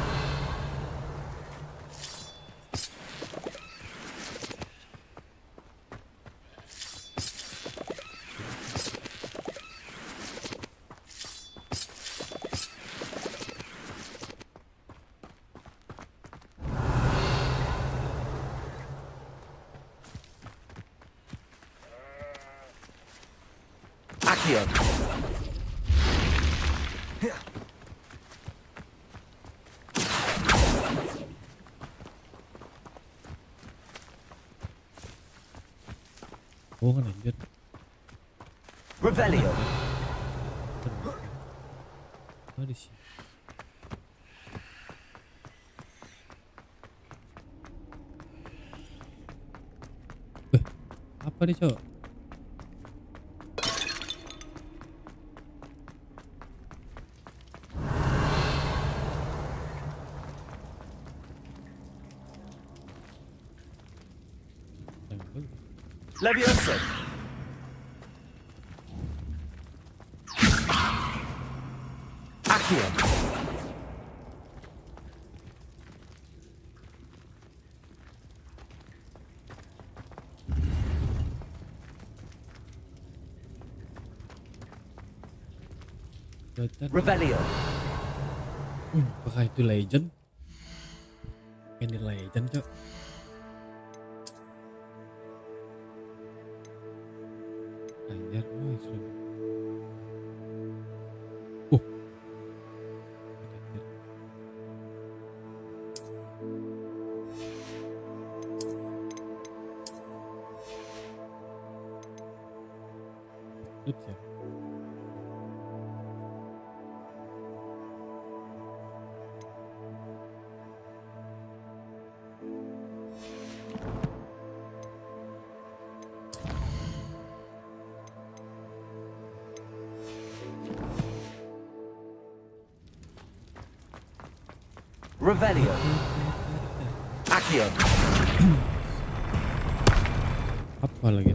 Oh kan anjir. Revelio. What is it? Apa nih, Cok? Levioso. Accio. Revelio. Apakah itu legend? Ini legend, Cok. Anjir, seru. Oops, ya. Revelio. Accio. Apa lagi?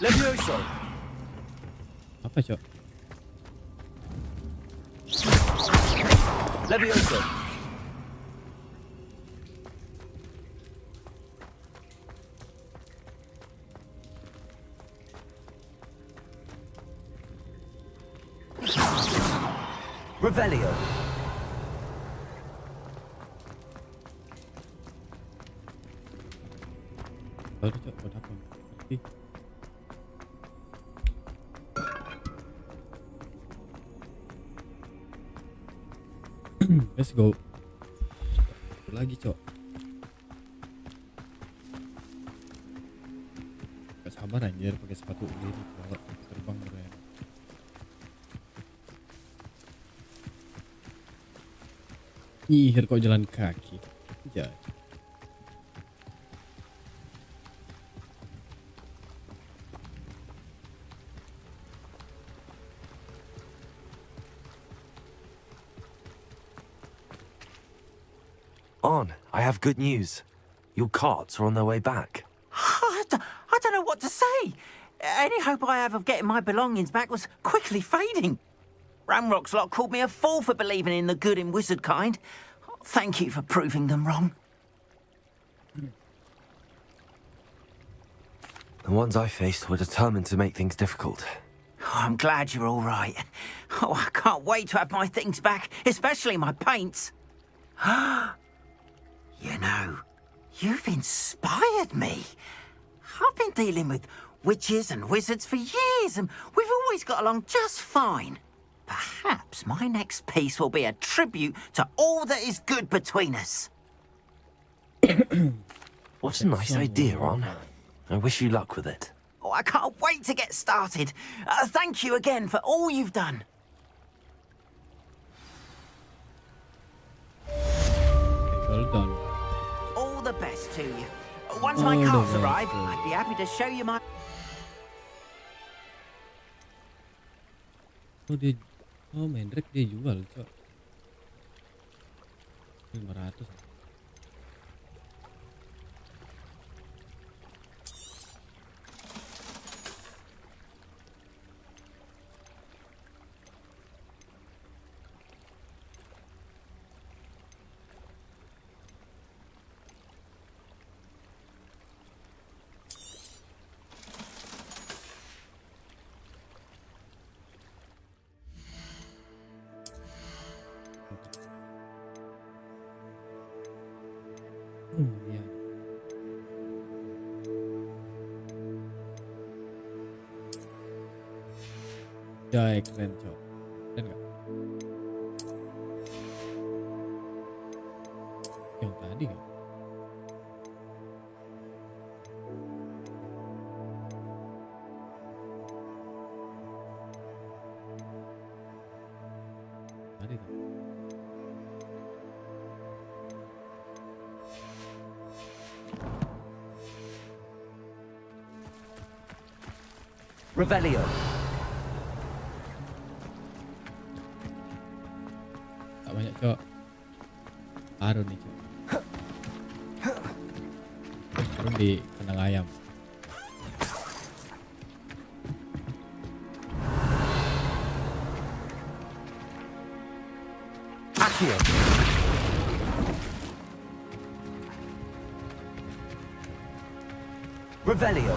Levioso. Apa, Cok? Levioso. Revelio. Baru, Cok, buat apa? Ngerti. Let's go. Lagi, Cok. Gak sabar anjir pakai sepatu ini kalau terbang keren. Sihir kok jalan kaki. Ya. On, I have good news. Your carts are on their way back. I don't know what to say. Any hope I have of getting my belongings back was quickly fading. Ramrock's lot called me a fool for believing in the good in wizard kind. Thank you for proving them wrong. The ones I faced were determined to make things difficult. Oh, I'm glad you're all right. Oh, I can't wait to have my things back, especially my paints. You know, you've inspired me. I've been dealing with witches and wizards for years, and we've always got along just fine. Perhaps my next piece will be a tribute to all that is good between us. What a nice idea, Ron. I wish you luck with it. Oh, I can't wait to get started. Thank you again for all you've done. Well done. All the best to you. Once my carts arrive, I'd be happy to show you my... Oh, Mendrek dia jual, Cok. 500. Ya. Ya, keren, Cok. Keren nggak? Yang tadi nggak? Revelio. Tak banyak cok. Baru nih cok. Baru di kandang ayam. Accio. Revelio.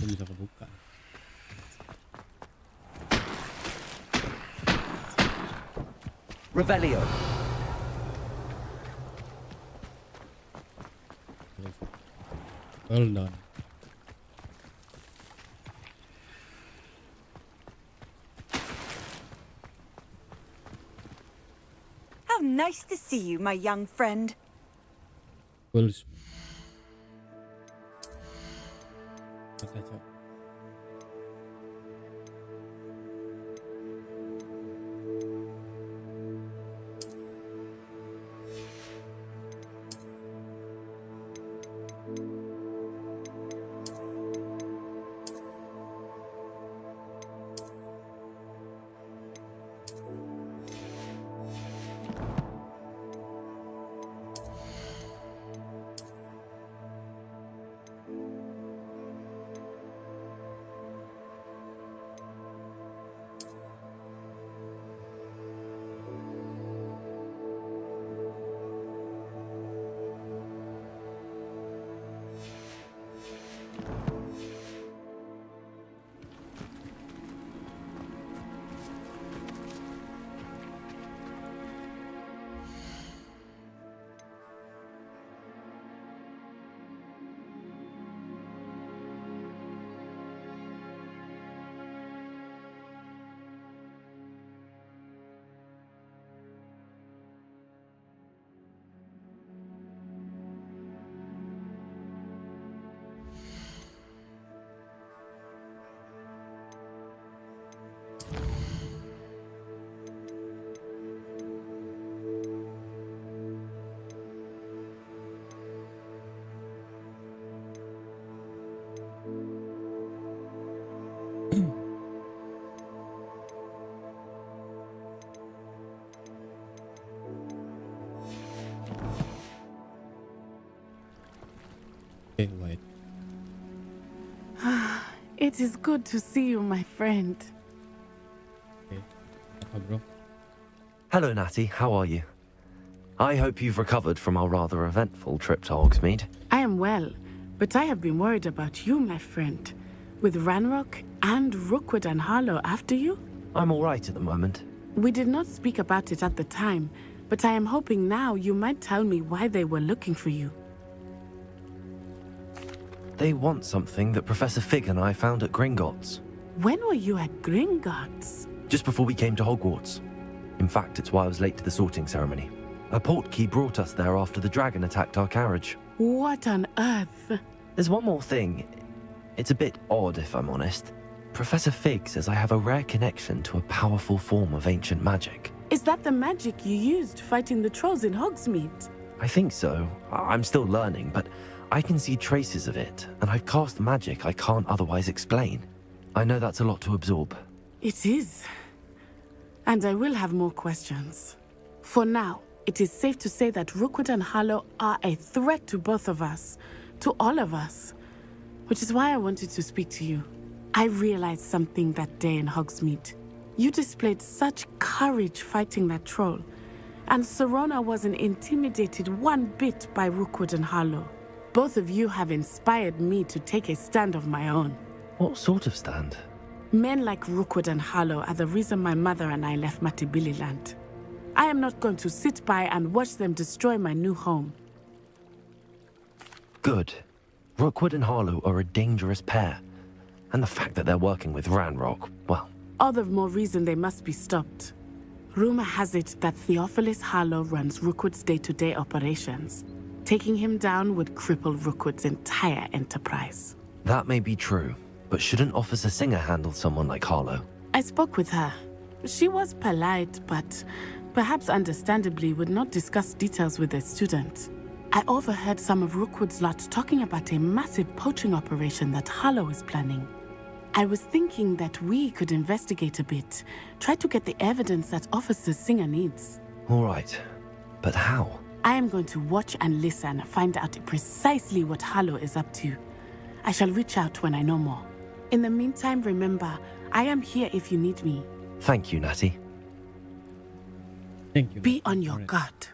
Aku bisa kebuka. Revelio. Well done. How nice to see you, my young friend. Well. Okay, cok. Okay, wait. It is good to see you, my friend. Okay. Bro. Hello, Natty. How are you? I hope you've recovered from our rather eventful trip to Hogsmeade. I am well, but I have been worried about you, my friend. With Ranrock and Rookwood and Harlow after you? I'm all right at the moment. We did not speak about it at the time, but I am hoping now you might tell me why they were looking for you. They want something that Professor Fig and I found at Gringotts. When were you at Gringotts? Just before we came to Hogwarts. In fact, it's why I was late to the sorting ceremony. A portkey brought us there after the dragon attacked our carriage. What on earth? There's one more thing. It's a bit odd, if I'm honest. Professor Fig says I have a rare connection to a powerful form of ancient magic. Is that the magic you used fighting the trolls in Hogsmeade? I think so. I'm still learning, but I can see traces of it, and I've cast magic I can't otherwise explain. I know that's a lot to absorb. It is. And I will have more questions. For now, it is safe to say that Rookwood and Harlow are a threat to both of us, to all of us. Which is why I wanted to speak to you. I realized something that day in Hogsmeade. You displayed such courage fighting that troll, and Serona wasn't intimidated one bit by Rookwood and Harlow. Both of you have inspired me to take a stand of my own. What sort of stand? Men like Rookwood and Harlow are the reason my mother and I left Matabeleland. I am not going to sit by and watch them destroy my new home. Good. Rookwood and Harlow are a dangerous pair. And the fact that they're working with Ranrock, well... All the more reason they must be stopped. Rumor has it that Theophilus Harlow runs Rookwood's day-to-day operations. Taking him down would cripple Rookwood's entire enterprise. That may be true, but shouldn't Officer Singer handle someone like Harlow? I spoke with her. She was polite, but perhaps understandably would not discuss details with a student. I overheard some of Rookwood's lot talking about a massive poaching operation that Harlow is planning. I was thinking that we could investigate a bit, try to get the evidence that Officer Singer needs. All right, but how? I am going to watch and listen, find out precisely what Harlow is up to. I shall reach out when I know more. In the meantime, remember, I am here if you need me. Thank you, Natty. Thank you. Be on your guard.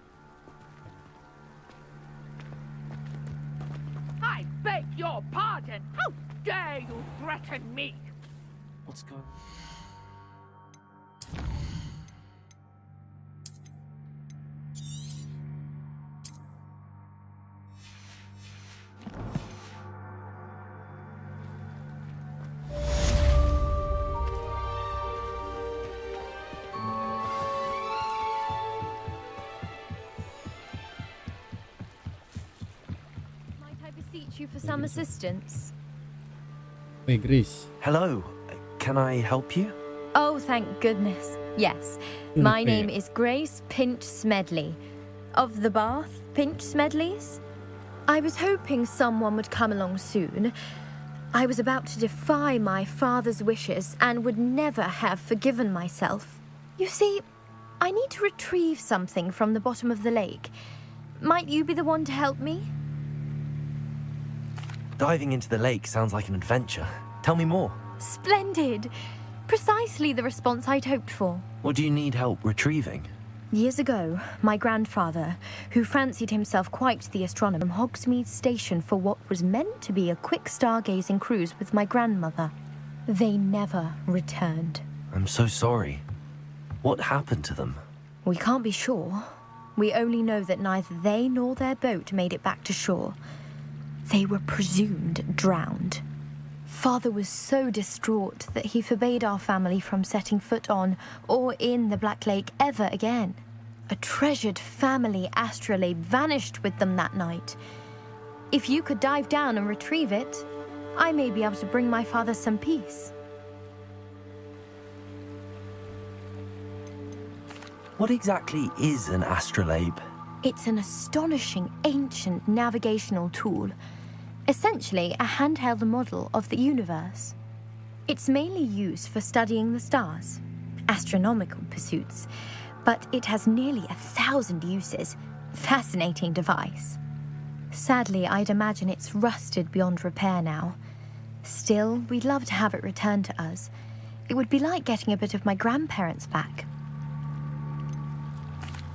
I beg your pardon. How dare you threaten me? What's going on? You for some assistance? Hey, Grace. Hello. Can I help you? Oh, thank goodness. Yes. My name is Grace Pinch Smedley. Of the Bath Pinch Smedleys? I was hoping someone would come along soon. I was about to defy my father's wishes and would never have forgiven myself. You see, I need to retrieve something from the bottom of the lake. Might you be the one to help me? Diving into the lake sounds like an adventure. Tell me more. Splendid! Precisely the response I'd hoped for. What do you need help retrieving? Years ago, my grandfather, who fancied himself quite the astronomer, from Hogsmeade Station for what was meant to be a quick stargazing cruise with my grandmother. They never returned. I'm so sorry. What happened to them? We can't be sure. We only know that neither they nor their boat made it back to shore. They were presumed drowned. Father was so distraught that he forbade our family from setting foot on or in the Black Lake ever again. A treasured family astrolabe vanished with them that night. If you could dive down and retrieve it, I may be able to bring my father some peace. What exactly is an astrolabe? It's an astonishing ancient navigational tool. Essentially a handheld model of the universe. It's mainly used for studying the stars, astronomical pursuits, but it has nearly 1,000 uses. Fascinating device. Sadly, I'd imagine it's rusted beyond repair now. Still, we'd love to have it returned to us. It would be like getting a bit of my grandparents back.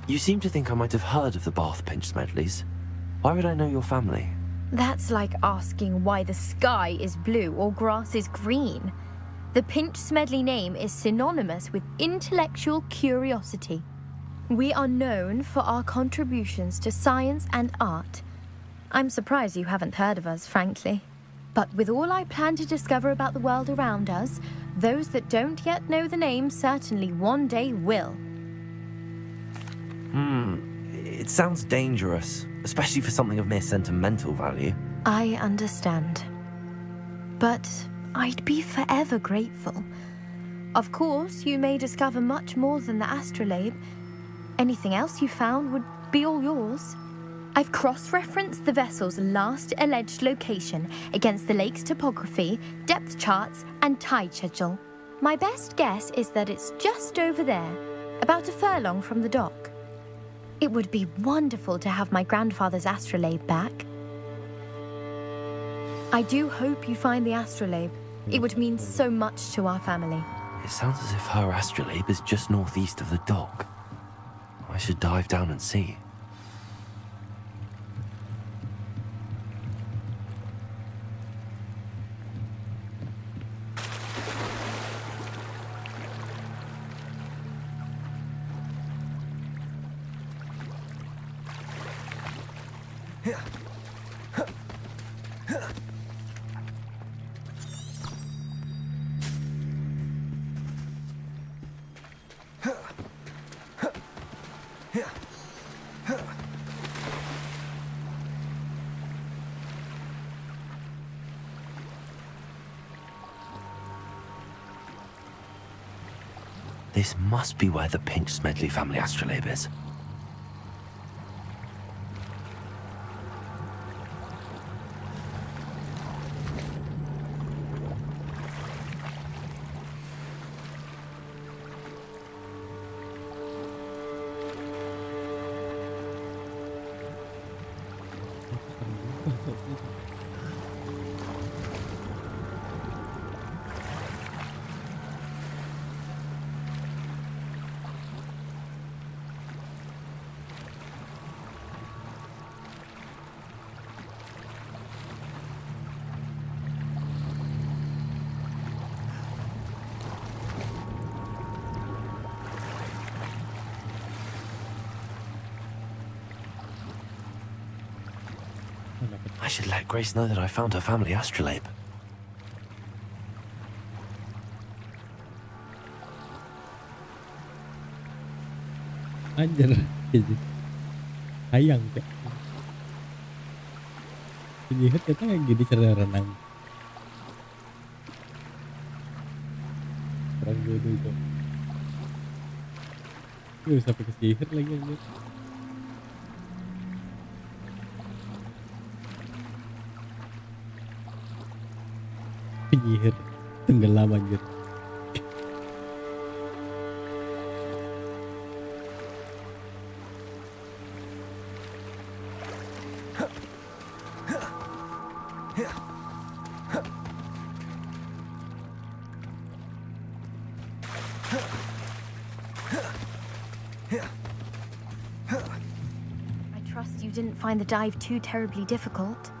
You seem to think I might have heard of the Bath Pinch Smedleys. Why would I know your family? That's like asking why the sky is blue or grass is green. The Pinch Smedley name is synonymous with intellectual curiosity. We are known for our contributions to science and art. I'm surprised you haven't heard of us, frankly. But with all I plan to discover about the world around us, those that don't yet know the name certainly one day will. It sounds dangerous, especially for something of mere sentimental value. I understand. But I'd be forever grateful. Of course, you may discover much more than the astrolabe. Anything else you found would be all yours. I've cross-referenced the vessel's last alleged location against the lake's topography, depth charts, and tide schedule. My best guess is that it's just over there, about a furlong from the dock. It would be wonderful to have my grandfather's astrolabe back. I do hope you find the astrolabe. It would mean so much to our family. It sounds as if her astrolabe is just northeast of the dock. I should dive down and see. This must be where the Pinch Smedley family astrolabe is. I should let Grace know that I found her family astrolabe. Anjir. Sayang Cok. Penyihir kita kayak gini cara renang. Orang bodoh itu. Gak usah pakai sihir lagi anjir. Penyihir tenggelam anjir. I trust you didn't find the dive too terribly difficult.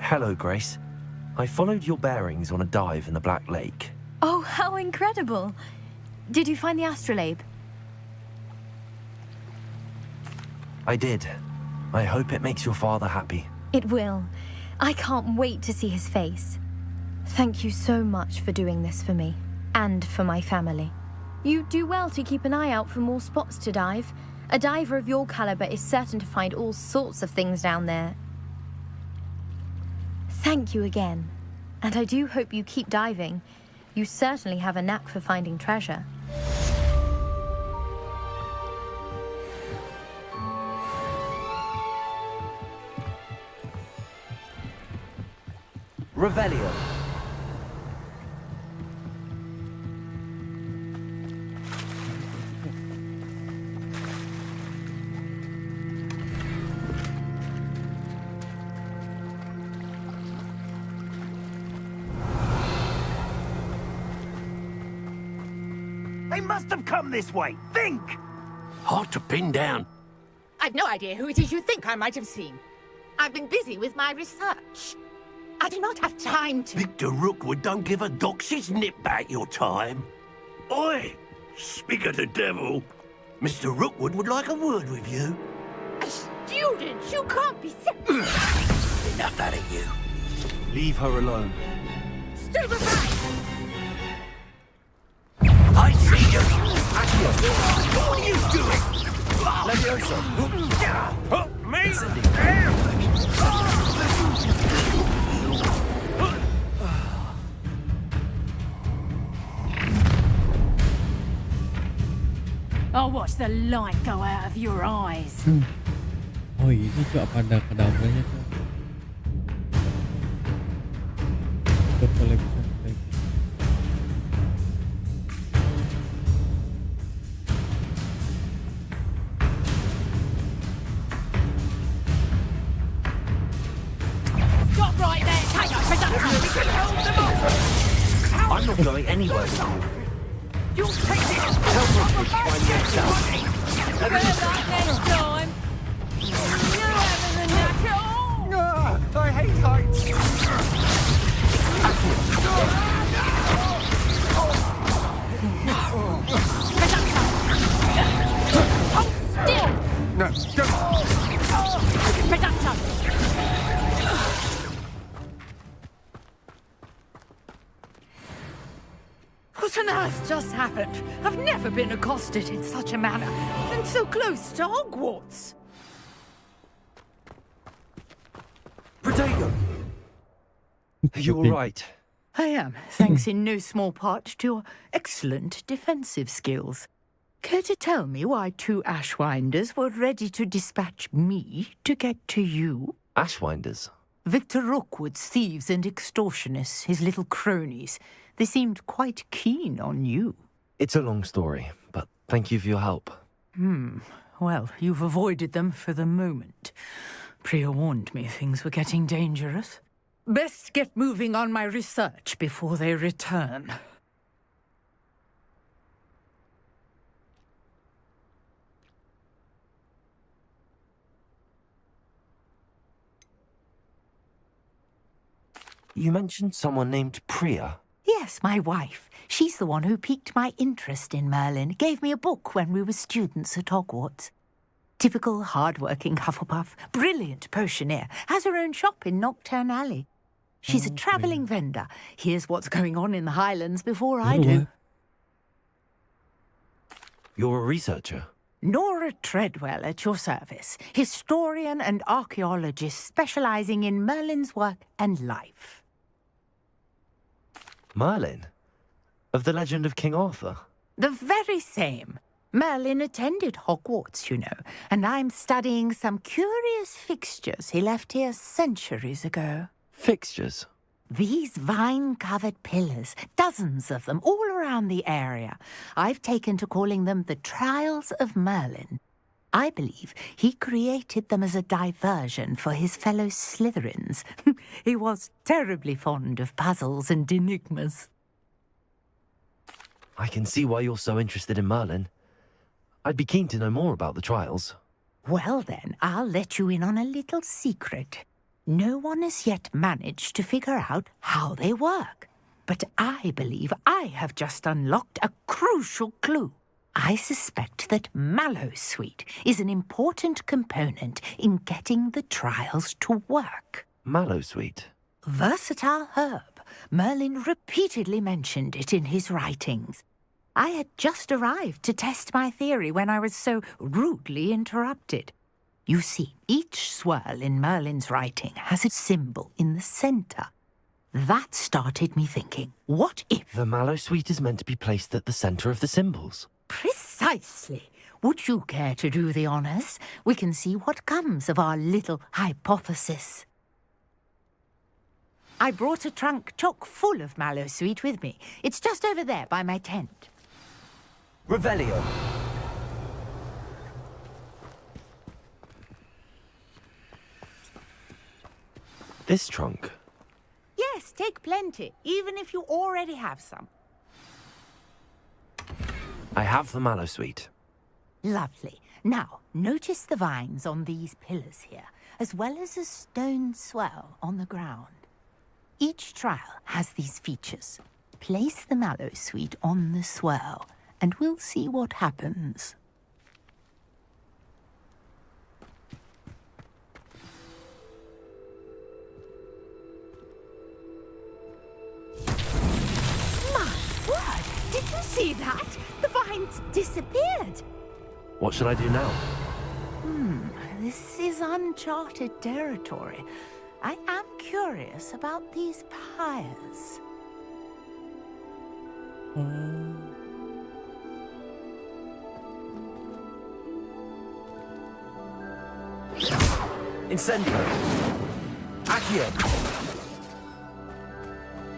Hello, Grace. I followed your bearings on a dive in the Black Lake. Oh, how incredible! Did you find the astrolabe? I did. I hope it makes your father happy. It will. I can't wait to see his face. Thank you so much for doing this for me, and for my family. You do well to keep an eye out for more spots to dive. A diver of your caliber is certain to find all sorts of things down there. Thank you again. And I do hope you keep diving. You certainly have a knack for finding treasure. Revelio. They must have come this way. Think! Hard to pin down. I've no idea who it is you think I might have seen. I've been busy with my research. I do not have time to... Victor Rookwood don't give a doxy's nip back your time. Oi! Speak of the devil. Mr. Rookwood would like a word with you. A student? You can't be... Enough out of you. Leave her alone. Stand aside! I see you! What are you doing? Levioso. Me? I'll watch the light go out of your eyes. Oh ini Cok pada kedalamnya Cok. Collection. Stop right there! Take up production! We can hold them off! I'm not going anywhere with you. You'll take it! Tell Rookwood to find me yourself. Better luck next time! You're having the knack at all! I hate heights. Hold still! No, don't. Production! What on earth just happened? I've never been accosted in such a manner, and so close to Hogwarts. Protego. Are you all right? I am, thanks in no small part to your excellent defensive skills. Care to tell me why 2 Ashwinders were ready to dispatch me to get to you? Ashwinders? Victor Rookwood's thieves and extortionists, his little cronies. They seemed quite keen on you. It's a long story, but thank you for your help. Well, you've avoided them for the moment. Priya warned me things were getting dangerous. Best get moving on my research before they return. You mentioned someone named Priya. Yes, my wife. She's the one who piqued my interest in Merlin. Gave me a book when we were students at Hogwarts. Typical hard-working Hufflepuff, brilliant potioneer, has her own shop in Knockturn Alley. She's a travelling vendor. Here's what's going on in the Highlands before I do. You're a researcher? Nora Treadwell at your service, historian and archaeologist specialising in Merlin's work and life. Merlin? Of the legend of King Arthur? The very same. Merlin attended Hogwarts, you know, and I'm studying some curious fixtures he left here centuries ago. Fixtures? These vine-covered pillars, dozens of them, all around the area. I've taken to calling them the Trials of Merlin. I believe he created them as a diversion for his fellow Slytherins. He was terribly fond of puzzles and enigmas. I can see why you're so interested in Merlin. I'd be keen to know more about the trials. Well then, I'll let you in on a little secret. No one has yet managed to figure out how they work. But I believe I have just unlocked a crucial clue. I suspect that Mallowsweet is an important component in getting the trials to work. Mallowsweet? Versatile herb. Merlin repeatedly mentioned it in his writings. I had just arrived to test my theory when I was so rudely interrupted. You see, each swirl in Merlin's writing has a symbol in the centre. That started me thinking, what if... The Mallowsweet is meant to be placed at the centre of the symbols. Precisely. Would you care to do the honours? We can see what comes of our little hypothesis. I brought a trunk chock full of Mallowsweet with me. It's just over there by my tent. Revelio. This trunk? Yes, take plenty, even if you already have some. I have the Mallowsweet. Lovely. Now, notice the vines on these pillars here, as well as a stone swell on the ground. Each trial has these features. Place the Mallowsweet on the swell, and we'll see what happens. My word! Did you see that? The vines disappeared. What should I do now? This is uncharted territory. I am curious about these pyres. Incendio! Accio!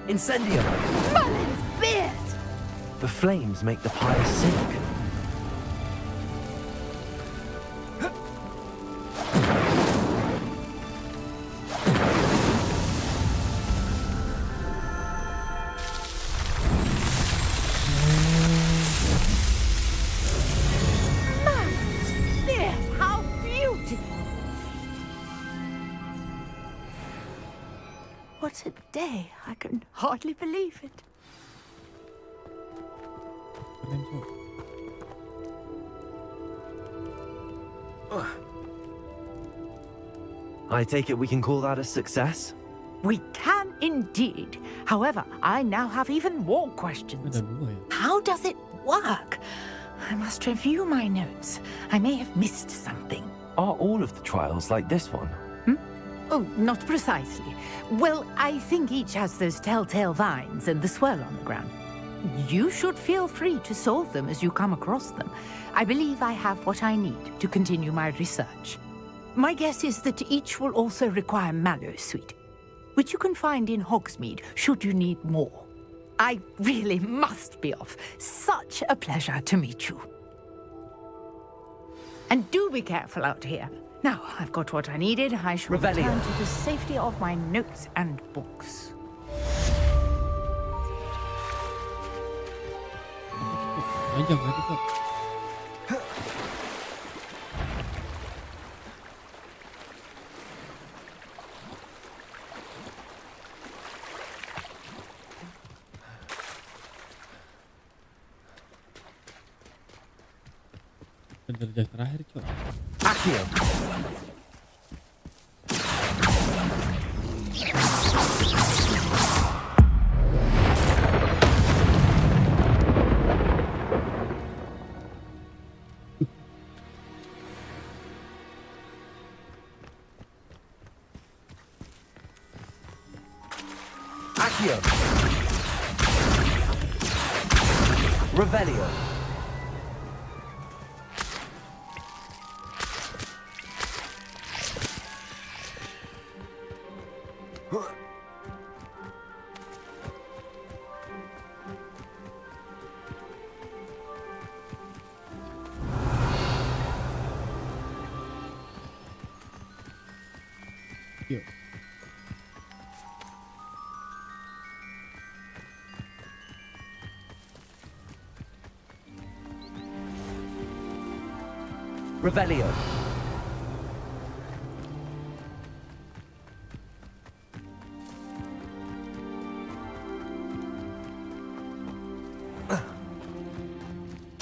Incendio! Merlin's beard! The flames make the pyre sink. What a day. I can hardly believe it. I take it we can call that a success? We can indeed. However, I now have even more questions. How does it work? I must review my notes. I may have missed something. Are all of the trials like this one? Oh, not precisely. Well, I think each has those telltale vines and the swirl on the ground. You should feel free to solve them as you come across them. I believe I have what I need to continue my research. My guess is that each will also require mallow sweet, which you can find in Hogsmeade should you need more. I really must be off. Such a pleasure to meet you. And do be careful out here. Now, I've got what I needed. I shall return to the safety of my notes and books. Penjajah terakhir, Cok. Accio. Accio. Revelio. Revelio.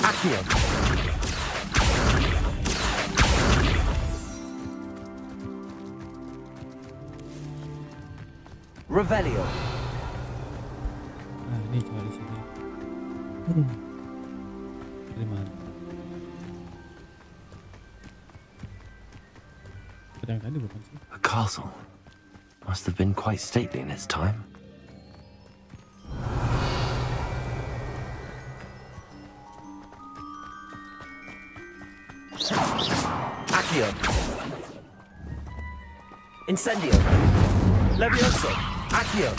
Accio. Revelio. Nah, ini coba di sini. Terima. A castle. Must have been quite stately in its time. Accio. Incendio. Levioso. Accio.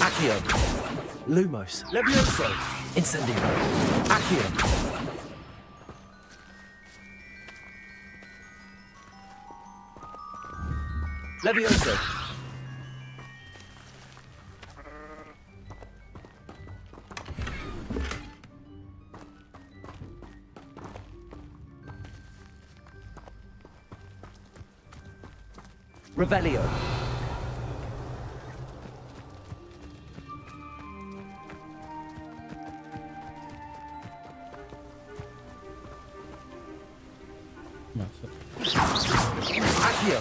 Accio. Lumos. Levioso. Incendio. Accio. Levioso. Revelio. Masuk. Accio.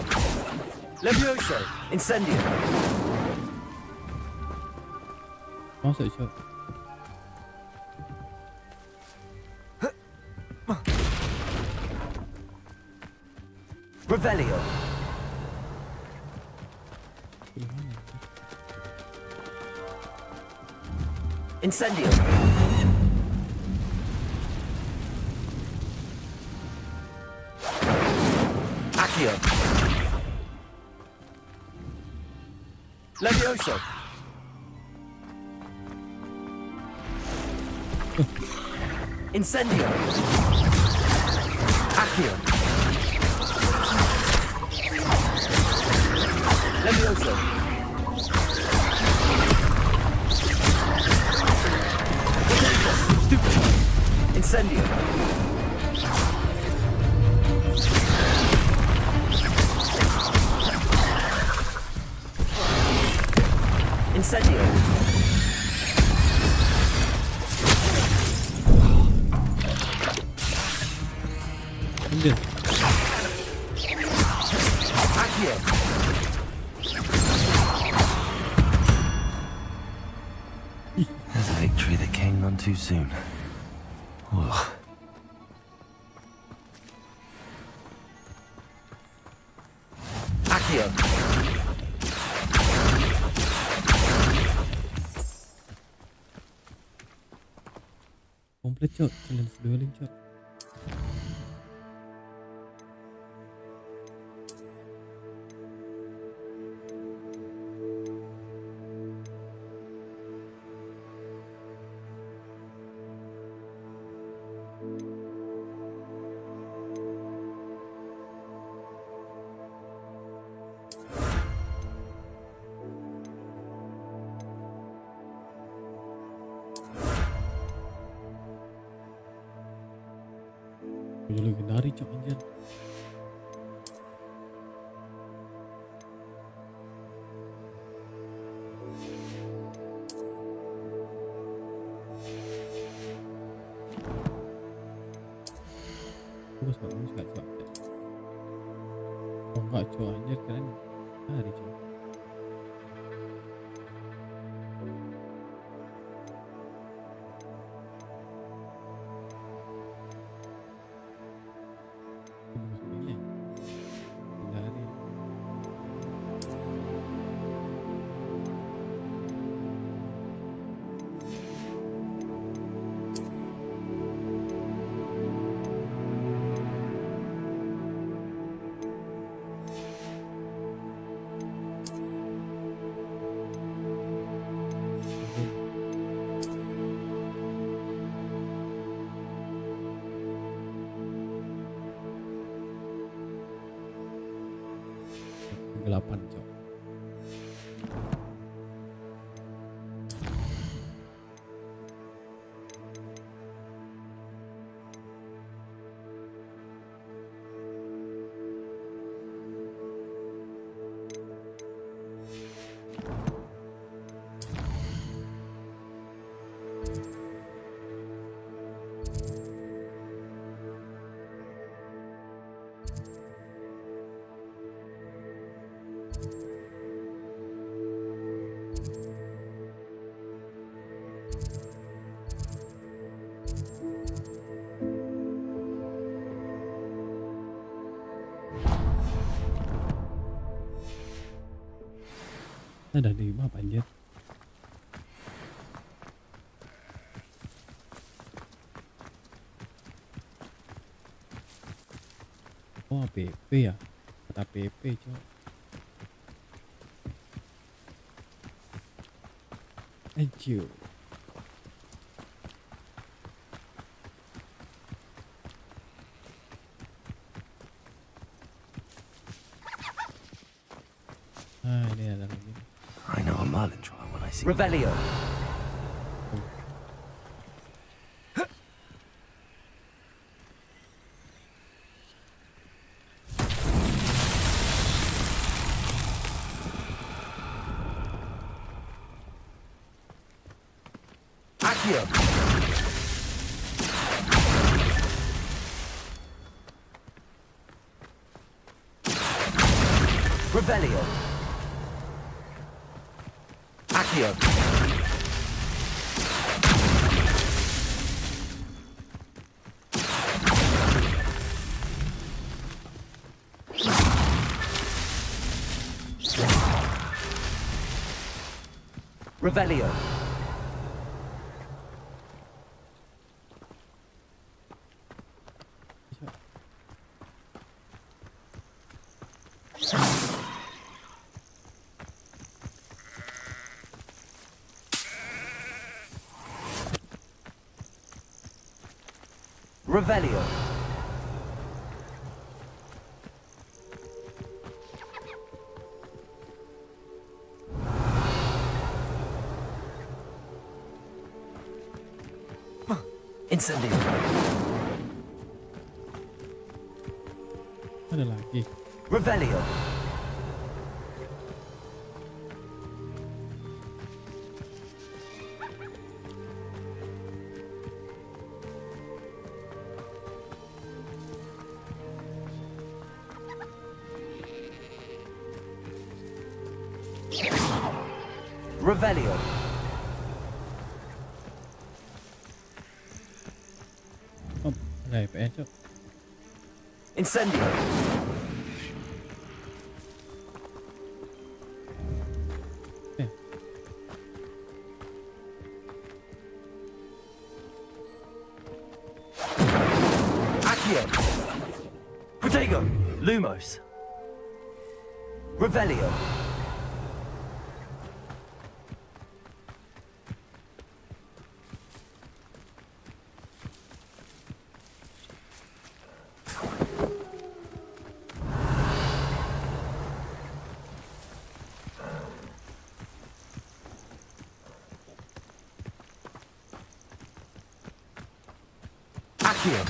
Levioso. Incendio. Masuk, Cok. Revelio. Incendio. Accio. Levioso. Incendio. Accio. Levioso. Stupid. Incendio. Incendio. Ambil. Accio. There's a victory that came none too soon. Ugh. Accio. Komplit cok, challenge dueling cok. Udah legendari cok anjir. Bagus gak cok? Oh enggak cok anjir, keren dari cok. Kegelapan cok. Ada di map anjir. Oh APP ya, APP cok. Thank you. Ah ini ada lagi. I know a Merlin trial when I see Revelio. Accio. Revelio. Accio. Revelio. Revelio. Incendio. Ada lagi. Revelio. Revelio. Ada EPN, Cok. Incendio. Accio. Protego. Lumos. Revelio. Accio.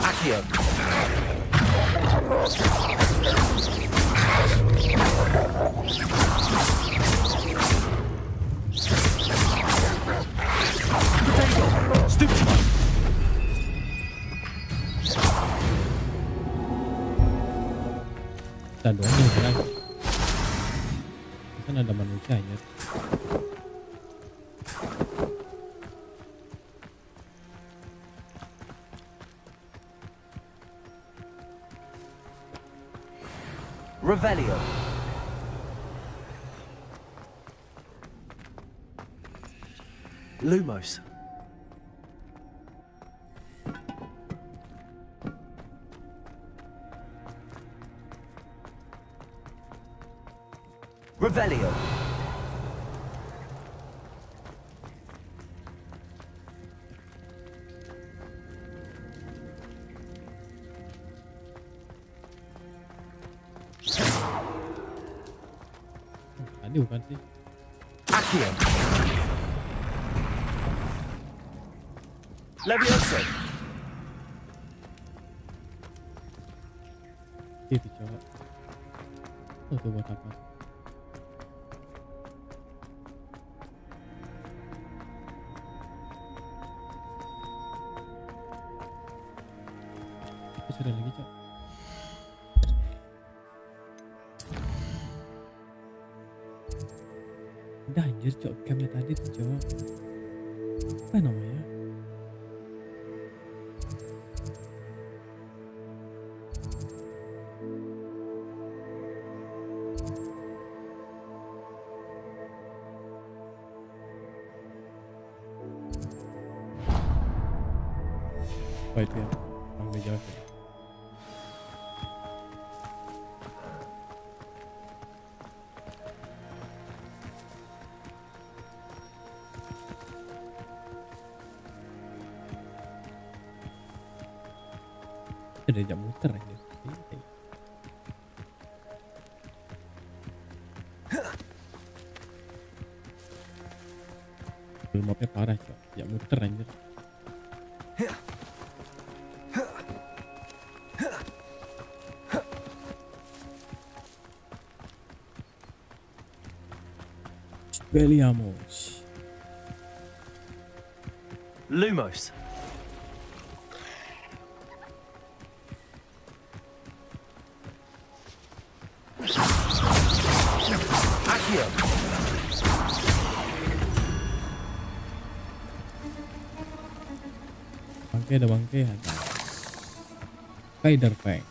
Accio. Potato. Stupid. Kita doang yang serang. Kan ada manusianya. Revelio. Lumos. Revelio. Tadi bukan sih? Accio. Levioso. Itu coba. Oh, tuh buat apa? Terus ada lagi, Cok. Udah anjir, Cok. Camnya tadi tuh, Cok. Apa namanya? Apa itu ya? Orang udah jawab ya? Ada jam muter aja. Mapnya parah, Cok. Jam muter anjir. Speliamos. Lumos. Accio. Bangke ada bangke ada. Spider Fang.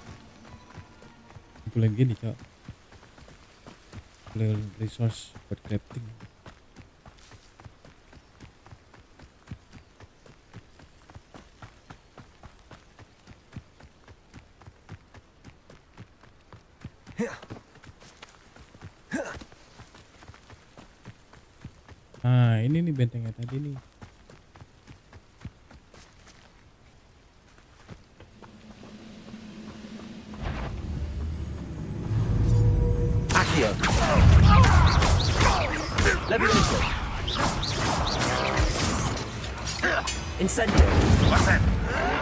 Kumpulin gini, Cok. Kumpulin resource buat crafting. Nah, ini nih bentengnya tadi nih. Accio. Levioso. Incendio. What's that?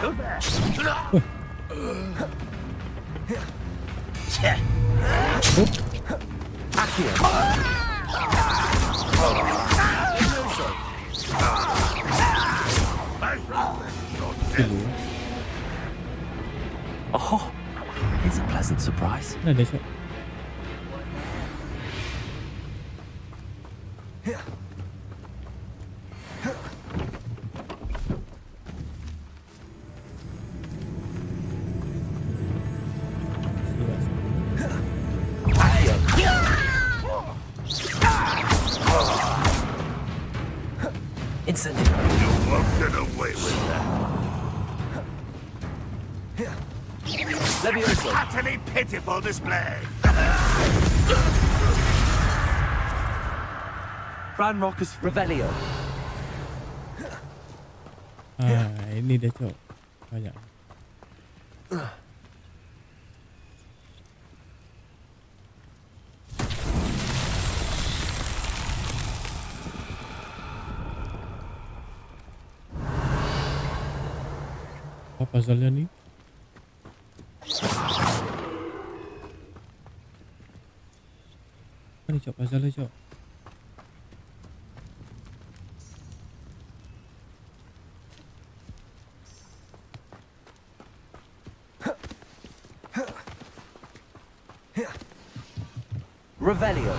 Go there. Accio. Dulu. Oh. It's a pleasant surprise. Nah, deh, Cok. Incendio. You won't get away with that. Levioso. Utterly pitiful display. Ranrock's Revelio. Ini deh, Cok. Banyak. Apa puzzle-nya nih? Apa nih, Cok? Puzzle-nya, Cok? Revelio.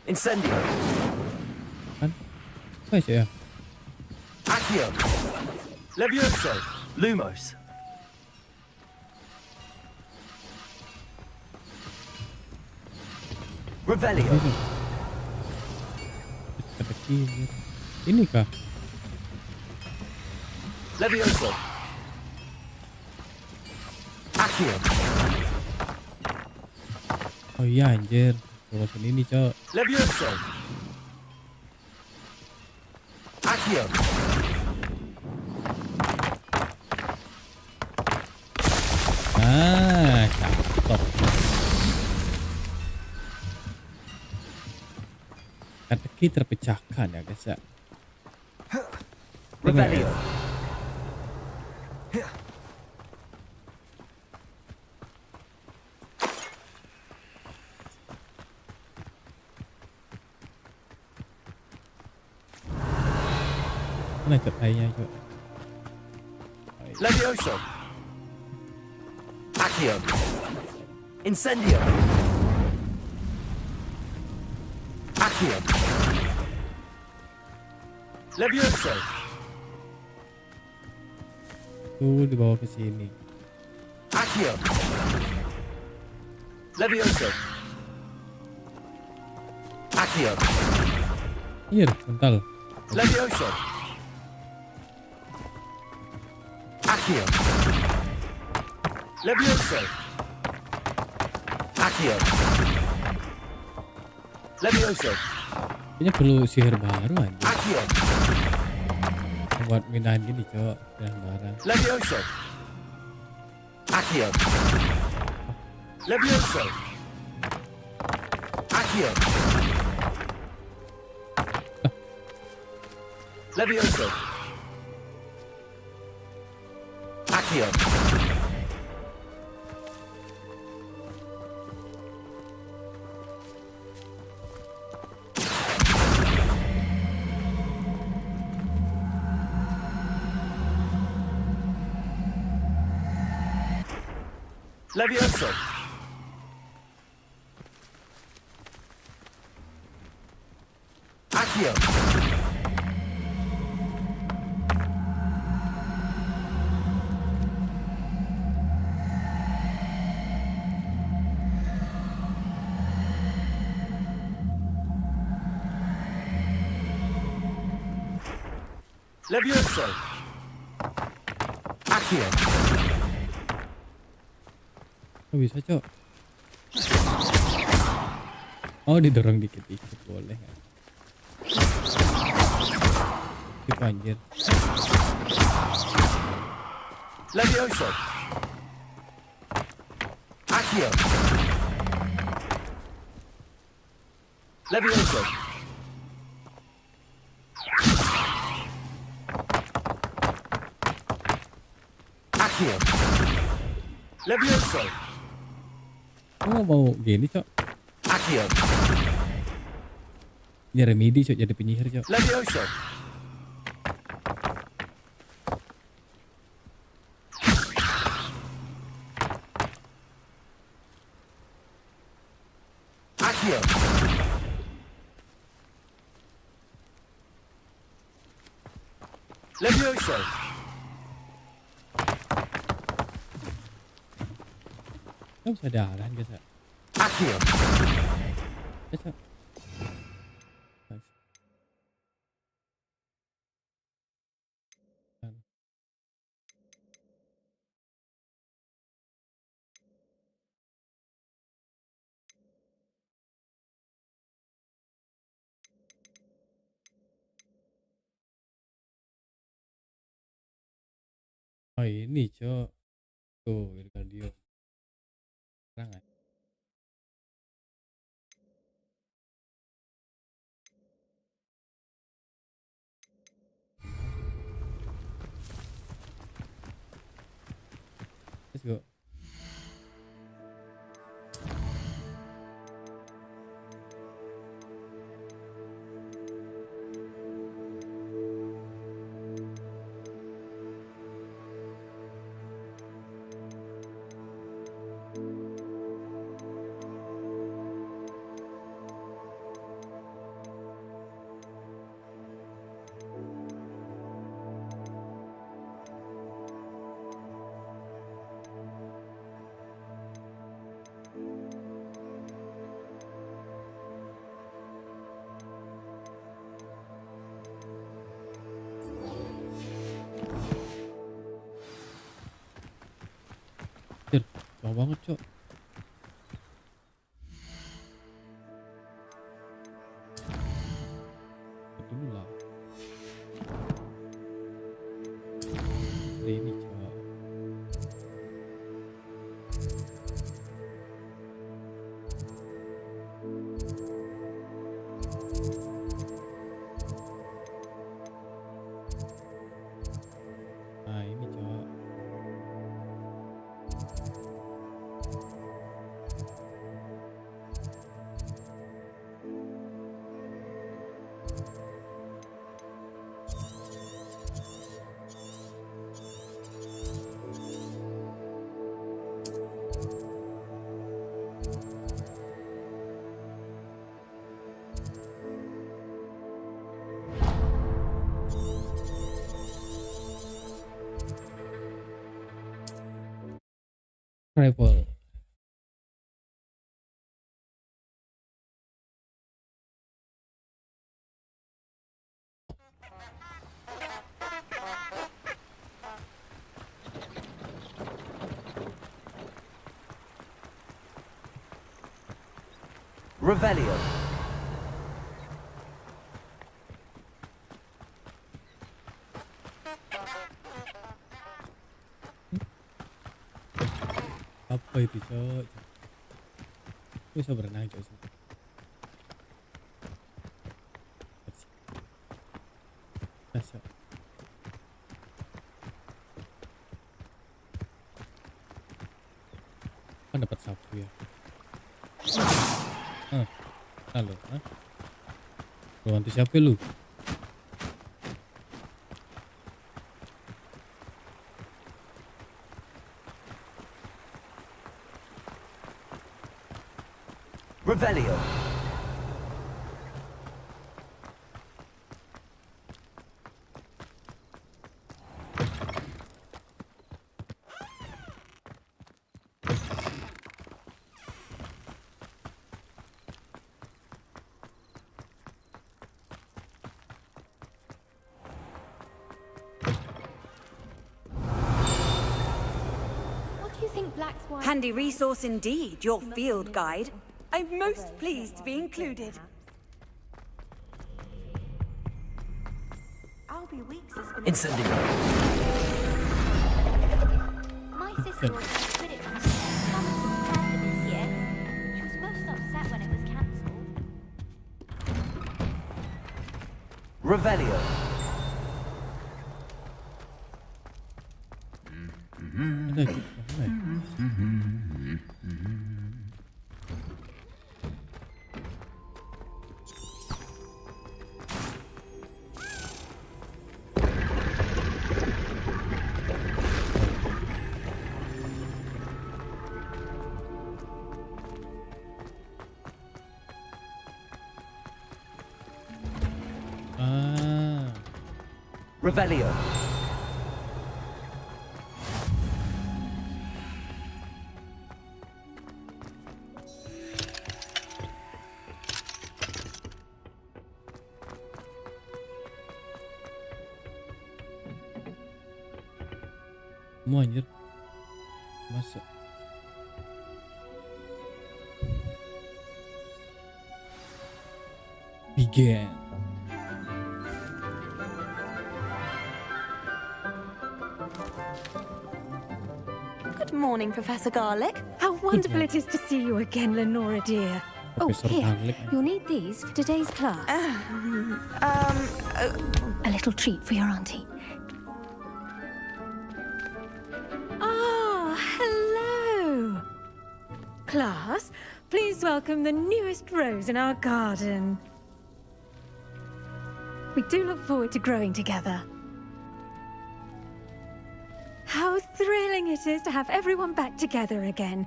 Incendio. Kan? Apa sih ya? Accio. Levioso. Lumos. Revelio. Ini kah? Levioso. Accio. Oh iya, anjir. Urusan ini, Cok. Levioso. Accio. Cakep. Teka-teki terpecahkan ya, guys ya. Revelio. Mana Cok kayaknya, Cok? Levioso. Accio. Incendio. Accio. Levioso. Tuh dibawa ke sini. Accio. Levioso. Accio. Iya, bentar. Levioso. Accio. Levioso. Accio. Levioso. Kayaknya perlu sihir baru aja. Accio. Buat mindahin gini, Cok. Pindahin barang. Levioso. Accio. Levioso. Accio. Levioso. Accio. Levioso. Accio. Levioso. Accio. Oh, bisa, Cok. Oh, didorong dikit-dikit boleh nggak? Itu anjir. Levioso. Accio. Levioso. Accio. Levioso. Oh, mau gini, Cok. Accio. Ya remedi cok jadi penyihir cok. Levioso. Accio. Levioso. Kan bisa darah guys ya. Accio. Guys, Cok. Nice. Oh ini cok. Tuh Wingardium. Serang ya. Let's go. Jauh banget cok. Dulu lah. Ini cok. Nah ini cok. Travel. Revelio. Apa itu cok? Bisa berenang cok sih. Cok. Kan dapat sapu ya. Halo, lu anti siapa lu? Revelio. Handy resource indeed, your field guide. I'm most pleased to be included. I'll be weeks has been Incendio. My sister was a Quidditch match. Thomas was prepared for this year. She was most upset when it was cancelled. Revelio. Revelio. Semua anjir. Masuk. Begin. Good morning, Professor Garlic. How wonderful it is to see you again, Lenora dear. Professor Garlic. You'll need these for today's class. A little treat for your auntie. Ah, hello. Class, please welcome the newest rose in our garden. We do look forward to growing together. How thrilling it is to have everyone back together again.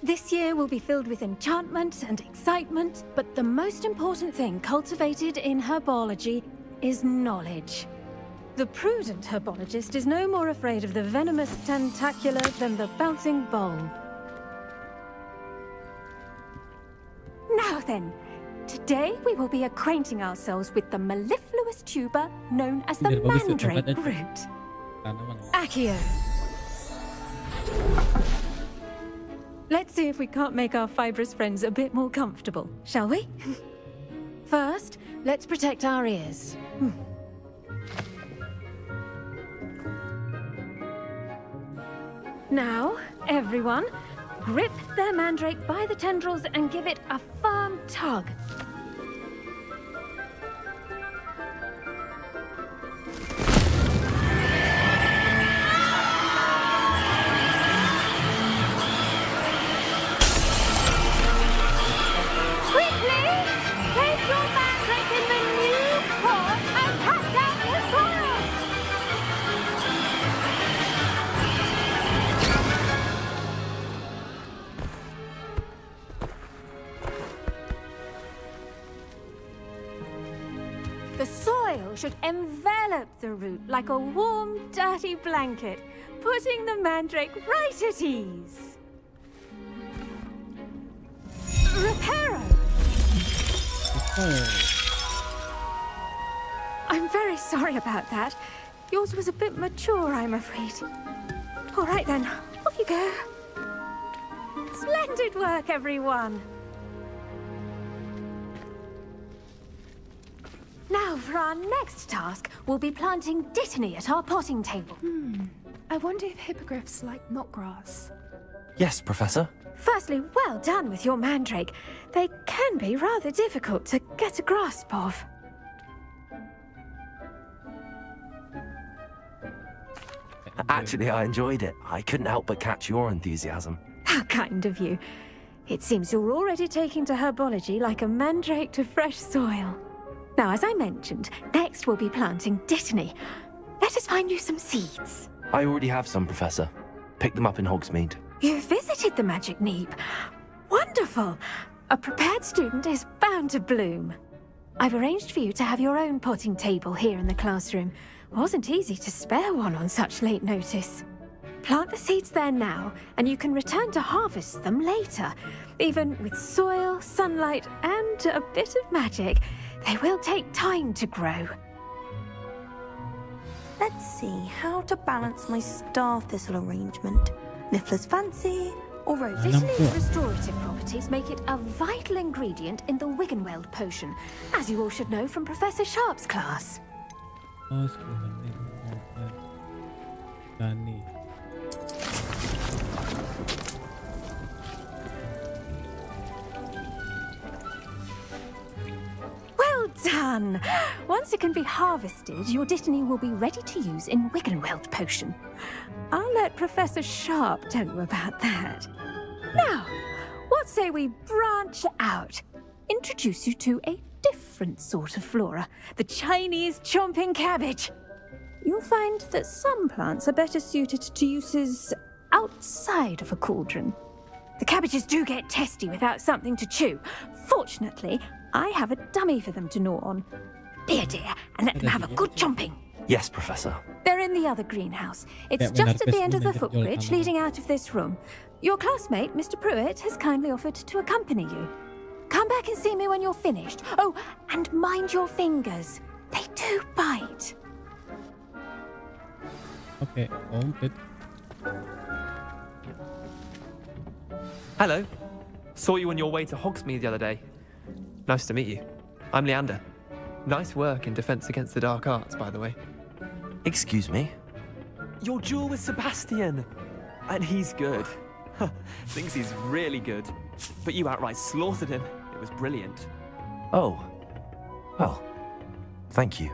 This year will be filled with enchantment and excitement, but the most important thing cultivated in herbology is knowledge. The prudent herbologist is no more afraid of the venomous tentacula than the bouncing bulb. Now then, today we will be acquainting ourselves with the mellifluous tuber known as the mandrake root. Accio. Let's see if we can't make our fibrous friends a bit more comfortable, shall we? First, let's protect our ears. Now, everyone, grip their mandrake by the tendrils and give it a firm tug. Should envelop the root like a warm, dirty blanket, putting the mandrake right at ease. Reparo! I'm very sorry about that. Yours was a bit mature, I'm afraid. All right then, off you go. Splendid work, everyone. Now, for our next task, we'll be planting dittany at our potting table. I wonder if hippogriffs like knotgrass. Yes, Professor. Firstly, well done with your mandrake. They can be rather difficult to get a grasp of. Actually, I enjoyed it. I couldn't help but catch your enthusiasm. How kind of you. It seems you're already taking to herbology like a mandrake to fresh soil. Now, as I mentioned, next we'll be planting dittany. Let us find you some seeds. I already have some, Professor. Picked them up in Hogsmeade. You visited the Magic Neep. Wonderful! A prepared student is bound to bloom. I've arranged for you to have your own potting table here in the classroom. Wasn't easy to spare one on such late notice. Plant the seeds there now, and you can return to harvest them later. Even with soil, sunlight, and a bit of magic, they will take time to grow. Let's see how to balance my star thistle arrangement. Niffler's fancy or rose? Dittany's restorative properties make it a vital ingredient in the Wiggenweld potion, as you all should know from Professor Sharp's class. Well done! Once it can be harvested, your dittany will be ready to use in Wiggenweld potion. I'll let Professor Sharp tell you about that. Now, what say we branch out? Introduce you to a different sort of flora, the Chinese chomping cabbage. You'll find that some plants are better suited to uses outside of a cauldron. The cabbages do get testy without something to chew. Fortunately, I have a dummy for them to gnaw on. Be a dear and let them have a good chomping. Yes, Professor. They're in the other greenhouse. It's Yeah, just at the end of the benar, footbridge jual leading out of this room. Your classmate, Mr. Pruitt, has kindly offered to accompany you. Come back and see me when you're finished. Oh, and mind your fingers. They do bite. Okay, komplit. Hello. Saw you on your way to Hogsmeade the other day. Nice to meet you. I'm Leander. Nice work in Defense Against the Dark Arts, by the way. Excuse me? Your duel with Sebastian! And he's good. Thinks he's really good. But you outright slaughtered him. It was brilliant. Oh. Well, thank you.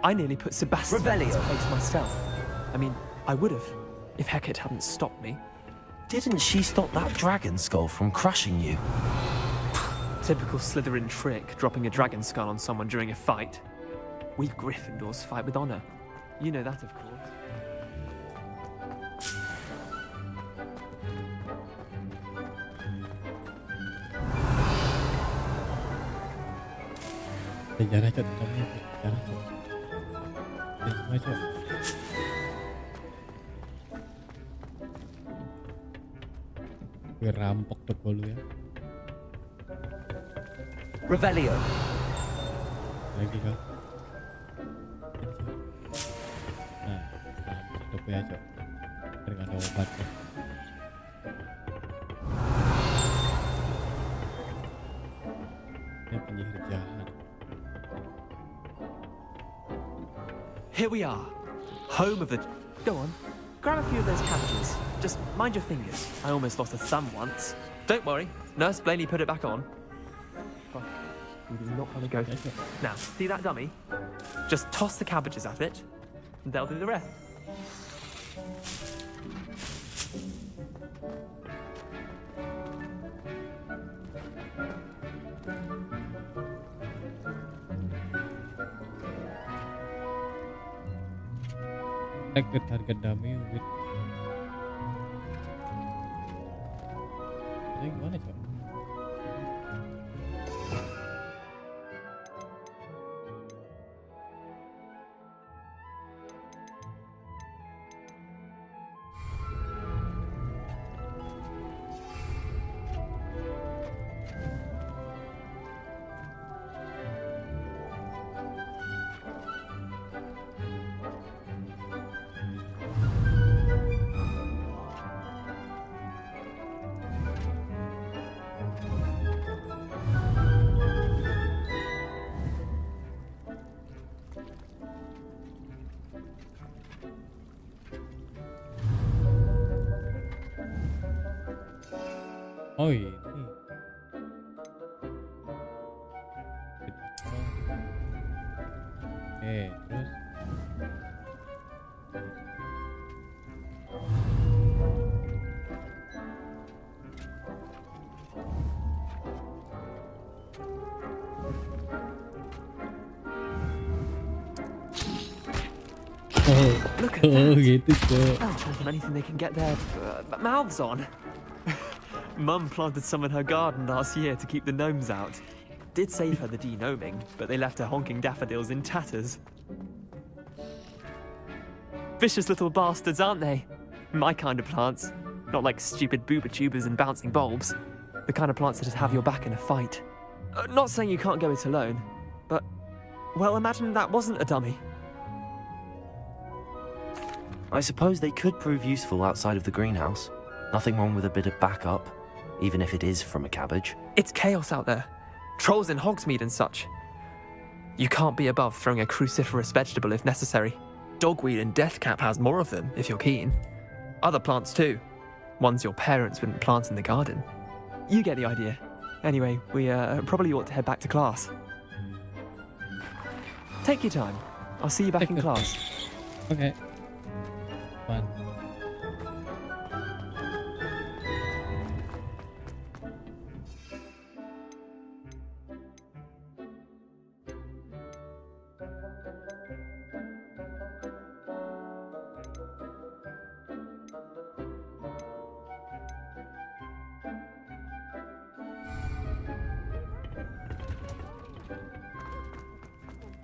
I nearly put Sebastian in his Revelio. place myself. I mean, I would have, if Hecate hadn't stopped me. Didn't she stop that dragon skull from crushing you? Typical Slytherin trick, dropping a dragon skull on someone during a fight. We Gryffindors fight with honor. You know that, of course. Sejarah cok, sejarah cok. Semua cok. Gue rampok toko lu ya. Revelio. Lagi kau. Nah, rampok toko ya cok. Biar ada obat cok. Ini penyihir jahat. Here we are, home of the... Go on, grab a few of those cabbages. Just mind your fingers. I almost lost a thumb once. Don't worry, Nurse Blaney put it back on. Oh, you do not want to go. Now, see that dummy? Just toss the cabbages at it, and they'll do the rest. Attack the target dummy with. Ini gimana cok? Oh ini. Terus. Look at that. Gitu cok. They'll try them anything they can get their mouths on. Mum planted some in her garden last year to keep the gnomes out. Did save her the de-gnoming, but they left her honking daffodils in tatters. Vicious little bastards, aren't they? My kind of plants. Not like stupid booba tubers and bouncing bulbs. The kind of plants that just have your back in a fight. Not saying you can't go it alone, but... Well, imagine that wasn't a dummy. I suppose they could prove useful outside of the greenhouse. Nothing wrong with a bit of backup, even if it is from a cabbage. It's chaos out there. Trolls in Hogsmeade and such. You can't be above throwing a cruciferous vegetable if necessary. Dogweed and deathcap has more of them, if you're keen. Other plants too. Ones your parents wouldn't plant in the garden. You get the idea. Anyway, we probably ought to head back to class. Take your time. I'll see you back in class. Okay. Fine.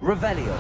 Revelio.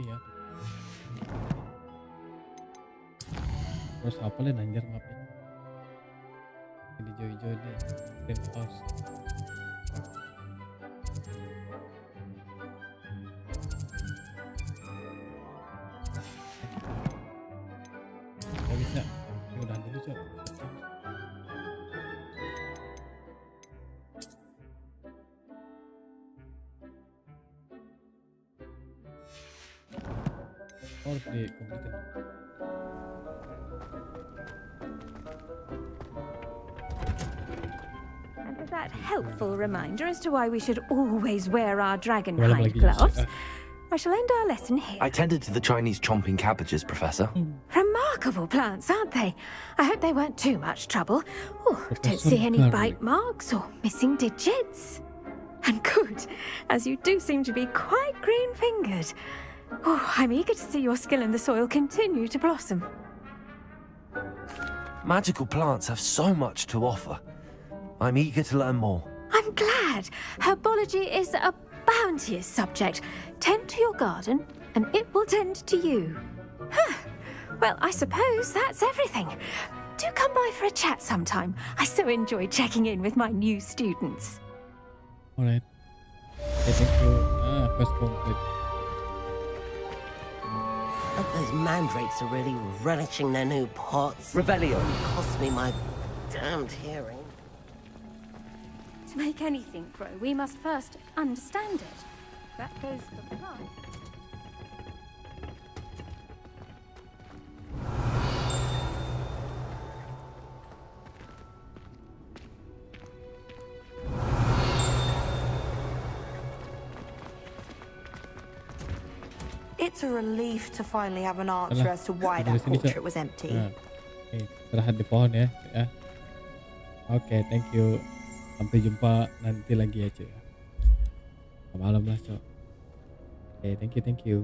ya. Terus apa lah anjir mapnya? Ini hijau-hijau nih, greenhouse. Gak bisa, ini udah dulu cok. Harus dikomplitin. And with that helpful reminder as to why we should always wear our dragonhide gloves, I shall end our lesson here. I tended to the Chinese chomping cabbages, Professor. Remarkable plants, aren't they? I hope they weren't too much trouble. Oh, don't see any bite marks or missing digits. And good, as you do seem to be quite green-fingered. Oh, I'm eager to see your skill in the soil continue to blossom. Magical plants have so much to offer. I'm eager to learn more. I'm glad. Herbology is a bounteous subject. Tend to your garden, and it will tend to you. Huh. Well, I suppose that's everything. Do come by for a chat sometime. I so enjoy checking in with my new students. Alright. Okay, thank you. Quest complete. But those mandrakes are really relishing their new pots. Revelio. Cost me my damned hearing. To make anything grow, we must first understand it. That goes for plants. It's a relief to finally have an answer as to why that portrait was empty. Oke, istirahat di pohon ya, Cik, ya. Oke, thank you. Sampai jumpa nanti lagi ya, Cik. Malam lah, Cok. Oke, thank you.